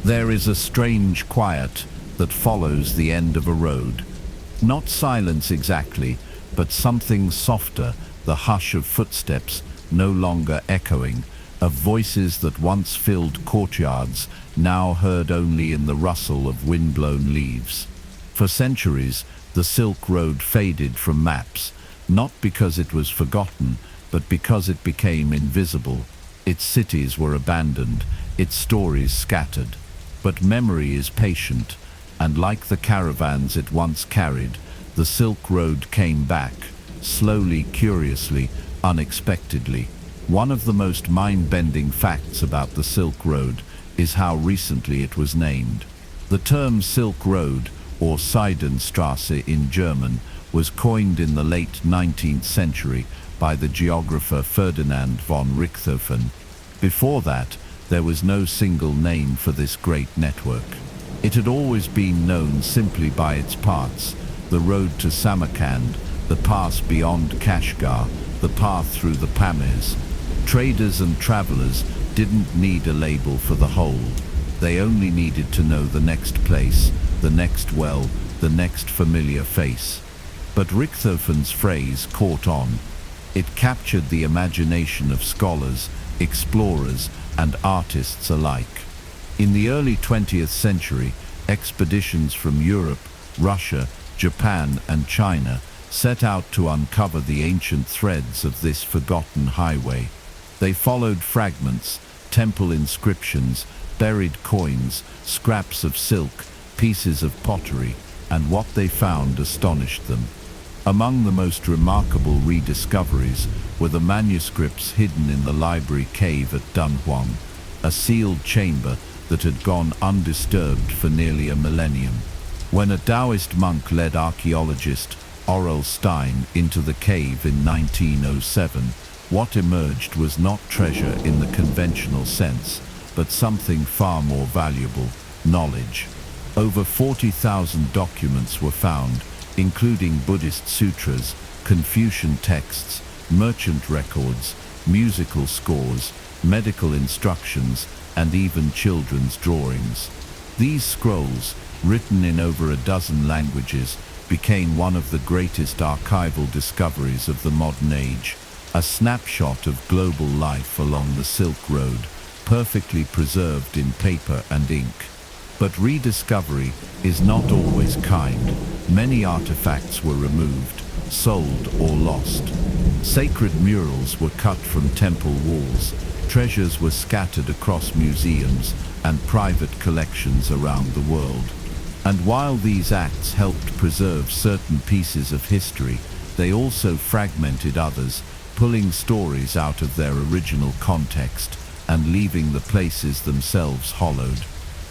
A: There is a strange quiet that follows the end of a road. Not silence exactly, but something softer, the hush of footsteps, no longer echoing, of voices that once filled courtyards, now heard only in the rustle of wind-blown leaves. For centuries, the Silk Road faded from maps, not because it was forgotten, but because it became invisible. Its cities were abandoned, its stories scattered. But memory is patient, and like the caravans it once carried, the Silk Road came back, slowly, curiously, unexpectedly. One of the most mind-bending facts about the Silk Road is how recently it was named. The term Silk Road, or Seidenstraße in German, was coined in the late 19th century by the geographer Ferdinand von Richthofen. Before that, there was no single name for this great network. It had always been known simply by its parts: the road to Samarkand, the pass beyond Kashgar, the path through the Pamirs. Traders and travelers didn't need a label for the whole. They only needed to know the next place, the next well, the next familiar face. But Richthofen's phrase caught on. It captured the imagination of scholars, explorers, and artists alike. In the early 20th century, expeditions from Europe, Russia, Japan, and China set out to uncover the ancient threads of this forgotten highway. They followed fragments, temple inscriptions, buried coins, scraps of silk, pieces of pottery, and what they found astonished them. Among the most remarkable rediscoveries were the manuscripts hidden in the library cave at Dunhuang, a sealed chamber that had gone undisturbed for nearly a millennium. When a Taoist monk led archaeologist Aurel Stein into the cave in 1907, what emerged was not treasure in the conventional sense, but something far more valuable: knowledge. Over 40,000 documents were found, including Buddhist sutras, Confucian texts, merchant records, musical scores, medical instructions, and even children's drawings. These scrolls, written in over a dozen languages, became one of the greatest archival discoveries of the modern age, a snapshot of global life along the Silk Road, perfectly preserved in paper and ink. But rediscovery is not always kind. Many artifacts were removed, sold, or lost. Sacred murals were cut from temple walls, treasures were scattered across museums and private collections around the world. And while these acts helped preserve certain pieces of history, they also fragmented others, pulling stories out of their original context and leaving the places themselves hollowed.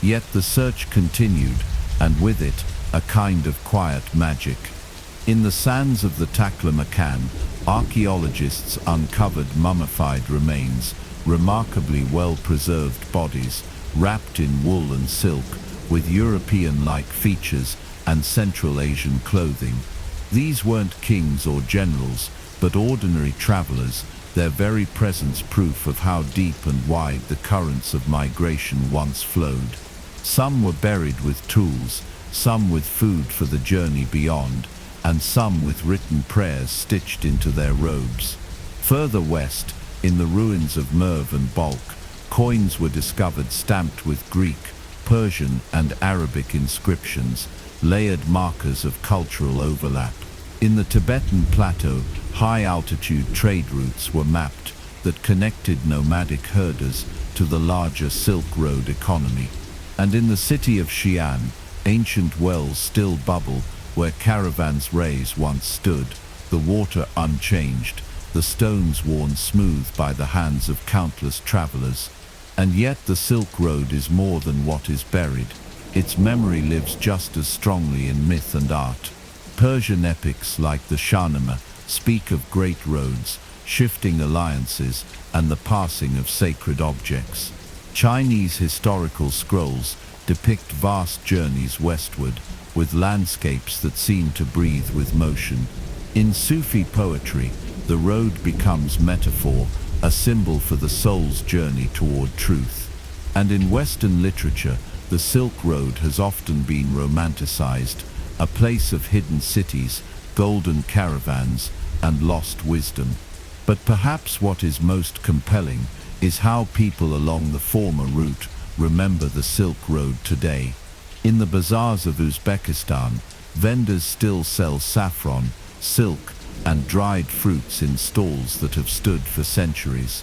A: Yet the search continued, and with it, a kind of quiet magic. In the sands of the Taklamakan, archaeologists uncovered mummified remains, remarkably well-preserved bodies, wrapped in wool and silk, with European-like features and Central Asian clothing. These weren't kings or generals, but ordinary travelers, their very presence proof of how deep and wide the currents of migration once flowed. Some were buried with tools, some with food for the journey beyond, and some with written prayers stitched into their robes. Further west, in the ruins of Merv and Balk, coins were discovered stamped with Greek, Persian, and Arabic inscriptions, layered markers of cultural overlap. In the Tibetan plateau, high-altitude trade routes were mapped that connected nomadic herders to the larger Silk Road economy. And in the city of Xi'an, ancient wells still bubble where caravans' rays once stood, the water unchanged, the stones worn smooth by the hands of countless travelers. And yet the Silk Road is more than what is buried. Its memory lives just as strongly in myth and art. Persian epics like the Shahnameh speak of great roads, shifting alliances, and the passing of sacred objects. Chinese historical scrolls depict vast journeys westward, with landscapes that seem to breathe with motion. In Sufi poetry, the road becomes metaphor, a symbol for the soul's journey toward truth. And in Western literature, the Silk Road has often been romanticized, a place of hidden cities, golden caravans, and lost wisdom. But perhaps what is most compelling is how people along the former route remember the Silk Road today. In the bazaars of Uzbekistan, vendors still sell saffron, silk, and dried fruits in stalls that have stood for centuries.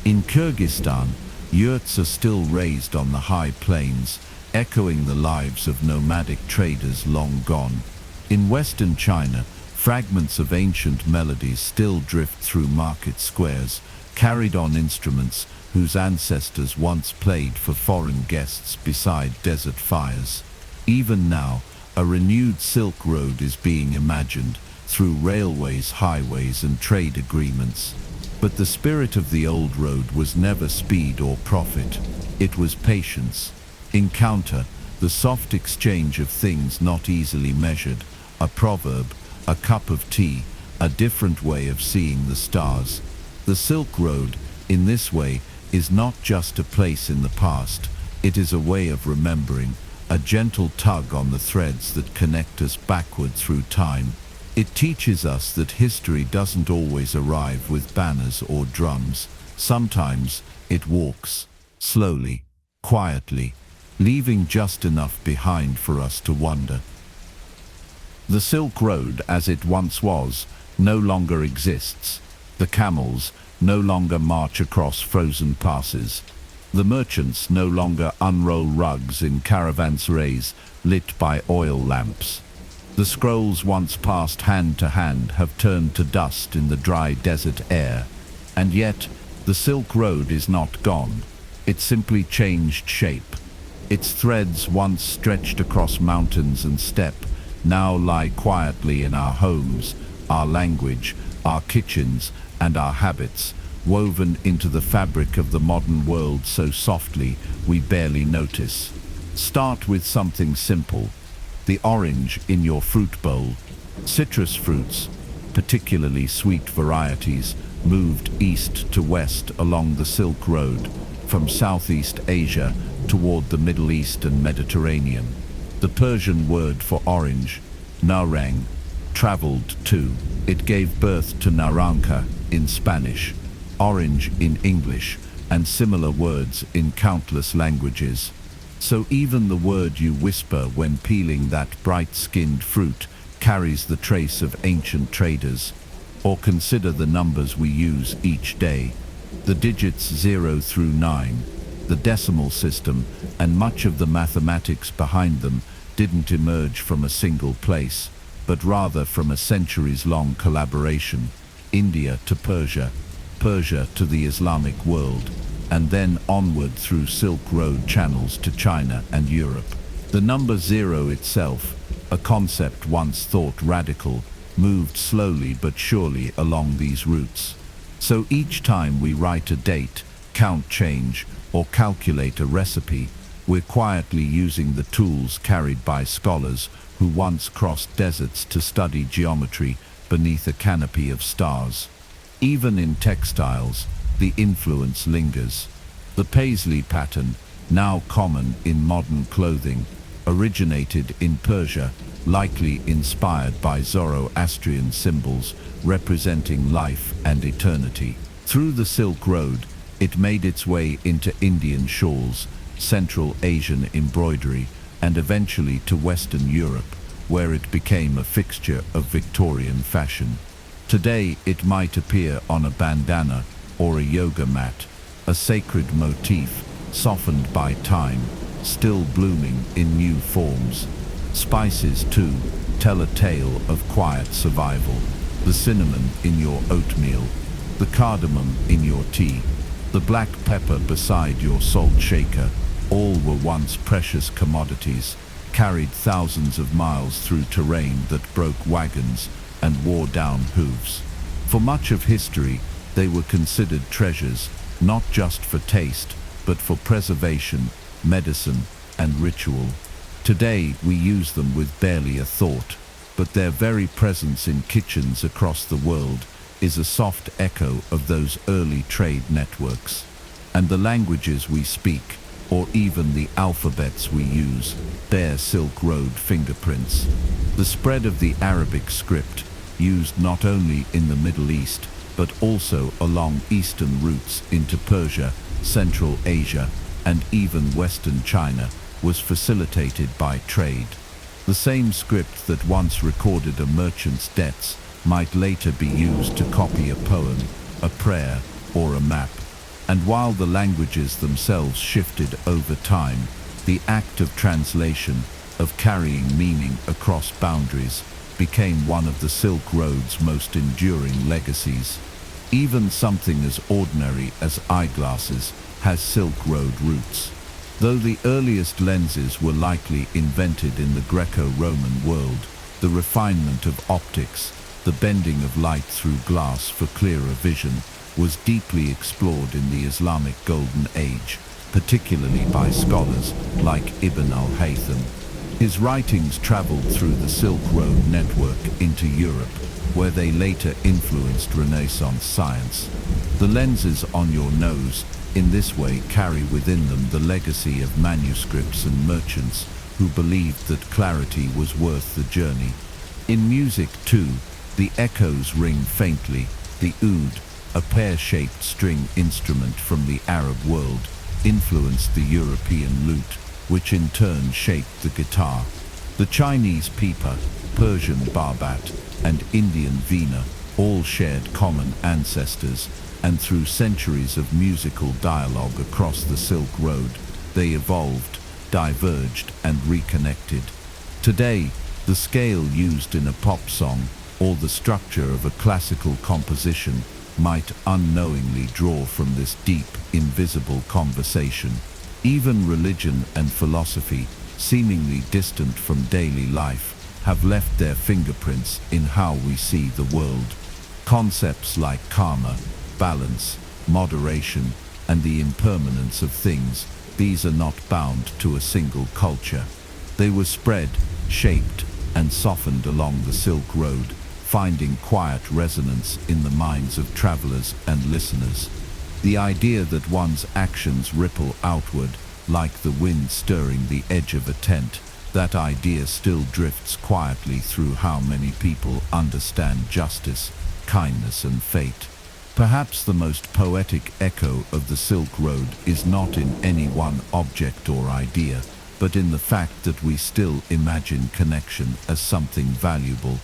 A: In Kyrgyzstan, yurts are still raised on the high plains, echoing the lives of nomadic traders long gone. In Western China, fragments of ancient melodies still drift through market squares, carried on instruments whose ancestors once played for foreign guests beside desert fires. Even now, a renewed Silk Road is being imagined through railways, highways, and trade agreements. But the spirit of the old road was never speed or profit. It was patience, encounter, the soft exchange of things not easily measured, a proverb, a cup of tea, a different way of seeing the stars. The Silk Road, in this way, is not just a place in the past, it is a way of remembering, a gentle tug on the threads that connect us backward through time. It teaches us that history doesn't always arrive with banners or drums. Sometimes it walks, slowly, quietly, leaving just enough behind for us to wonder. The Silk Road, as it once was, no longer exists. The camels no longer march across frozen passes. The merchants no longer unroll rugs in caravanserais lit by oil lamps. The scrolls once passed hand to hand have turned to dust in the dry desert air. And yet, the Silk Road is not gone. It simply changed shape. Its threads, once stretched across mountains and steppe, now lie quietly in our homes, our language, our kitchens, and our habits, woven into the fabric of the modern world so softly we barely notice. Start with something simple. The orange in your fruit bowl. Citrus fruits, particularly sweet varieties, moved east to west along the Silk Road, from Southeast Asia toward the Middle East and Mediterranean. The Persian word for orange, narang, traveled too. It gave birth to naranja in Spanish, orange in English, and similar words in countless languages. So even the word you whisper when peeling that bright-skinned fruit carries the trace of ancient traders. Or consider the numbers we use each day. The digits 0 through 9, the decimal system, and much of the mathematics behind them didn't emerge from a single place, but rather from a centuries-long collaboration. India to Persia, Persia to the Islamic world, and then onward through Silk Road channels to China and Europe. The number 0 itself, a concept once thought radical, moved slowly but surely along these routes. So each time we write a date, count change, or calculate a recipe, we're quietly using the tools carried by scholars who once crossed deserts to study geometry beneath a canopy of stars. Even in textiles, the influence lingers. The paisley pattern, now common in modern clothing, originated in Persia, likely inspired by Zoroastrian symbols representing life and eternity. Through the Silk Road, it made its way into Indian shawls, Central Asian embroidery, and eventually to Western Europe, where it became a fixture of Victorian fashion. Today, it might appear on a bandana or a yoga mat, a sacred motif, softened by time, still blooming in new forms. Spices, too, tell a tale of quiet survival. The cinnamon in your oatmeal, the cardamom in your tea, the black pepper beside your salt shaker, all were once precious commodities, carried thousands of miles through terrain that broke wagons and wore down hooves. For much of history, they were considered treasures, not just for taste, but for preservation, medicine, and ritual. Today, we use them with barely a thought, but their very presence in kitchens across the world is a soft echo of those early trade networks. And the languages we speak, or even the alphabets we use, bear Silk Road fingerprints. The spread of the Arabic script, used not only in the Middle East, but also along eastern routes into Persia, Central Asia, and even Western China, was facilitated by trade. The same script that once recorded a merchant's debts might later be used to copy a poem, a prayer, or a map. And while the languages themselves shifted over time, the act of translation, of carrying meaning across boundaries, became one of the Silk Road's most enduring legacies. Even something as ordinary as eyeglasses has Silk Road roots. Though the earliest lenses were likely invented in the Greco-Roman world, the refinement of optics, the bending of light through glass for clearer vision, was deeply explored in the Islamic Golden Age, particularly by scholars like Ibn al-Haytham. His writings traveled through the Silk Road network into Europe, where they later influenced Renaissance science. The lenses on your nose, in this way, carry within them the legacy of manuscripts and merchants who believed that clarity was worth the journey. In music too, the echoes ring faintly. The oud, a pear-shaped string instrument from the Arab world, influenced the European lute, which in turn shaped the guitar. The Chinese pipa, Persian barbat, and Indian veena all shared common ancestors, and through centuries of musical dialogue across the Silk Road, they evolved, diverged, and reconnected. Today, the scale used in a pop song or the structure of a classical composition might unknowingly draw from this deep, invisible conversation. Even religion and philosophy, seemingly distant from daily life, have left their fingerprints in how we see the world. Concepts like karma, balance, moderation, and the impermanence of things, these are not bound to a single culture. They were spread, shaped, and softened along the Silk Road, finding quiet resonance in the minds of travelers and listeners. The idea that one's actions ripple outward, like the wind stirring the edge of a tent, that idea still drifts quietly through how many people understand justice, kindness, and fate. Perhaps the most poetic echo of the Silk Road is not in any one object or idea, but in the fact that we still imagine connection as something valuable.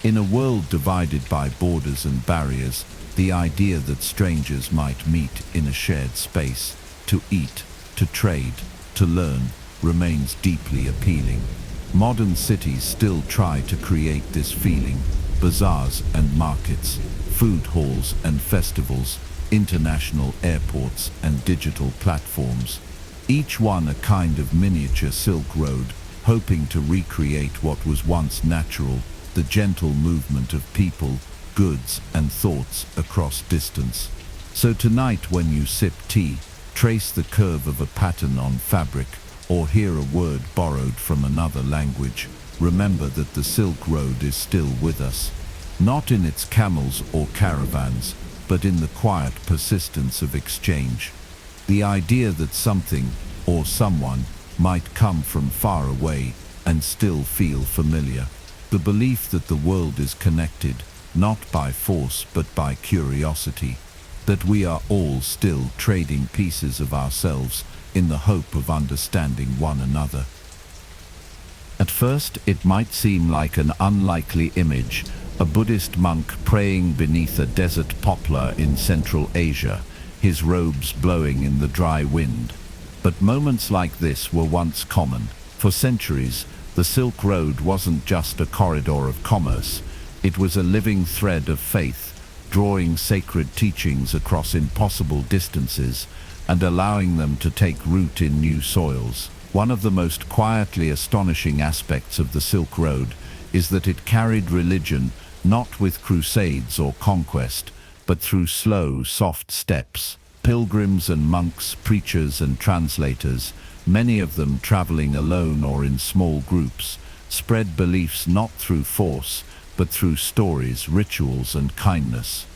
A: In a world divided by borders and barriers, the idea that strangers might meet in a shared space, to eat, to trade, to learn, remains deeply appealing. Modern cities still try to create this feeling. Bazaars and markets, food halls and festivals, international airports and digital platforms. Each one a kind of miniature Silk Road, hoping to recreate what was once natural, the gentle movement of people, goods, and thoughts across distance. So tonight when you sip tea, trace the curve of a pattern on fabric, or hear a word borrowed from another language, remember that the Silk Road is still with us. Not in its camels or caravans, but in the quiet persistence of exchange. The idea that something, or someone, might come from far away and still feel familiar. The belief that the world is connected, not by force but by curiosity. That we are all still trading pieces of ourselves in the hope of understanding one another. At first, it might seem like an unlikely image, a Buddhist monk praying beneath a desert poplar in Central Asia, his robes blowing in the dry wind. But moments like this were once common. For centuries, the Silk Road wasn't just a corridor of commerce, it was a living thread of faith, drawing sacred teachings across impossible distances and allowing them to take root in new soils. One of the most quietly astonishing aspects of the Silk Road is that it carried religion not with crusades or conquest, but through slow, soft steps. Pilgrims and monks, preachers and translators, many of them traveling alone or in small groups, spread beliefs not through force, but through stories, rituals, and kindness.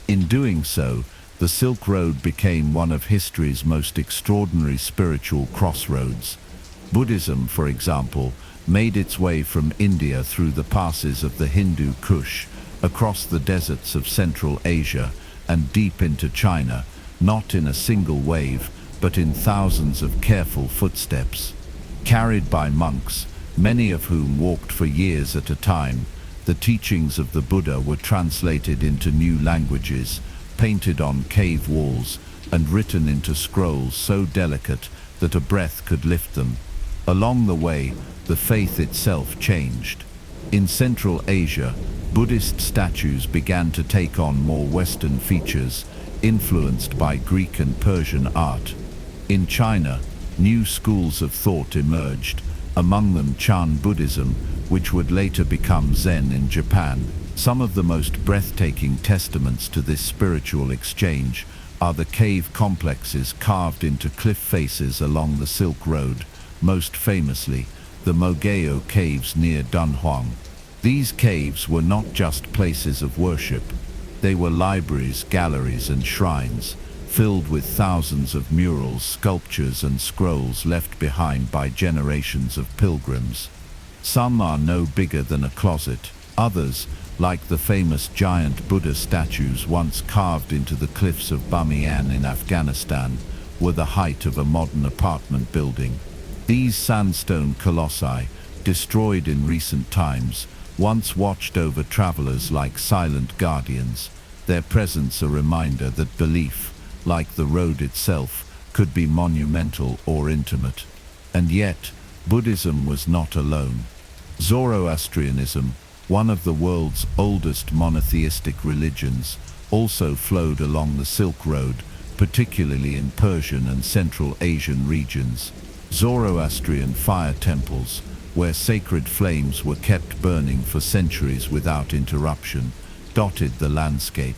A: In doing so, the Silk Road became one of history's most extraordinary spiritual crossroads. Buddhism, for example, made its way from India through the passes of the Hindu Kush, across the deserts of Central Asia, and deep into China, not in a single wave, but in thousands of careful footsteps. Carried by monks, many of whom walked for years at a time, the teachings of the Buddha were translated into new languages, painted on cave walls, and written into scrolls so delicate that a breath could lift them. Along the way, the faith itself changed. In Central Asia, Buddhist statues began to take on more Western features, influenced by Greek and Persian art. In China, new schools of thought emerged, among them Chan Buddhism, which would later become Zen in Japan. Some of the most breathtaking testaments to this spiritual exchange are the cave complexes carved into cliff faces along the Silk Road, most famously, the Mogao caves near Dunhuang. These caves were not just places of worship. They were libraries, galleries, and shrines, filled with thousands of murals, sculptures, and scrolls left behind by generations of pilgrims. Some are no bigger than a closet. Others, like the famous giant Buddha statues once carved into the cliffs of Bamiyan in Afghanistan, were the height of a modern apartment building. These sandstone colossi, destroyed in recent times, once watched over travelers like silent guardians, their presence a reminder that belief, like the road itself, could be monumental or intimate. And yet, Buddhism was not alone. Zoroastrianism, one of the world's oldest monotheistic religions, also flowed along the Silk Road, particularly in Persian and Central Asian regions. Zoroastrian fire temples, where sacred flames were kept burning for centuries without interruption, dotted the landscape.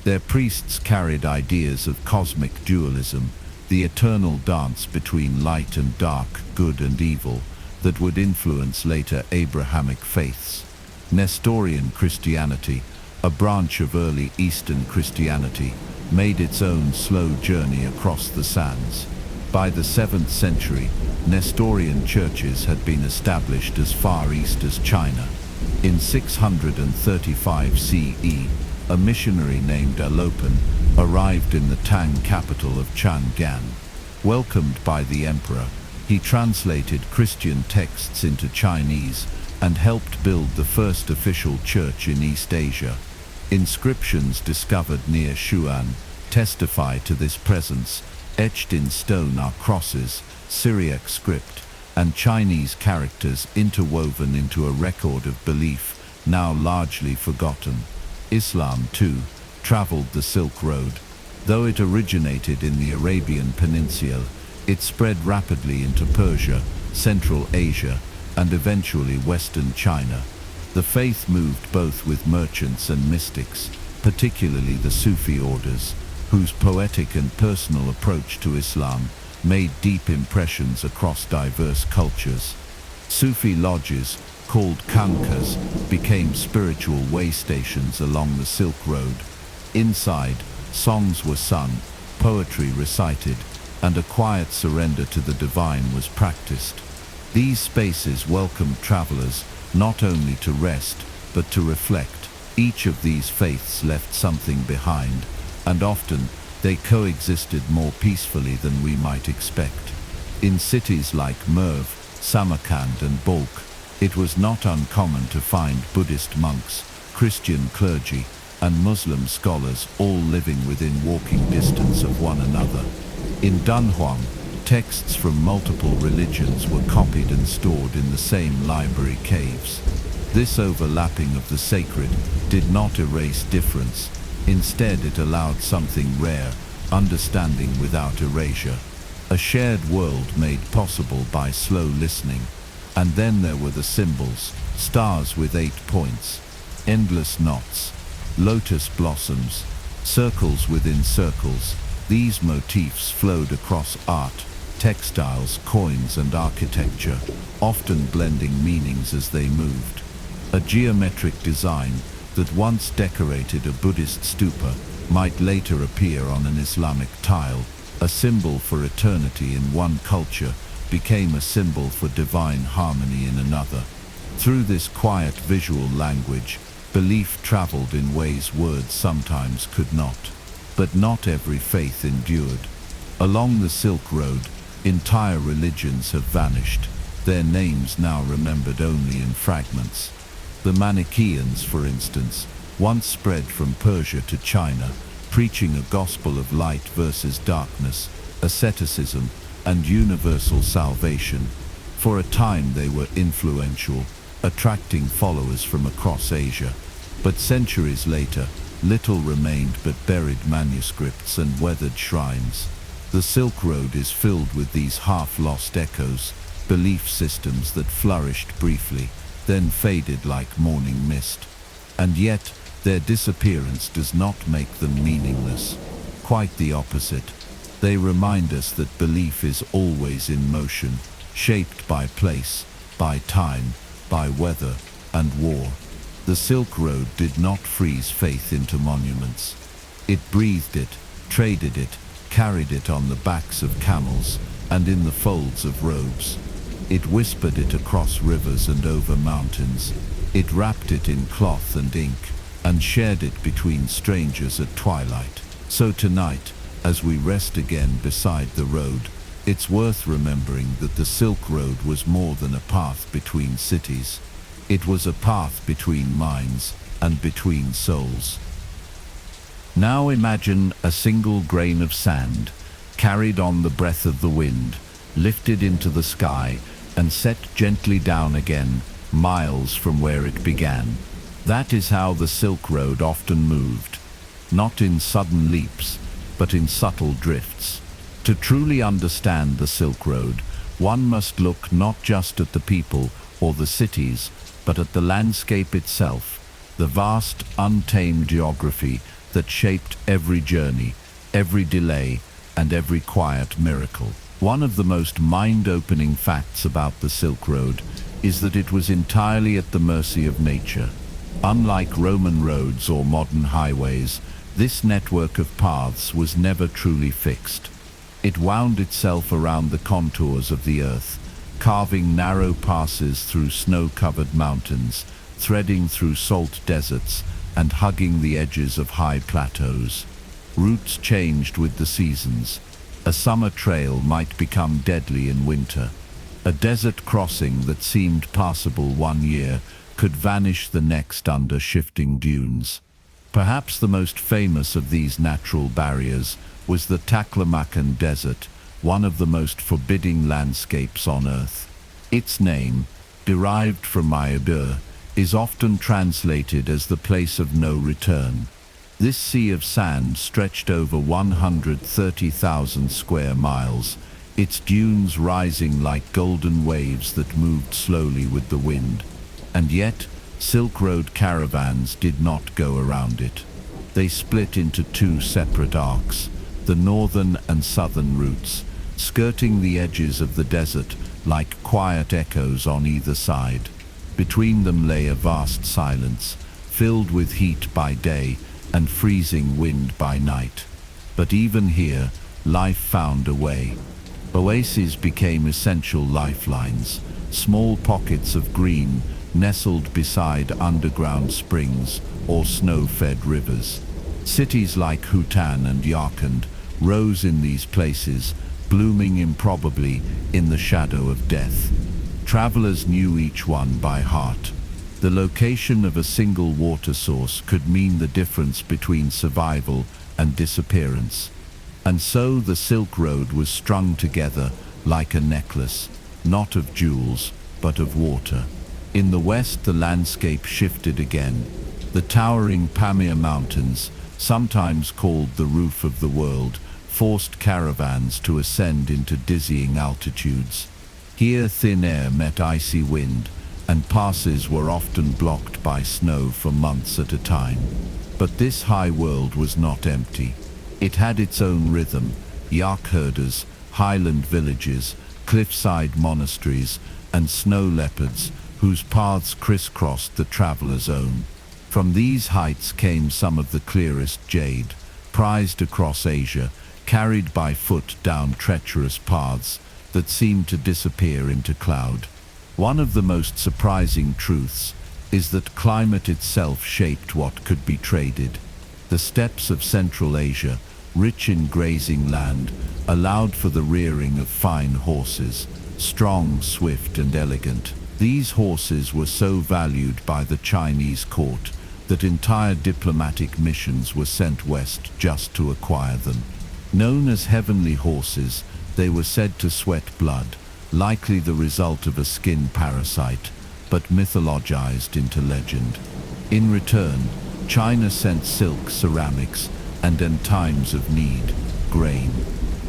A: Their priests carried ideas of cosmic dualism, the eternal dance between light and dark, good and evil, that would influence later Abrahamic faiths. Nestorian Christianity, a branch of early Eastern Christianity, made its own slow journey across the sands. By the 7th century, Nestorian churches had been established as far east as China. In 635 CE, a missionary named Alopan arrived in the Tang capital of Chang'an. Welcomed by the emperor, he translated Christian texts into Chinese and helped build the first official church in East Asia. Inscriptions discovered near Shuan testify to this presence. Etched in stone are crosses, Syriac script, and Chinese characters interwoven into a record of belief now largely forgotten. Islam, too, traveled the Silk Road. Though it originated in the Arabian Peninsula, it spread rapidly into Persia, Central Asia, and eventually Western China. The faith moved both with merchants and mystics, particularly the Sufi orders, whose poetic and personal approach to Islam made deep impressions across diverse cultures. Sufi lodges, called khanqahs, became spiritual way stations along the Silk Road. Inside, songs were sung, poetry recited, and a quiet surrender to the divine was practiced. These spaces welcomed travelers not only to rest, but to reflect. Each of these faiths left something behind, and often they coexisted more peacefully than we might expect. In cities like Merv, Samarkand and Balkh, it was not uncommon to find Buddhist monks, Christian clergy, and Muslim scholars all living within walking distance of one another. In Dunhuang, texts from multiple religions were copied and stored in the same library caves. This overlapping of the sacred did not erase difference. Instead, it allowed something rare, understanding without erasure. A shared world made possible by slow listening. And then there were the symbols, stars with 8 points, endless knots, lotus blossoms, circles within circles. These motifs flowed across art, textiles, coins, and architecture, often blending meanings as they moved. A geometric design that once decorated a Buddhist stupa might later appear on an Islamic tile. A symbol for eternity in one culture became a symbol for divine harmony in another. Through this quiet visual language, belief traveled in ways words sometimes could not. But not every faith endured. Along the Silk Road, entire religions have vanished, their names now remembered only in fragments. The Manichaeans, for instance, once spread from Persia to China, preaching a gospel of light versus darkness, asceticism, and universal salvation. For a time they were influential, attracting followers from across Asia. But centuries later, little remained but buried manuscripts and weathered shrines. The Silk Road is filled with these half-lost echoes, belief systems that flourished briefly, then faded like morning mist. And yet, their disappearance does not make them meaningless. Quite the opposite. They remind us that belief is always in motion, shaped by place, by time, by weather, and war. The Silk Road did not freeze faith into monuments. It breathed it, traded it, carried it on the backs of camels and in the folds of robes. It whispered it across rivers and over mountains. It wrapped it in cloth and ink and shared it between strangers at twilight. So tonight, as we rest again beside the road, it's worth remembering that the Silk Road was more than a path between cities. It was a path between minds and between souls. Now imagine a single grain of sand, carried on the breath of the wind, lifted into the sky and set gently down again, miles from where it began. That is how the Silk Road often moved, not in sudden leaps, but in subtle drifts. To truly understand the Silk Road, one must look not just at the people or the cities, but at the landscape itself, the vast, untamed geography that shaped every journey, every delay, and every quiet miracle. One of the most mind-opening facts about the Silk Road is that it was entirely at the mercy of nature. Unlike Roman roads or modern highways, this network of paths was never truly fixed. It wound itself around the contours of the earth, carving narrow passes through snow-covered mountains, threading through salt deserts, and hugging the edges of high plateaus. Routes changed with the seasons. A summer trail might become deadly in winter. A desert crossing that seemed passable one year could vanish the next under shifting dunes. Perhaps the most famous of these natural barriers was the Taklamakan Desert, one of the most forbidding landscapes on Earth. Its name, derived from Mayabur, is often translated as the place of no return. This sea of sand stretched over 130,000 square miles, its dunes rising like golden waves that moved slowly with the wind. And yet, Silk Road caravans did not go around it. They split into two separate arcs, the northern and southern routes, skirting the edges of the desert like quiet echoes on either side. Between them lay a vast silence, filled with heat by day and freezing wind by night. But even here, life found a way. Oases became essential lifelines, small pockets of green nestled beside underground springs or snow-fed rivers. Cities like Hutan and Yarkand rose in these places, blooming improbably in the shadow of death. Travelers knew each one by heart. The location of a single water source could mean the difference between survival and disappearance. And so the Silk Road was strung together like a necklace, not of jewels, but of water. In the west, the landscape shifted again. The towering Pamir Mountains, sometimes called the roof of the world, forced caravans to ascend into dizzying altitudes. Here thin air met icy wind, and passes were often blocked by snow for months at a time. But this high world was not empty. It had its own rhythm: yak herders, highland villages, cliffside monasteries, and snow leopards whose paths crisscrossed the traveler's own. From these heights came some of the clearest jade, prized across Asia, carried by foot down treacherous paths that seemed to disappear into cloud. One of the most surprising truths is that climate itself shaped what could be traded. The steppes of Central Asia, rich in grazing land, allowed for the rearing of fine horses, strong, swift, and elegant. These horses were so valued by the Chinese court that entire diplomatic missions were sent west just to acquire them. Known as heavenly horses, they were said to sweat blood, likely the result of a skin parasite, but mythologized into legend. In return, China sent silk, ceramics, and in times of need, grain.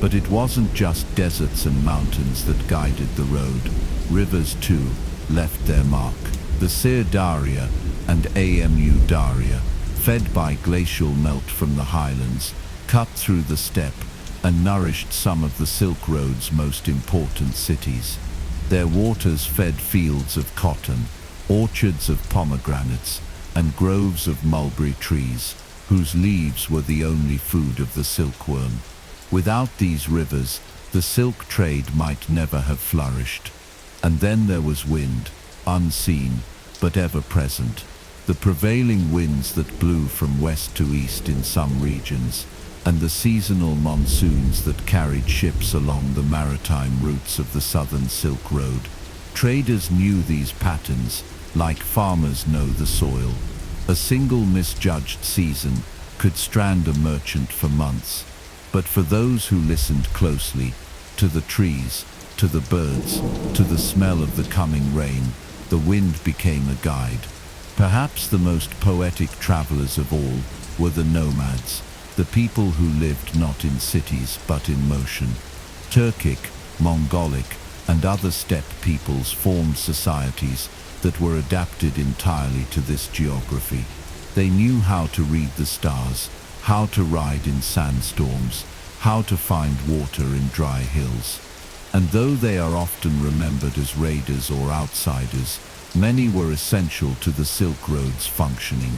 A: But it wasn't just deserts and mountains that guided the road. Rivers, too, left their mark. The Sir Daria and Amu Daria, fed by glacial melt from the highlands, cut through the steppe and nourished some of the Silk Road's most important cities. Their waters fed fields of cotton, orchards of pomegranates, and groves of mulberry trees, whose leaves were the only food of the silkworm. Without these rivers, the silk trade might never have flourished. And then there was wind, unseen, but ever present. The prevailing winds that blew from west to east in some regions, and the seasonal monsoons that carried ships along the maritime routes of the southern Silk Road. Traders knew these patterns, like farmers know the soil. A single misjudged season could strand a merchant for months, but for those who listened closely, to the trees, to the birds, to the smell of the coming rain, the wind became a guide. Perhaps the most poetic travelers of all were the nomads, the people who lived not in cities but in motion. Turkic, Mongolic, and other steppe peoples formed societies that were adapted entirely to this geography. They knew how to read the stars, how to ride in sandstorms, how to find water in dry hills. And though they are often remembered as raiders or outsiders, many were essential to the Silk Road's functioning.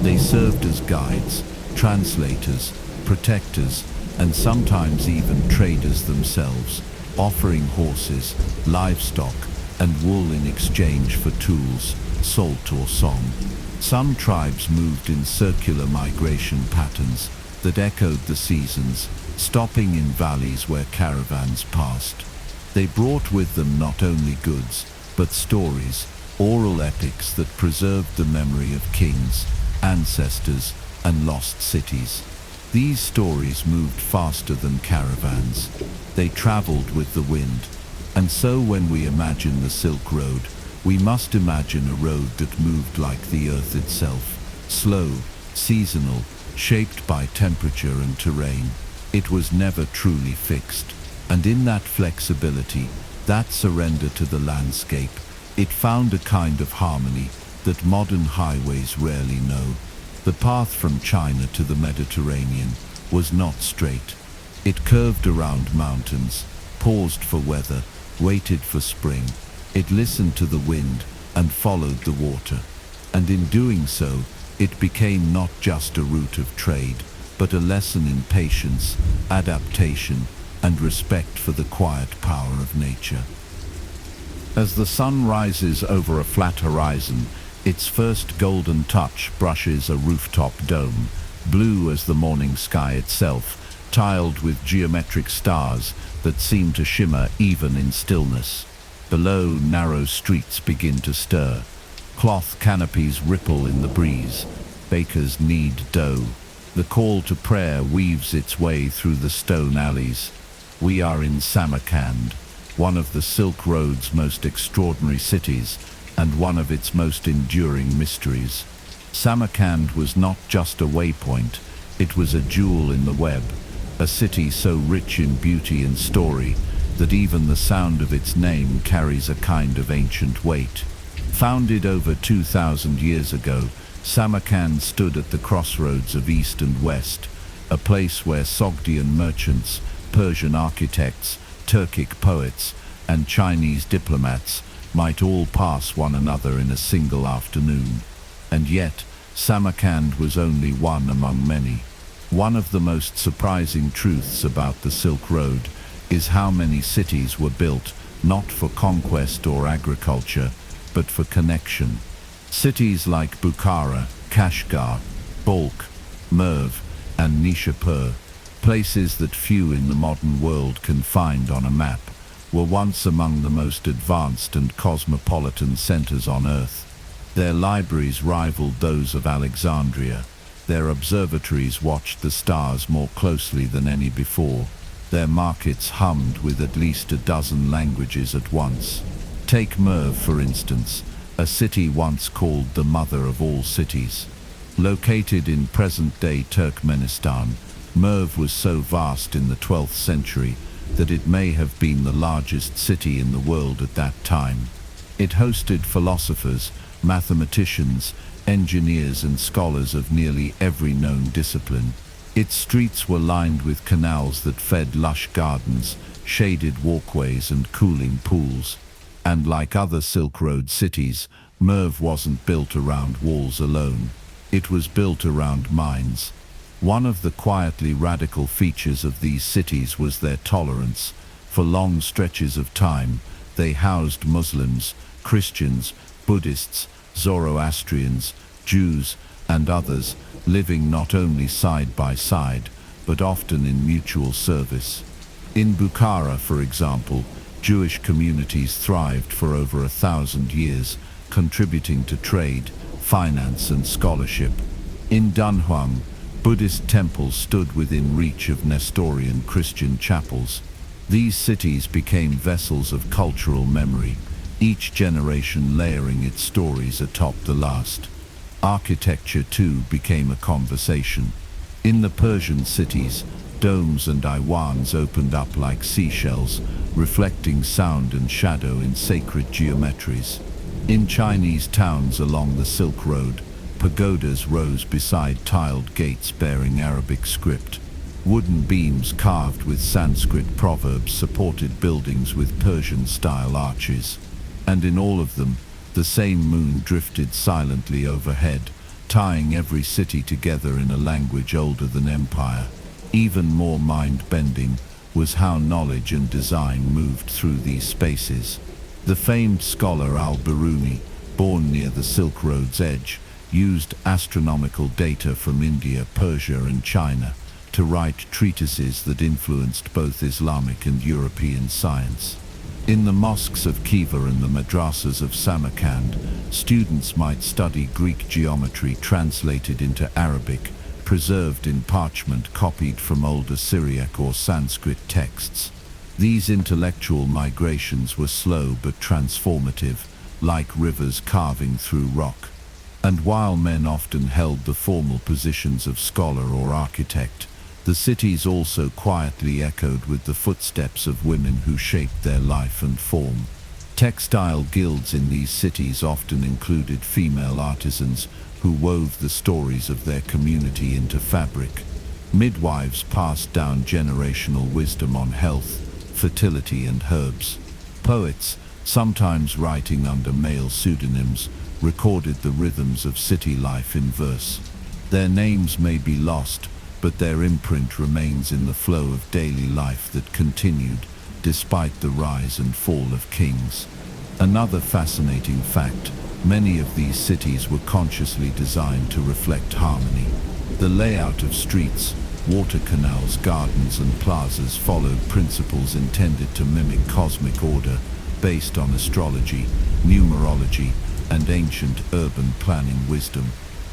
A: They served as guides, translators, protectors, and sometimes even traders themselves, offering horses, livestock, and wool in exchange for tools, salt or song. Some tribes moved in circular migration patterns that echoed the seasons, stopping in valleys where caravans passed. They brought with them not only goods, but stories, oral epics that preserved the memory of kings, ancestors, and lost cities. These stories moved faster than caravans. They traveled with the wind. And so when we imagine the Silk Road, we must imagine a road that moved like the earth itself, slow, seasonal, shaped by temperature and terrain. It was never truly fixed. And in that flexibility, that surrender to the landscape, it found a kind of harmony that modern highways rarely know. The path from China to the Mediterranean was not straight. It curved around mountains, paused for weather, waited for spring. It listened to the wind and followed the water. And in doing so, it became not just a route of trade, but a lesson in patience, adaptation, and respect for the quiet power of nature. As the sun rises over a flat horizon, its first golden touch brushes a rooftop dome, blue as the morning sky itself, tiled with geometric stars that seem to shimmer even in stillness. Below, narrow streets begin to stir. Cloth canopies ripple in the breeze. Bakers knead dough. The call to prayer weaves its way through the stone alleys. We are in Samarkand, one of the Silk Road's most extraordinary cities, and one of its most enduring mysteries. Samarkand was not just a waypoint, it was a jewel in the web, a city so rich in beauty and story that even the sound of its name carries a kind of ancient weight. Founded over 2,000 years ago, Samarkand stood at the crossroads of East and West, a place where Sogdian merchants, Persian architects, Turkic poets, and Chinese diplomats might all pass one another in a single afternoon. And yet, Samarkand was only one among many. One of the most surprising truths about the Silk Road is how many cities were built not for conquest or agriculture, but for connection. Cities like Bukhara, Kashgar, Balkh, Merv, and Nishapur, places that few in the modern world can find on a map, were once among the most advanced and cosmopolitan centers on Earth. Their libraries rivaled those of Alexandria. Their observatories watched the stars more closely than any before. Their markets hummed with at least a dozen languages at once. Take Merv, for instance, a city once called the mother of all cities. Located in present-day Turkmenistan, Merv was so vast in the 12th century that it may have been the largest city in the world at that time. It hosted philosophers, mathematicians, engineers and scholars of nearly every known discipline. Its streets were lined with canals that fed lush gardens, shaded walkways and cooling pools. And like other Silk Road cities, Merv wasn't built around walls alone. It was built around minds. One of the quietly radical features of these cities was their tolerance. For long stretches of time, they housed Muslims, Christians, Buddhists, Zoroastrians, Jews, and others, living not only side by side, but often in mutual service. In Bukhara, for example, Jewish communities thrived for over 1,000 years, contributing to trade, finance, and scholarship. In Dunhuang, Buddhist temples stood within reach of Nestorian Christian chapels. These cities became vessels of cultural memory, each generation layering its stories atop the last. Architecture, too, became a conversation. In the Persian cities, domes and iwans opened up like seashells, reflecting sound and shadow in sacred geometries. In Chinese towns along the Silk Road, pagodas rose beside tiled gates bearing Arabic script. Wooden beams carved with Sanskrit proverbs supported buildings with Persian-style arches. And in all of them, the same moon drifted silently overhead, tying every city together in a language older than empire. Even more mind-bending was how knowledge and design moved through these spaces. The famed scholar al-Biruni, born near the Silk Road's edge, used astronomical data from India, Persia, and China to write treatises that influenced both Islamic and European science. In the mosques of Khiva and the madrasas of Samarkand, students might study Greek geometry translated into Arabic, preserved in parchment copied from older Syriac or Sanskrit texts. These intellectual migrations were slow but transformative, like rivers carving through rock. And while men often held the formal positions of scholar or architect, the cities also quietly echoed with the footsteps of women who shaped their life and form. Textile guilds in these cities often included female artisans who wove the stories of their community into fabric. Midwives passed down generational wisdom on health, fertility, and herbs. Poets, sometimes writing under male pseudonyms, recorded the rhythms of city life in verse. Their names may be lost, but their imprint remains in the flow of daily life that continued, despite the rise and fall of kings. Another fascinating fact, many of these cities were consciously designed to reflect harmony. The layout of streets, water canals, gardens, and plazas followed principles intended to mimic cosmic order, based on astrology, numerology, and ancient urban planning wisdom.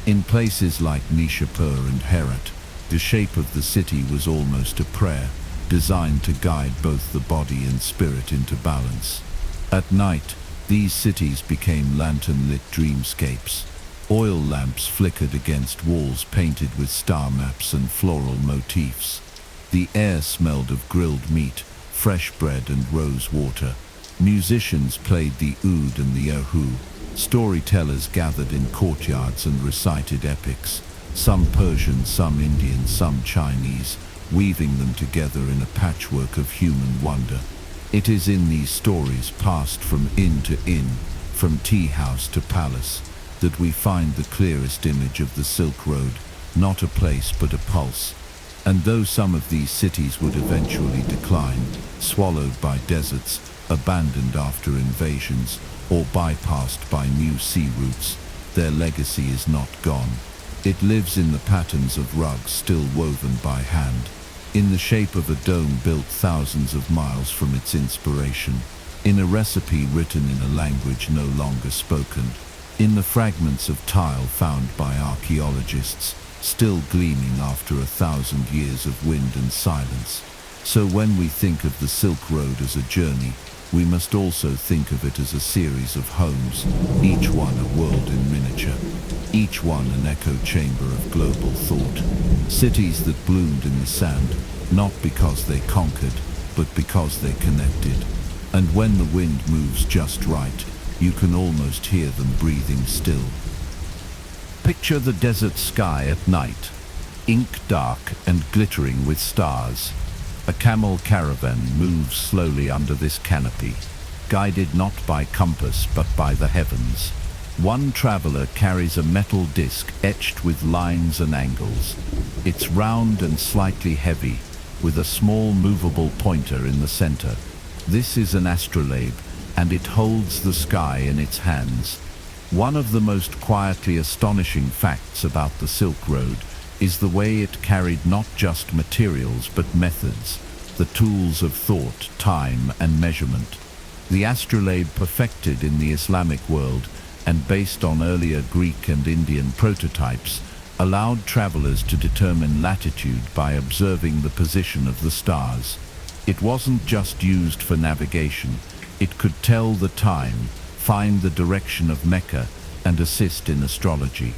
A: In places like Nishapur and Herat, the shape of the city was almost a prayer, designed to guide both the body and spirit into balance. At night, these cities became lantern-lit dreamscapes. Oil lamps flickered against walls painted with star maps and floral motifs. The air smelled of grilled meat, fresh bread, and rose water. Musicians played the oud and the erhu. Storytellers gathered in courtyards and recited epics, some Persian, some Indian, some Chinese, weaving them together in a patchwork of human wonder. It is in these stories, passed from inn to inn, from tea house to palace, that we find the clearest image of the Silk Road, not a place but a pulse. And though some of these cities would eventually decline, swallowed by deserts, abandoned after invasions, or bypassed by new sea routes, their legacy is not gone. It lives in the patterns of rugs still woven by hand, in the shape of a dome built thousands of miles from its inspiration, in a recipe written in a language no longer spoken, in the fragments of tile found by archaeologists, still gleaming after 1,000 years of wind and silence. So when we think of the Silk Road as a journey, we must also think of it as a series of homes, each one a world in miniature, each one an echo chamber of global thought. Cities that bloomed in the sand, not because they conquered, but because they connected. And when the wind moves just right, you can almost hear them breathing still. Picture the desert sky at night, ink dark and glittering with stars. A camel caravan moves slowly under this canopy, guided not by compass but by the heavens. One traveler carries a metal disc etched with lines and angles. It's round and slightly heavy, with a small movable pointer in the center. This is an astrolabe, and it holds the sky in its hands. One of the most quietly astonishing facts about the Silk Road is the way it carried not just materials but methods, the tools of thought, time, and measurement. The astrolabe, perfected in the Islamic world and based on earlier Greek and Indian prototypes, allowed travelers to determine latitude by observing the position of the stars. It wasn't just used for navigation. It could tell the time, find the direction of Mecca, and assist in astrology.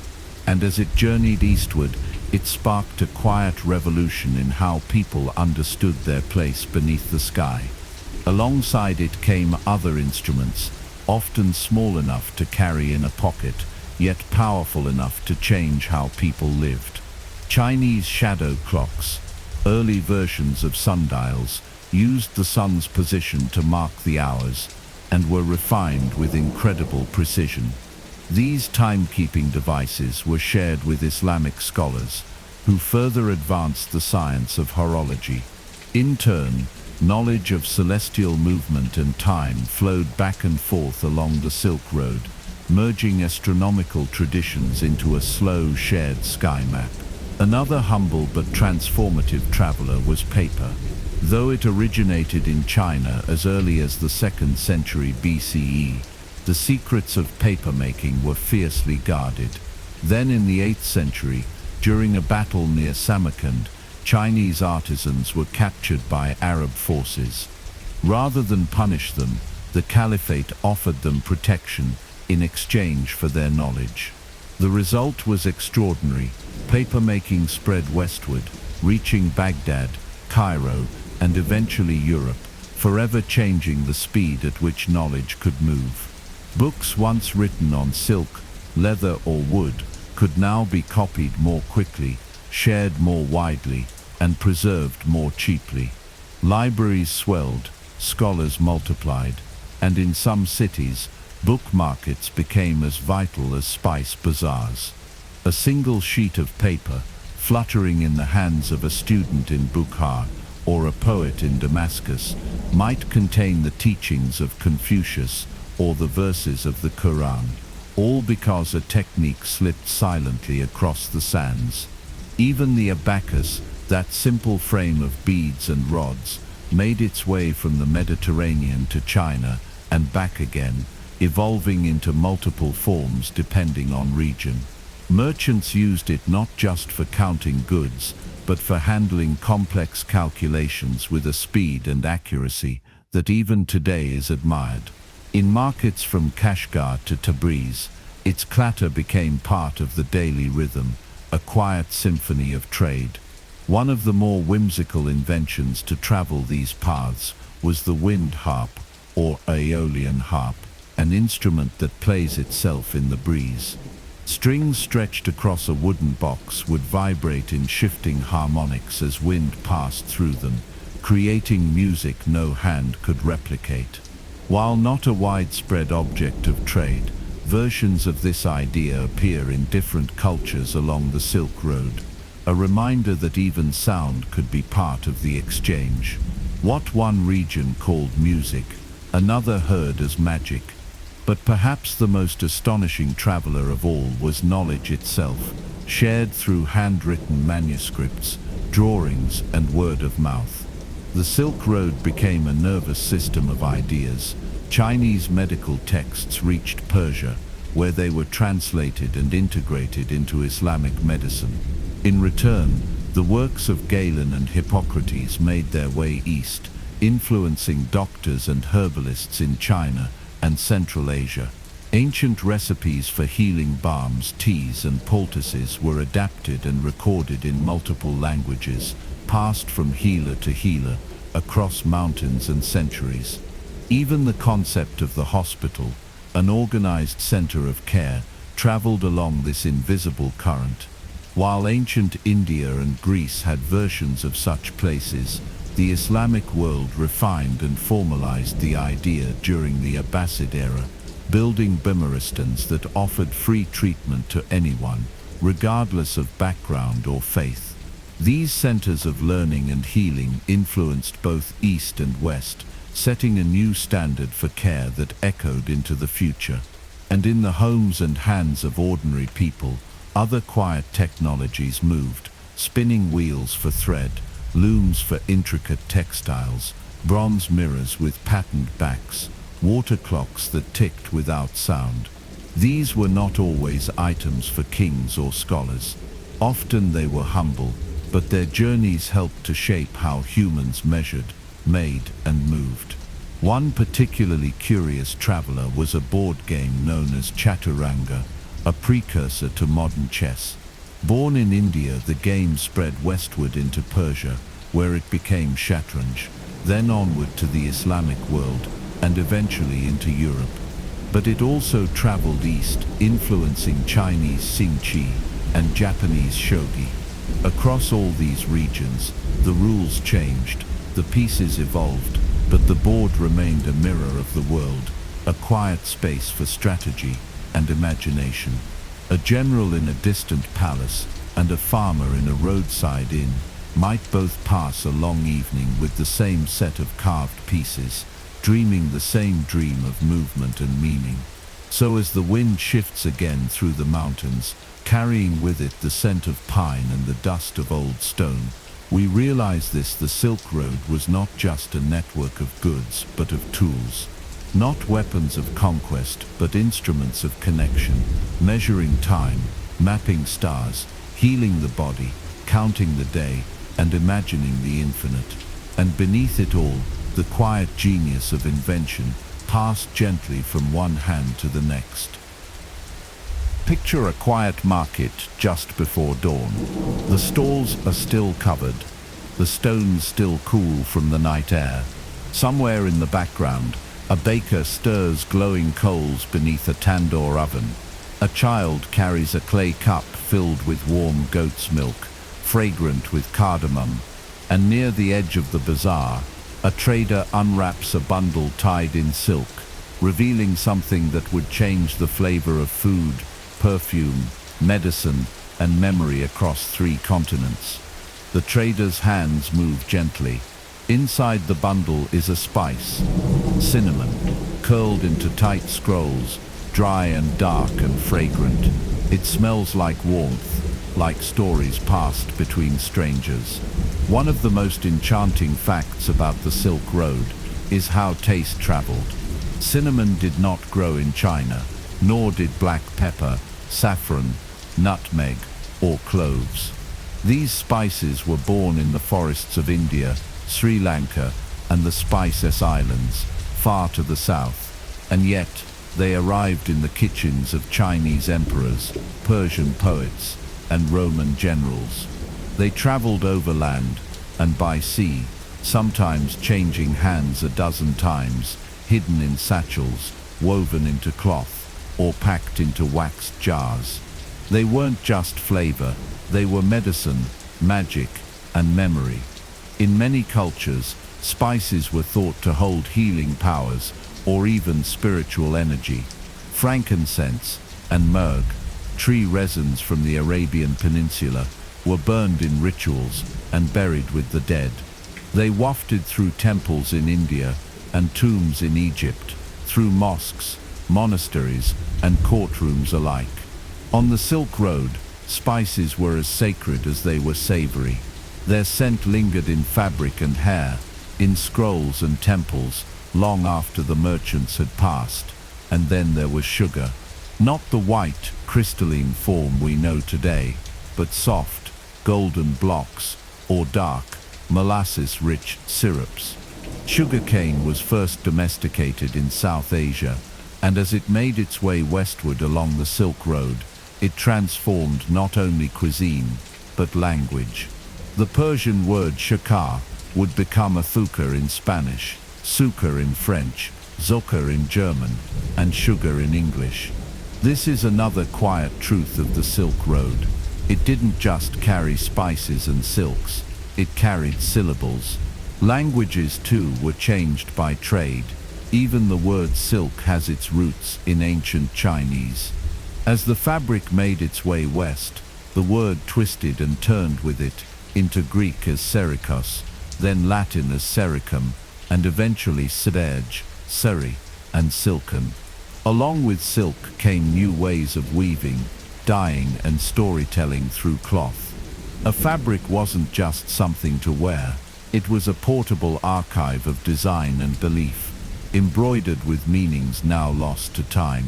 A: And as it journeyed eastward, it sparked a quiet revolution in how people understood their place beneath the sky. Alongside it came other instruments, often small enough to carry in a pocket, yet powerful enough to change how people lived. Chinese shadow clocks, early versions of sundials, used the sun's position to mark the hours and were refined with incredible precision. These timekeeping devices were shared with Islamic scholars, who further advanced the science of horology. In turn, knowledge of celestial movement and time flowed back and forth along the Silk Road, merging astronomical traditions into a slow, shared sky map. Another humble but transformative traveler was paper. Though it originated in China as early as the 2nd century BCE, the secrets of papermaking were fiercely guarded. Then in the 8th century, during a battle near Samarkand, Chinese artisans were captured by Arab forces. Rather than punish them, the Caliphate offered them protection in exchange for their knowledge. The result was extraordinary. Papermaking spread westward, reaching Baghdad, Cairo, and eventually Europe, forever changing the speed at which knowledge could move. Books once written on silk, leather, or wood could now be copied more quickly, shared more widely, and preserved more cheaply. Libraries swelled, scholars multiplied, and in some cities, book markets became as vital as spice bazaars. A single sheet of paper, fluttering in the hands of a student in Bukhara or a poet in Damascus, might contain the teachings of Confucius or the verses of the Quran, all because a technique slipped silently across the sands. Even the abacus, that simple frame of beads and rods, made its way from the Mediterranean to China and back again, evolving into multiple forms depending on region. Merchants used it not just for counting goods, but for handling complex calculations with a speed and accuracy that even today is admired. In markets from Kashgar to Tabriz, its clatter became part of the daily rhythm, a quiet symphony of trade. One of the more whimsical inventions to travel these paths was the wind harp, or aeolian harp, an instrument that plays itself in the breeze. Strings stretched across a wooden box would vibrate in shifting harmonics as wind passed through them, creating music no hand could replicate. While not a widespread object of trade, versions of this idea appear in different cultures along the Silk Road, a reminder that even sound could be part of the exchange. What one region called music, another heard as magic. But perhaps the most astonishing traveler of all was knowledge itself, shared through handwritten manuscripts, drawings, and word of mouth. The Silk Road became a nervous system of ideas. Chinese medical texts reached Persia, where they were translated and integrated into Islamic medicine. In return, the works of Galen and Hippocrates made their way east, influencing doctors and herbalists in China and Central Asia. Ancient recipes for healing balms, teas, and poultices were adapted and recorded in multiple languages, passed from healer to healer, across mountains and centuries. Even the concept of the hospital, an organized center of care, traveled along this invisible current. While ancient India and Greece had versions of such places, the Islamic world refined and formalized the idea during the Abbasid era. building bimaristans that offered free treatment to anyone, regardless of background or faith. These centers of learning and healing influenced both East and West, setting a new standard for care that echoed into the future. And in the homes and hands of ordinary people, other quiet technologies moved, spinning wheels for thread, looms for intricate textiles, bronze mirrors with patterned backs, water clocks that ticked without sound. These were not always items for kings or scholars. Often they were humble, but their journeys helped to shape how humans measured, made, and moved. One particularly curious traveler was a board game known as Chaturanga, a precursor to modern chess. Born in India, the game spread westward into Persia, where it became Shatranj, then onward to the Islamic world, and eventually into Europe. But it also traveled east, influencing Chinese Xingqi and Japanese shogi. Across all these regions, the rules changed, the pieces evolved, but the board remained a mirror of the world, a quiet space for strategy and imagination. A general in a distant palace and a farmer in a roadside inn might both pass a long evening with the same set of carved pieces, dreaming the same dream of movement and meaning. So as the wind shifts again through the mountains, carrying with it the scent of pine and the dust of old stone, we realize the Silk Road was not just a network of goods, but of tools. Not weapons of conquest, but instruments of connection, measuring time, mapping stars, healing the body, counting the day, and imagining the infinite. And beneath it all, the quiet genius of invention passed gently from one hand to the next. Picture a quiet market just before dawn. The stalls are still covered, the stones still cool from the night air. Somewhere in the background, a baker stirs glowing coals beneath a tandoor oven. A child carries a clay cup filled with warm goat's milk, fragrant with cardamom. And near the edge of the bazaar, a trader unwraps a bundle tied in silk, revealing something that would change the flavor of food, perfume, medicine, and memory across 3 continents. The trader's hands move gently. Inside the bundle is a spice, cinnamon, curled into tight scrolls, dry and dark and fragrant. It smells like warmth, like stories passed between strangers. One of the most enchanting facts about the Silk Road is how taste traveled. Cinnamon did not grow in China, nor did black pepper, saffron, nutmeg, or cloves. These spices were born in the forests of India, Sri Lanka, and the Spices Islands, far to the south, and yet they arrived in the kitchens of Chinese emperors, Persian poets, and Roman generals. They traveled overland and by sea, sometimes changing hands a dozen times, hidden in satchels, woven into cloth, or packed into waxed jars. They weren't just flavor, they were medicine, magic, and memory. In many cultures, spices were thought to hold healing powers or even spiritual energy. Frankincense and myrrh, tree resins from the Arabian Peninsula, were burned in rituals and buried with the dead. They wafted through temples in India and tombs in Egypt, through mosques, monasteries, and courtrooms alike. On the Silk Road, spices were as sacred as they were savory. Their scent lingered in fabric and hair, in scrolls and temples, long after the merchants had passed. And then there was sugar. Not the white, crystalline form we know today, but soft, golden blocks, or dark, molasses-rich syrups. Sugarcane was first domesticated in South Asia, and as it made its way westward along the Silk Road, it transformed not only cuisine, but language. The Persian word shakar would become athuka in Spanish, sukar in French, zokar in German, and sugar in English. This is another quiet truth of the Silk Road. It didn't just carry spices and silks, it carried syllables. Languages too were changed by trade. Even the word silk has its roots in ancient Chinese. As the fabric made its way west, the word twisted and turned with it into Greek as serikos, then Latin as sericum, and eventually serge, seri, and silken. Along with silk came new ways of weaving, dyeing, and storytelling through cloth. A fabric wasn't just something to wear, it was a portable archive of design and belief, embroidered with meanings now lost to time.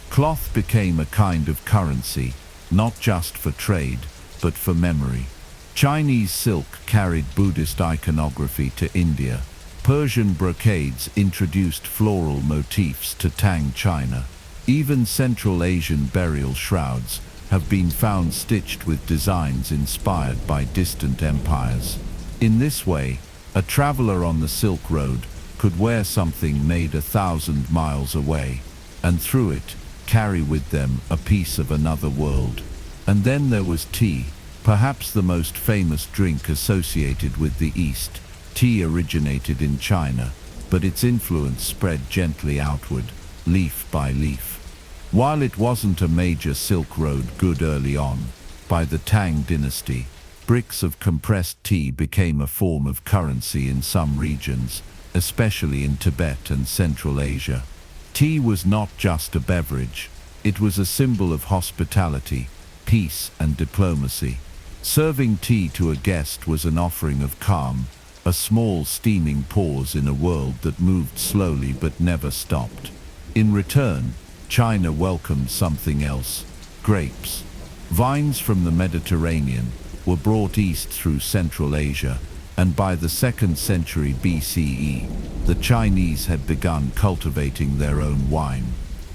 A: Cloth became a kind of currency, not just for trade, but for memory. Chinese silk carried Buddhist iconography to India. Persian brocades introduced floral motifs to Tang China. Even Central Asian burial shrouds have been found stitched with designs inspired by distant empires. In this way, a traveler on the Silk Road could wear something made 1,000 miles away, and through it, carry with them a piece of another world. And then there was tea, perhaps the most famous drink associated with the East. Tea originated in China, but its influence spread gently outward, leaf by leaf. While it wasn't a major Silk Road good early on, by the Tang dynasty, bricks of compressed tea became a form of currency in some regions, especially in Tibet and Central Asia. Tea was not just a beverage, it was a symbol of hospitality, peace, and diplomacy. Serving tea to a guest was an offering of calm, a small steaming pause in a world that moved slowly but never stopped. In return, China welcomed something else: grapes. Vines from the Mediterranean were brought east through Central Asia, and by the 2nd century BCE, the Chinese had begun cultivating their own wine.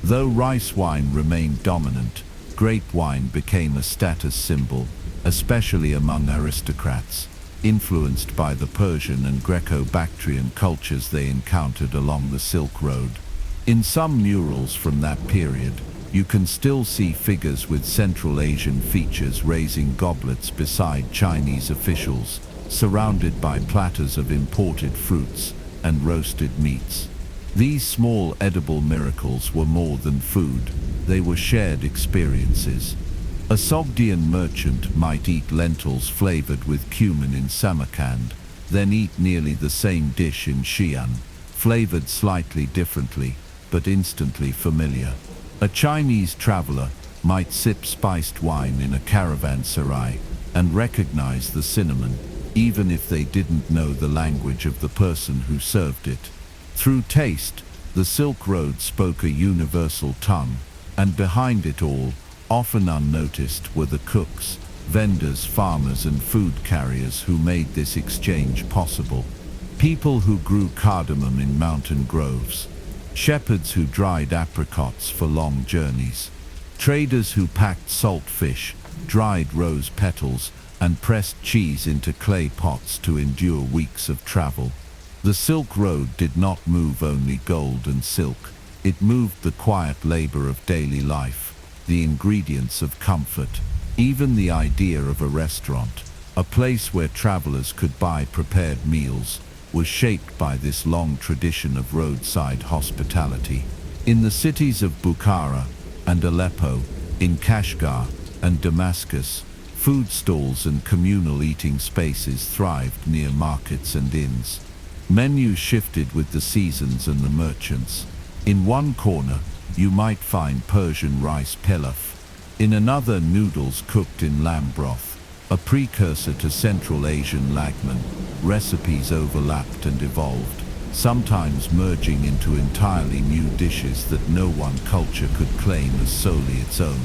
A: Though rice wine remained dominant, grape wine became a status symbol, especially among aristocrats, influenced by the Persian and Greco-Bactrian cultures they encountered along the Silk Road. In some murals from that period, you can still see figures with Central Asian features raising goblets beside Chinese officials, surrounded by platters of imported fruits and roasted meats. These small edible miracles were more than food, they were shared experiences. A Sogdian merchant might eat lentils flavored with cumin in Samarkand, then eat nearly the same dish in Xi'an, flavored slightly differently, but instantly familiar. A Chinese traveler might sip spiced wine in a caravanserai and recognize the cinnamon, even if they didn't know the language of the person who served it. Through taste, the Silk Road spoke a universal tongue, and behind it all, often unnoticed, were the cooks, vendors, farmers, and food carriers who made this exchange possible. People who grew cardamom in mountain groves, shepherds who dried apricots for long journeys, traders who packed salt fish, dried rose petals, and pressed cheese into clay pots to endure weeks of travel. The Silk Road did not move only gold and silk, it moved the quiet labor of daily life, the ingredients of comfort, even the idea of a restaurant, a place where travelers could buy prepared meals, was shaped by this long tradition of roadside hospitality. In the cities of Bukhara and Aleppo, in Kashgar and Damascus, food stalls and communal eating spaces thrived near markets and inns. Menus shifted with the seasons and the merchants. In one corner, you might find Persian rice pilaf. In another, noodles cooked in lamb broth, a precursor to Central Asian lagman. Recipes overlapped and evolved, sometimes merging into entirely new dishes that no one culture could claim as solely its own.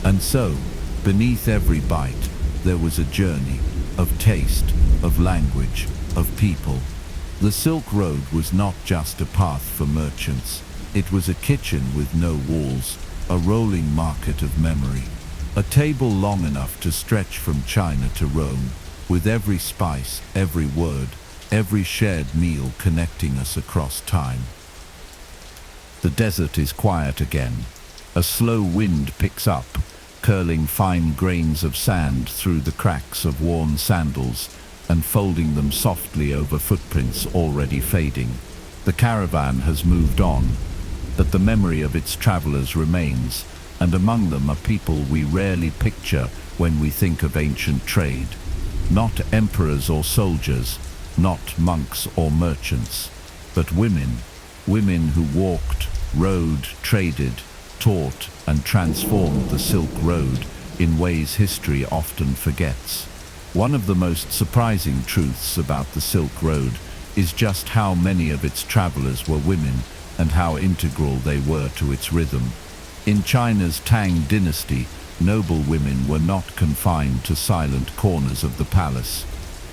A: And so, beneath every bite, there was a journey of taste, of language, of people. The Silk Road was not just a path for merchants. It was a kitchen with no walls, a rolling market of memory. A table long enough to stretch from China to Rome, with every spice, every word, every shared meal connecting us across time. The desert is quiet again. A slow wind picks up, curling fine grains of sand through the cracks of worn sandals and folding them softly over footprints already fading. The caravan has moved on, but the memory of its travelers remains, and among them are people we rarely picture when we think of ancient trade. Not emperors or soldiers, not monks or merchants, but women who walked, rode, traded, taught, and transformed the Silk Road in ways history often forgets. One of the most surprising truths about the Silk Road is just how many of its travelers were women and how integral they were to its rhythm. In China's Tang dynasty, noble women were not confined to silent corners of the palace.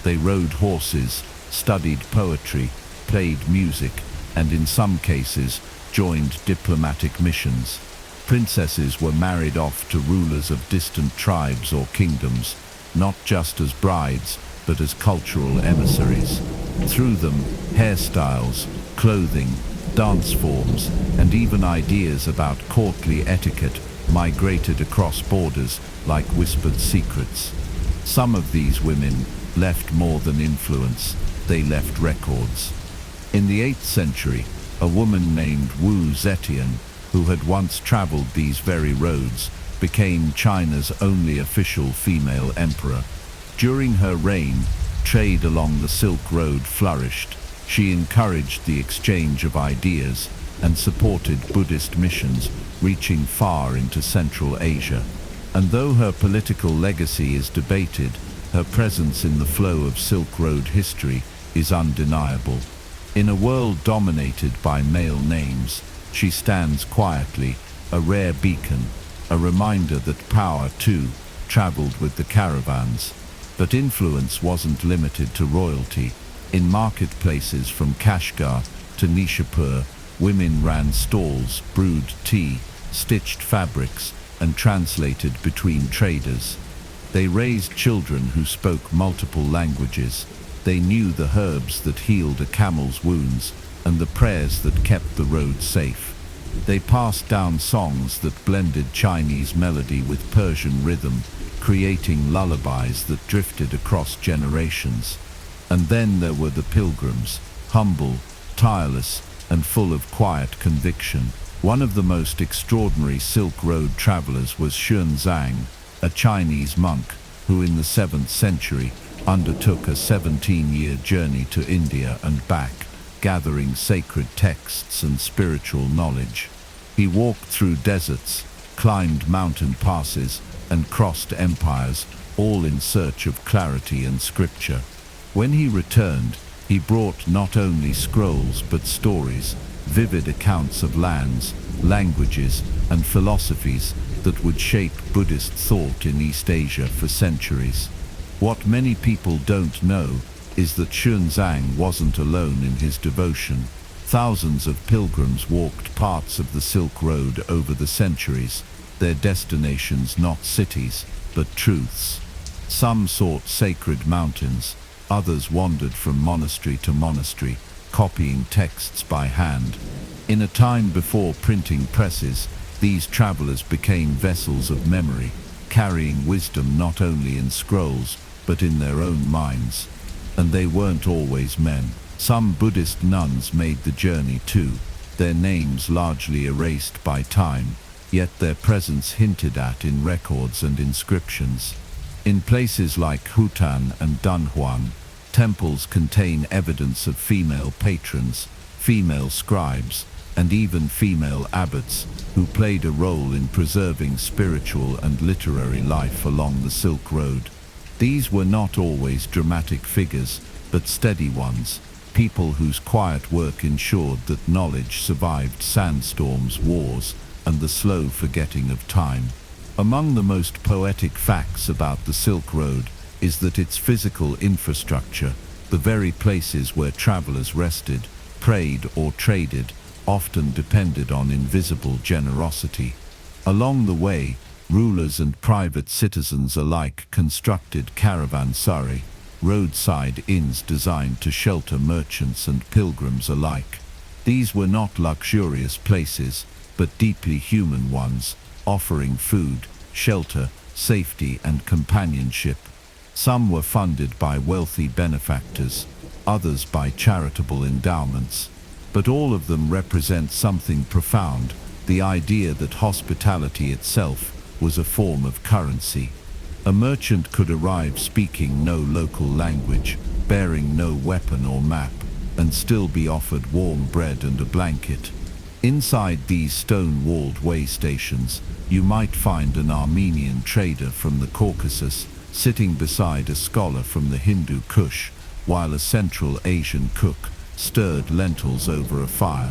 A: They rode horses, studied poetry, played music, and in some cases joined diplomatic missions. Princesses were married off to rulers of distant tribes or kingdoms, not just as brides, but as cultural emissaries. Through them, hairstyles, clothing, dance forms, and even ideas about courtly etiquette migrated across borders like whispered secrets. Some of these women left more than influence, they left records. In the 8th century, a woman named Wu Zetian, who had once traveled these very roads, became China's only official female emperor. During her reign, trade along the Silk Road flourished. She encouraged the exchange of ideas and supported Buddhist missions reaching far into Central Asia. And though her political legacy is debated, her presence in the flow of Silk Road history is undeniable. In a world dominated by male names, she stands quietly, a rare beacon, a reminder that power, too, traveled with the caravans. But influence wasn't limited to royalty. In marketplaces from Kashgar to Nishapur, women ran stalls, brewed tea, stitched fabrics, and translated between traders. They raised children who spoke multiple languages. They knew the herbs that healed a camel's wounds and the prayers that kept the road safe. They passed down songs that blended Chinese melody with Persian rhythm, creating lullabies that drifted across generations. And then there were the pilgrims, humble, tireless, and full of quiet conviction. One of the most extraordinary Silk Road travelers was Xuanzang, a Chinese monk who in the 7th century undertook a 17-year journey to India and back, gathering sacred texts and spiritual knowledge. He walked through deserts, climbed mountain passes, and crossed empires, all in search of clarity and scripture. When he returned, he brought not only scrolls but stories, vivid accounts of lands, languages, and philosophies that would shape Buddhist thought in East Asia for centuries. What many people don't know is that Xuanzang wasn't alone in his devotion. Thousands of pilgrims walked parts of the Silk Road over the centuries, their destinations not cities, but truths. Some sought sacred mountains, others wandered from monastery to monastery, copying texts by hand. In a time before printing presses, these travelers became vessels of memory, carrying wisdom not only in scrolls, but in their own minds. And they weren't always men. Some Buddhist nuns made the journey too, their names largely erased by time, yet their presence hinted at in records and inscriptions. In places like Hutan and Dunhuan, temples contain evidence of female patrons, female scribes, and even female abbots who played a role in preserving spiritual and literary life along the Silk Road. These were not always dramatic figures, but steady ones, people whose quiet work ensured that knowledge survived sandstorms, wars, and the slow forgetting of time. Among the most poetic facts about the Silk Road is that its physical infrastructure, the very places where travelers rested, prayed, or traded, often depended on invisible generosity. Along the way, rulers and private citizens alike constructed caravanserai, roadside inns designed to shelter merchants and pilgrims alike. These were not luxurious places, but deeply human ones, offering food, shelter, safety, and companionship. Some were funded by wealthy benefactors, others by charitable endowments. But all of them represent something profound, the idea that hospitality itself was a form of currency. A merchant could arrive speaking no local language, bearing no weapon or map, and still be offered warm bread and a blanket. Inside these stone-walled way stations, you might find an Armenian trader from the Caucasus sitting beside a scholar from the Hindu Kush, while a Central Asian cook stirred lentils over a fire.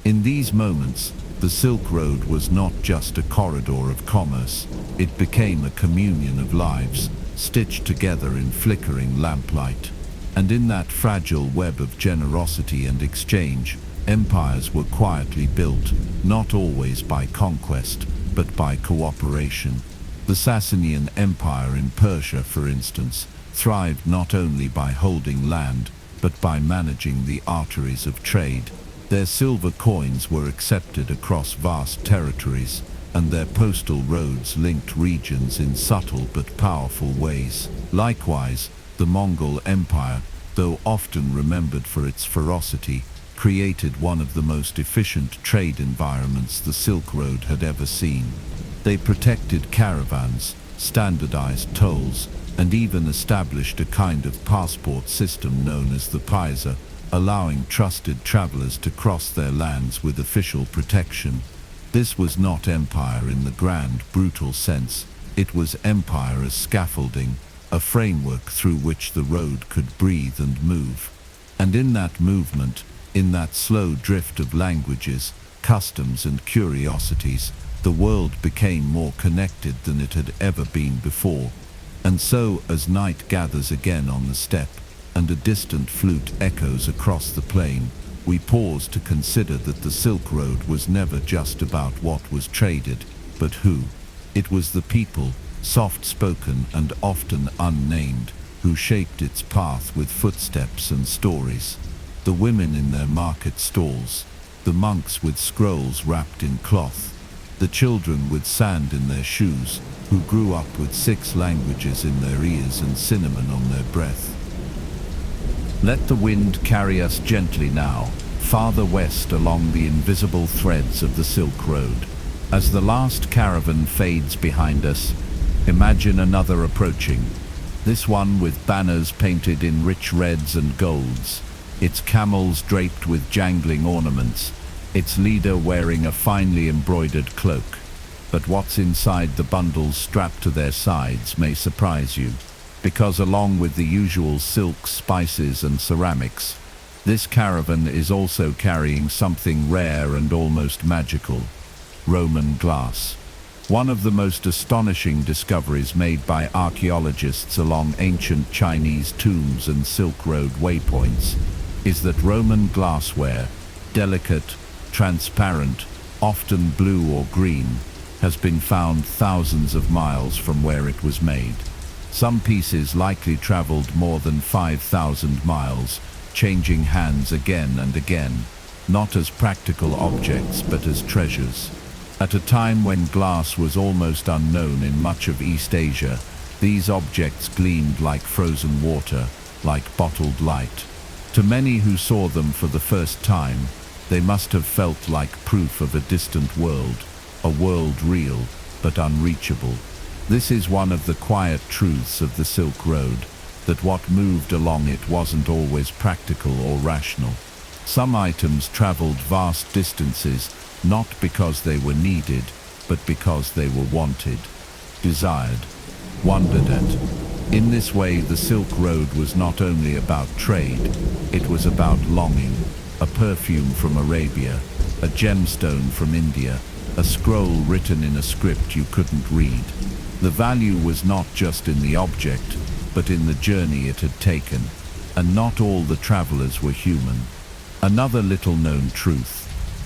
A: In these moments, the Silk Road was not just a corridor of commerce, it became a communion of lives, stitched together in flickering lamplight. And in that fragile web of generosity and exchange, empires were quietly built, not always by conquest, but by cooperation. The Sasanian Empire in Persia, for instance, thrived not only by holding land, but by managing the arteries of trade. Their silver coins were accepted across vast territories, and their postal roads linked regions in subtle but powerful ways. Likewise, the Mongol Empire, though often remembered for its ferocity, created one of the most efficient trade environments the Silk Road had ever seen. They protected caravans, standardized tolls, and even established a kind of passport system known as the paisa, allowing trusted travelers to cross their lands with official protection. This was not empire in the grand, brutal sense. It was empire as scaffolding, a framework through which the road could breathe and move. And in that movement, in that slow drift of languages, customs and curiosities, the world became more connected than it had ever been before. And so, as night gathers again on the steppe, and a distant flute echoes across the plain, we pause to consider that the Silk Road was never just about what was traded, but who. It was the people, soft-spoken and often unnamed, who shaped its path with footsteps and stories. The women in their market stalls, the monks with scrolls wrapped in cloth, the children with sand in their shoes, who grew up with 6 languages in their ears and cinnamon on their breath. Let the wind carry us gently now, farther west along the invisible threads of the Silk Road. As the last caravan fades behind us, imagine another approaching, this one with banners painted in rich reds and golds, its camels draped with jangling ornaments, its leader wearing a finely embroidered cloak. But what's inside the bundles strapped to their sides may surprise you, because along with the usual silks, spices and ceramics, this caravan is also carrying something rare and almost magical: Roman glass. One of the most astonishing discoveries made by archaeologists along ancient Chinese tombs and Silk Road waypoints is that Roman glassware, delicate, transparent, often blue or green, has been found thousands of miles from where it was made. Some pieces likely traveled more than 5,000 miles, changing hands again and again, not as practical objects but as treasures. At a time when glass was almost unknown in much of East Asia, these objects gleamed like frozen water, like bottled light. To many who saw them for the first time, they must have felt like proof of a distant world, a world real but unreachable. This is one of the quiet truths of the Silk Road, that what moved along it wasn't always practical or rational. Some items traveled vast distances, not because they were needed, but because they were wanted, desired, wondered at. In this way, the Silk Road was not only about trade, it was about longing. A perfume from Arabia, a gemstone from India, a scroll written in a script you couldn't read. The value was not just in the object, but in the journey it had taken, and not all the travelers were human. Another little-known truth: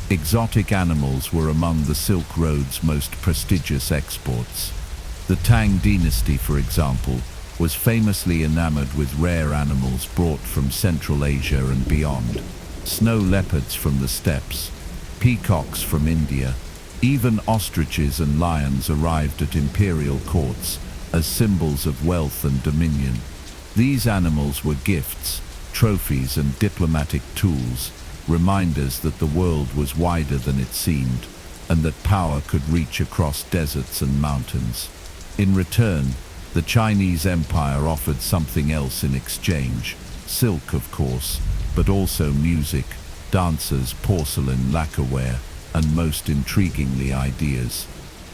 A: exotic animals were among the Silk Road's most prestigious exports. The Tang dynasty, for example, was famously enamored with rare animals brought from Central Asia and beyond. Snow leopards from the steppes, peacocks from India, even ostriches and lions arrived at imperial courts as symbols of wealth and dominion. These animals were gifts, trophies and diplomatic tools, reminders that the world was wider than it seemed, and that power could reach across deserts and mountains. In return, the Chinese Empire offered something else in exchange: silk, of course, but also music, dancers, porcelain, lacquerware, and most intriguingly, ideas.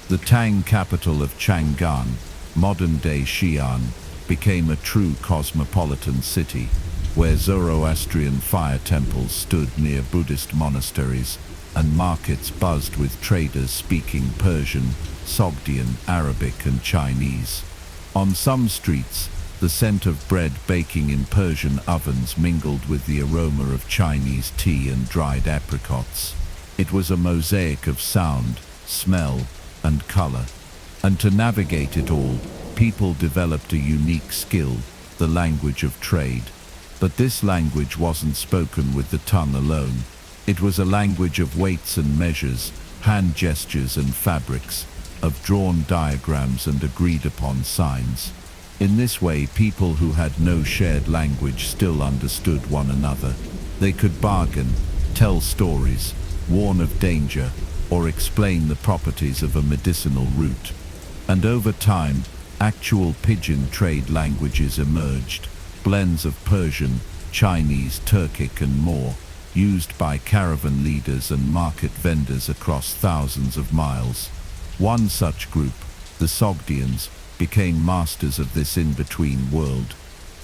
A: The Tang capital of Chang'an, modern-day Xi'an, became a true cosmopolitan city, where Zoroastrian fire temples stood near Buddhist monasteries, and markets buzzed with traders speaking Persian, Sogdian, Arabic, and Chinese. On some streets, the scent of bread baking in Persian ovens mingled with the aroma of Chinese tea and dried apricots. It was a mosaic of sound, smell, and color. And to navigate it all, people developed a unique skill: the language of trade. But this language wasn't spoken with the tongue alone. It was a language of weights and measures, hand gestures and fabrics, of drawn diagrams and agreed-upon signs. In this way, people who had no shared language still understood one another. They could bargain, tell stories, warn of danger, or explain the properties of a medicinal root. And over time, actual pidgin trade languages emerged, blends of Persian, Chinese, Turkic, and more, used by caravan leaders and market vendors across thousands of miles. One such group, the Sogdians, became masters of this in-between world.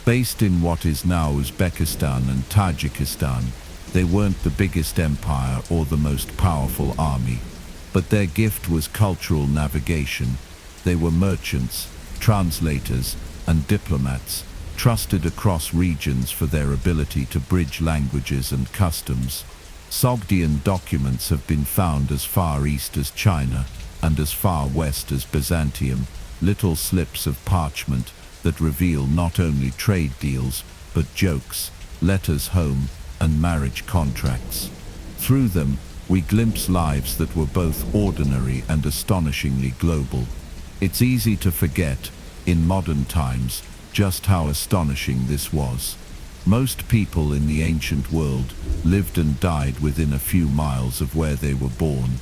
A: Based in what is now Uzbekistan and Tajikistan, they weren't the biggest empire or the most powerful army, but their gift was cultural navigation. They were merchants, translators, and diplomats, trusted across regions for their ability to bridge languages and customs. Sogdian documents have been found as far east as China and as far west as Byzantium, little slips of parchment that reveal not only trade deals, but jokes, letters home, and marriage contracts. Through them, we glimpse lives that were both ordinary and astonishingly global. It's easy to forget, in modern times, just how astonishing this was. Most people in the ancient world lived and died within a few miles of where they were born.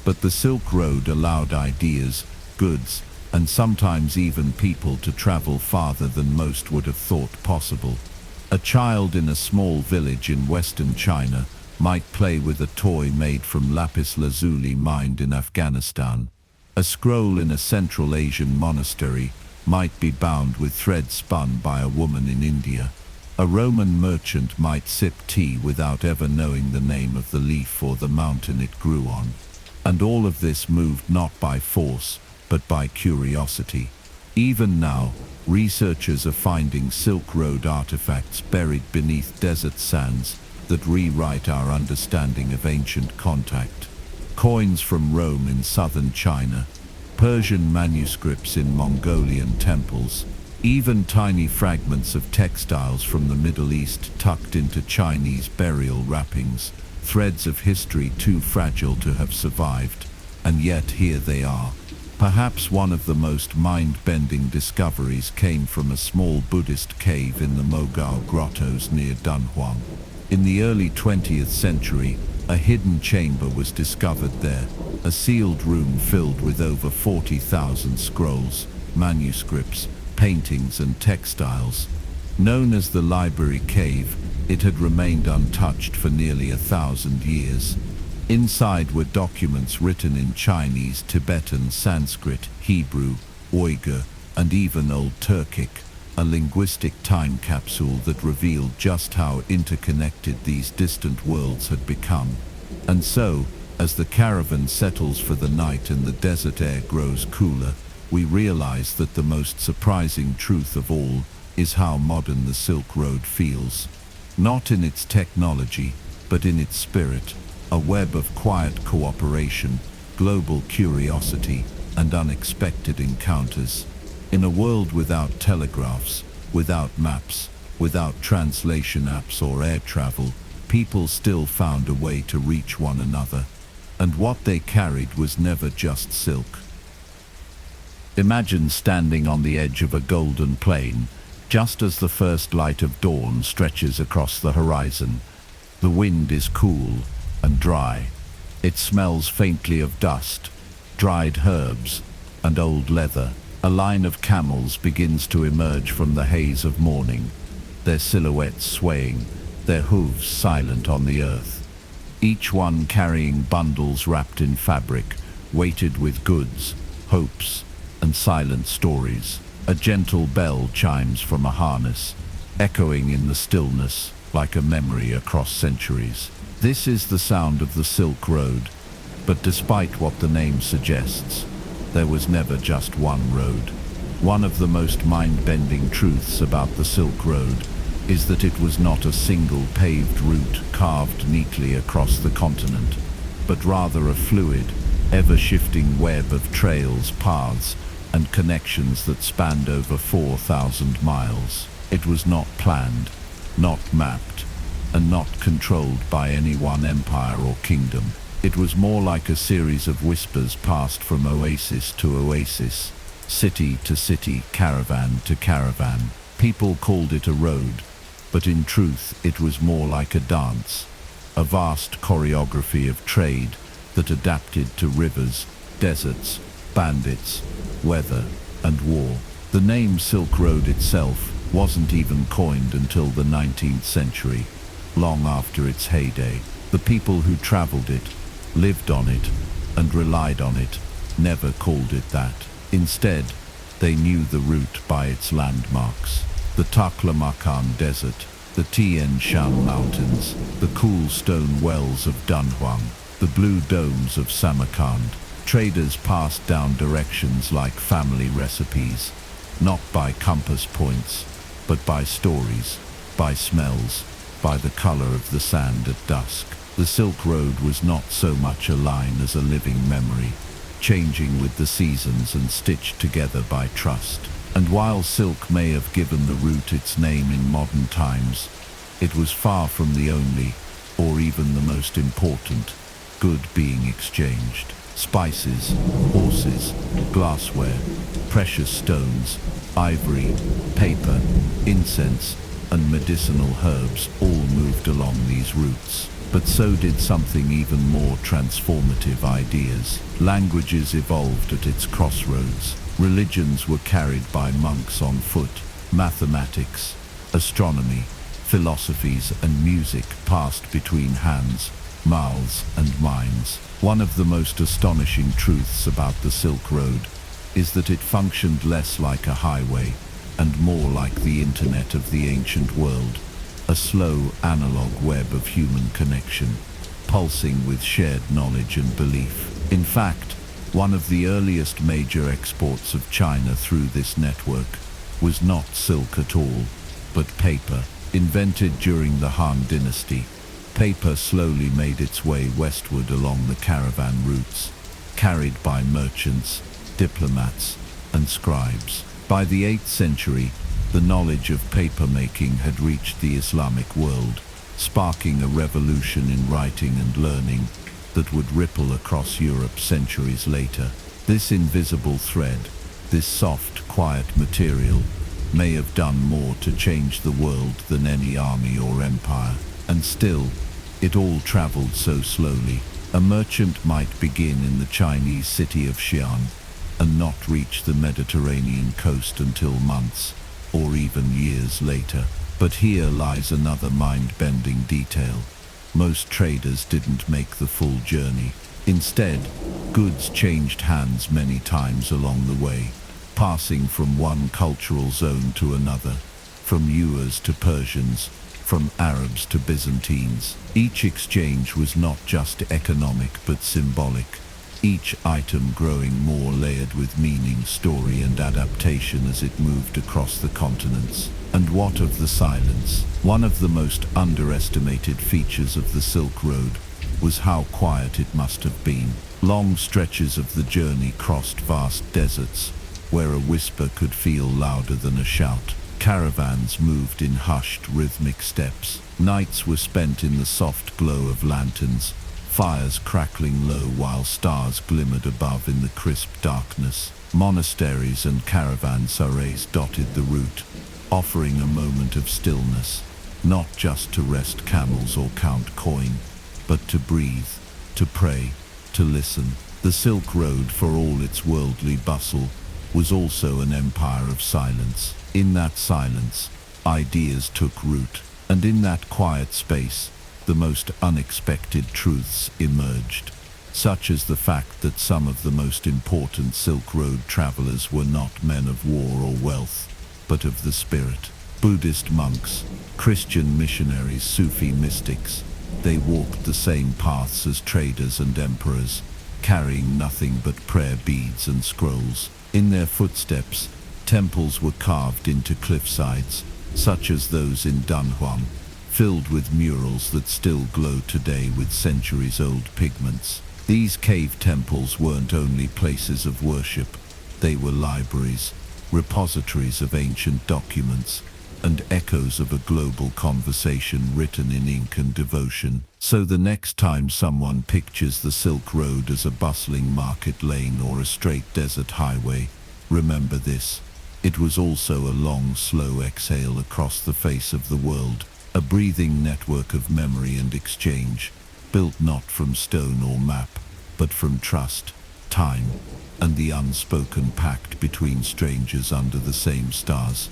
A: But the Silk Road allowed ideas, goods, and sometimes even people to travel farther than most would have thought possible. A child in a small village in western China might play with a toy made from lapis lazuli mined in Afghanistan. A scroll in a Central Asian monastery might be bound with thread spun by a woman in India. A Roman merchant might sip tea without ever knowing the name of the leaf or the mountain it grew on. And all of this moved not by force, but by curiosity. Even now, researchers are finding Silk Road artifacts buried beneath desert sands that rewrite our understanding of ancient contact. Coins from Rome in southern China, Persian manuscripts in Mongolian temples, even tiny fragments of textiles from the Middle East tucked into Chinese burial wrappings, threads of history too fragile to have survived, and yet here they are. Perhaps one of the most mind-bending discoveries came from a small Buddhist cave in the Mogao grottos near Dunhuang. In the early 20th century, a hidden chamber was discovered there, a sealed room filled with over 40,000 scrolls, manuscripts, paintings, and textiles. Known as the Library Cave, it had remained untouched for nearly 1,000 years. Inside were documents written in Chinese, Tibetan, Sanskrit, Hebrew, Uyghur, and even Old Turkic, a linguistic time capsule that revealed just how interconnected these distant worlds had become. And so, as the caravan settles for the night and the desert air grows cooler, we realize that the most surprising truth of all is how modern the Silk Road feels. Not in its technology, but in its spirit, a web of quiet cooperation, global curiosity, and unexpected encounters. In a world without telegraphs, without maps, without translation apps or air travel, people still found a way to reach one another. And what they carried was never just silk. Imagine standing on the edge of a golden plain, just as the first light of dawn stretches across the horizon. The wind is cool and dry. It smells faintly of dust, dried herbs, and old leather. A line of camels begins to emerge from the haze of morning, their silhouettes swaying, their hooves silent on the earth. Each one carrying bundles wrapped in fabric, weighted with goods, hopes, and silent stories. A gentle bell chimes from a harness, echoing in the stillness like a memory across centuries. This is the sound of the Silk Road, but despite what the name suggests, there was never just one road. One of the most mind-bending truths about the Silk Road is that it was not a single paved route carved neatly across the continent, but rather a fluid, ever-shifting web of trails, paths, and connections that spanned over 4,000 miles. It was not planned, not mapped, and not controlled by any one empire or kingdom. It was more like a series of whispers passed from oasis to oasis, city to city, caravan to caravan. People called it a road, but in truth it was more like a dance, a vast choreography of trade that adapted to rivers, deserts, bandits, weather, and war. The name Silk Road itself wasn't even coined until the 19th century, long after its heyday. The people who traveled it, lived on it, and relied on it never called it that. Instead, they knew the route by its landmarks: the Taklamakan Desert, the Tian Shan Mountains, the cool stone wells of Dunhuang, the blue domes of Samarkand. Traders passed down directions like family recipes, not by compass points, but by stories, by smells, by the color of the sand at dusk. The Silk Road was not so much a line as a living memory, changing with the seasons and stitched together by trust. And while silk may have given the route its name in modern times, it was far from the only, or even the most important, good being exchanged. Spices, horses, glassware, precious stones, ivory, paper, incense, and medicinal herbs all moved along these routes. But so did something even more transformative: ideas. Languages evolved at its crossroads. Religions were carried by monks on foot. Mathematics, astronomy, philosophies, and music passed between hands, mouths, and minds. One of the most astonishing truths about the Silk Road is that it functioned less like a highway and more like the internet of the ancient world, a slow analog web of human connection, pulsing with shared knowledge and belief. In fact, one of the earliest major exports of China through this network was not silk at all, but paper. Invented during the Han Dynasty, paper slowly made its way westward along the caravan routes, carried by merchants, diplomats, and scribes. By the 8th century, the knowledge of paper making had reached the Islamic world, sparking a revolution in writing and learning that would ripple across Europe centuries later. This invisible thread, this soft, quiet material, may have done more to change the world than any army or empire. And still, it all traveled so slowly. A merchant might begin in the Chinese city of Xi'an and not reach the Mediterranean coast until months, or even years later. But here lies another mind-bending detail. Most traders didn't make the full journey. Instead, goods changed hands many times along the way, passing from one cultural zone to another, from Uyghurs to Persians, from Arabs to Byzantines. Each exchange was not just economic but symbolic, each item growing more layered with meaning, story, and adaptation as it moved across the continents. And what of the silence? One of the most underestimated features of the Silk Road was how quiet it must have been. Long stretches of the journey crossed vast deserts, where a whisper could feel louder than a shout. Caravans moved in hushed, rhythmic steps. Nights were spent in the soft glow of lanterns, fires crackling low while stars glimmered above in the crisp darkness. Monasteries and caravanserais dotted the route, offering a moment of stillness, not just to rest camels or count coin, but to breathe, to pray, to listen. The Silk Road, for all its worldly bustle, was also an empire of silence. In that silence, ideas took root, and in that quiet space, the most unexpected truths emerged, such as the fact that some of the most important Silk Road travelers were not men of war or wealth, but of the spirit. Buddhist monks, Christian missionaries, Sufi mystics, they walked the same paths as traders and emperors, carrying nothing but prayer beads and scrolls. In their footsteps, temples were carved into cliffsides, such as those in Dunhuang, filled with murals that still glow today with centuries-old pigments. These cave temples weren't only places of worship, they were libraries, repositories of ancient documents, and echoes of a global conversation written in ink and devotion. So the next time someone pictures the Silk Road as a bustling market lane or a straight desert highway, remember this: it was also a long, slow exhale across the face of the world, a breathing network of memory and exchange, built not from stone or map, but from trust, time, and the unspoken pact between strangers under the same stars.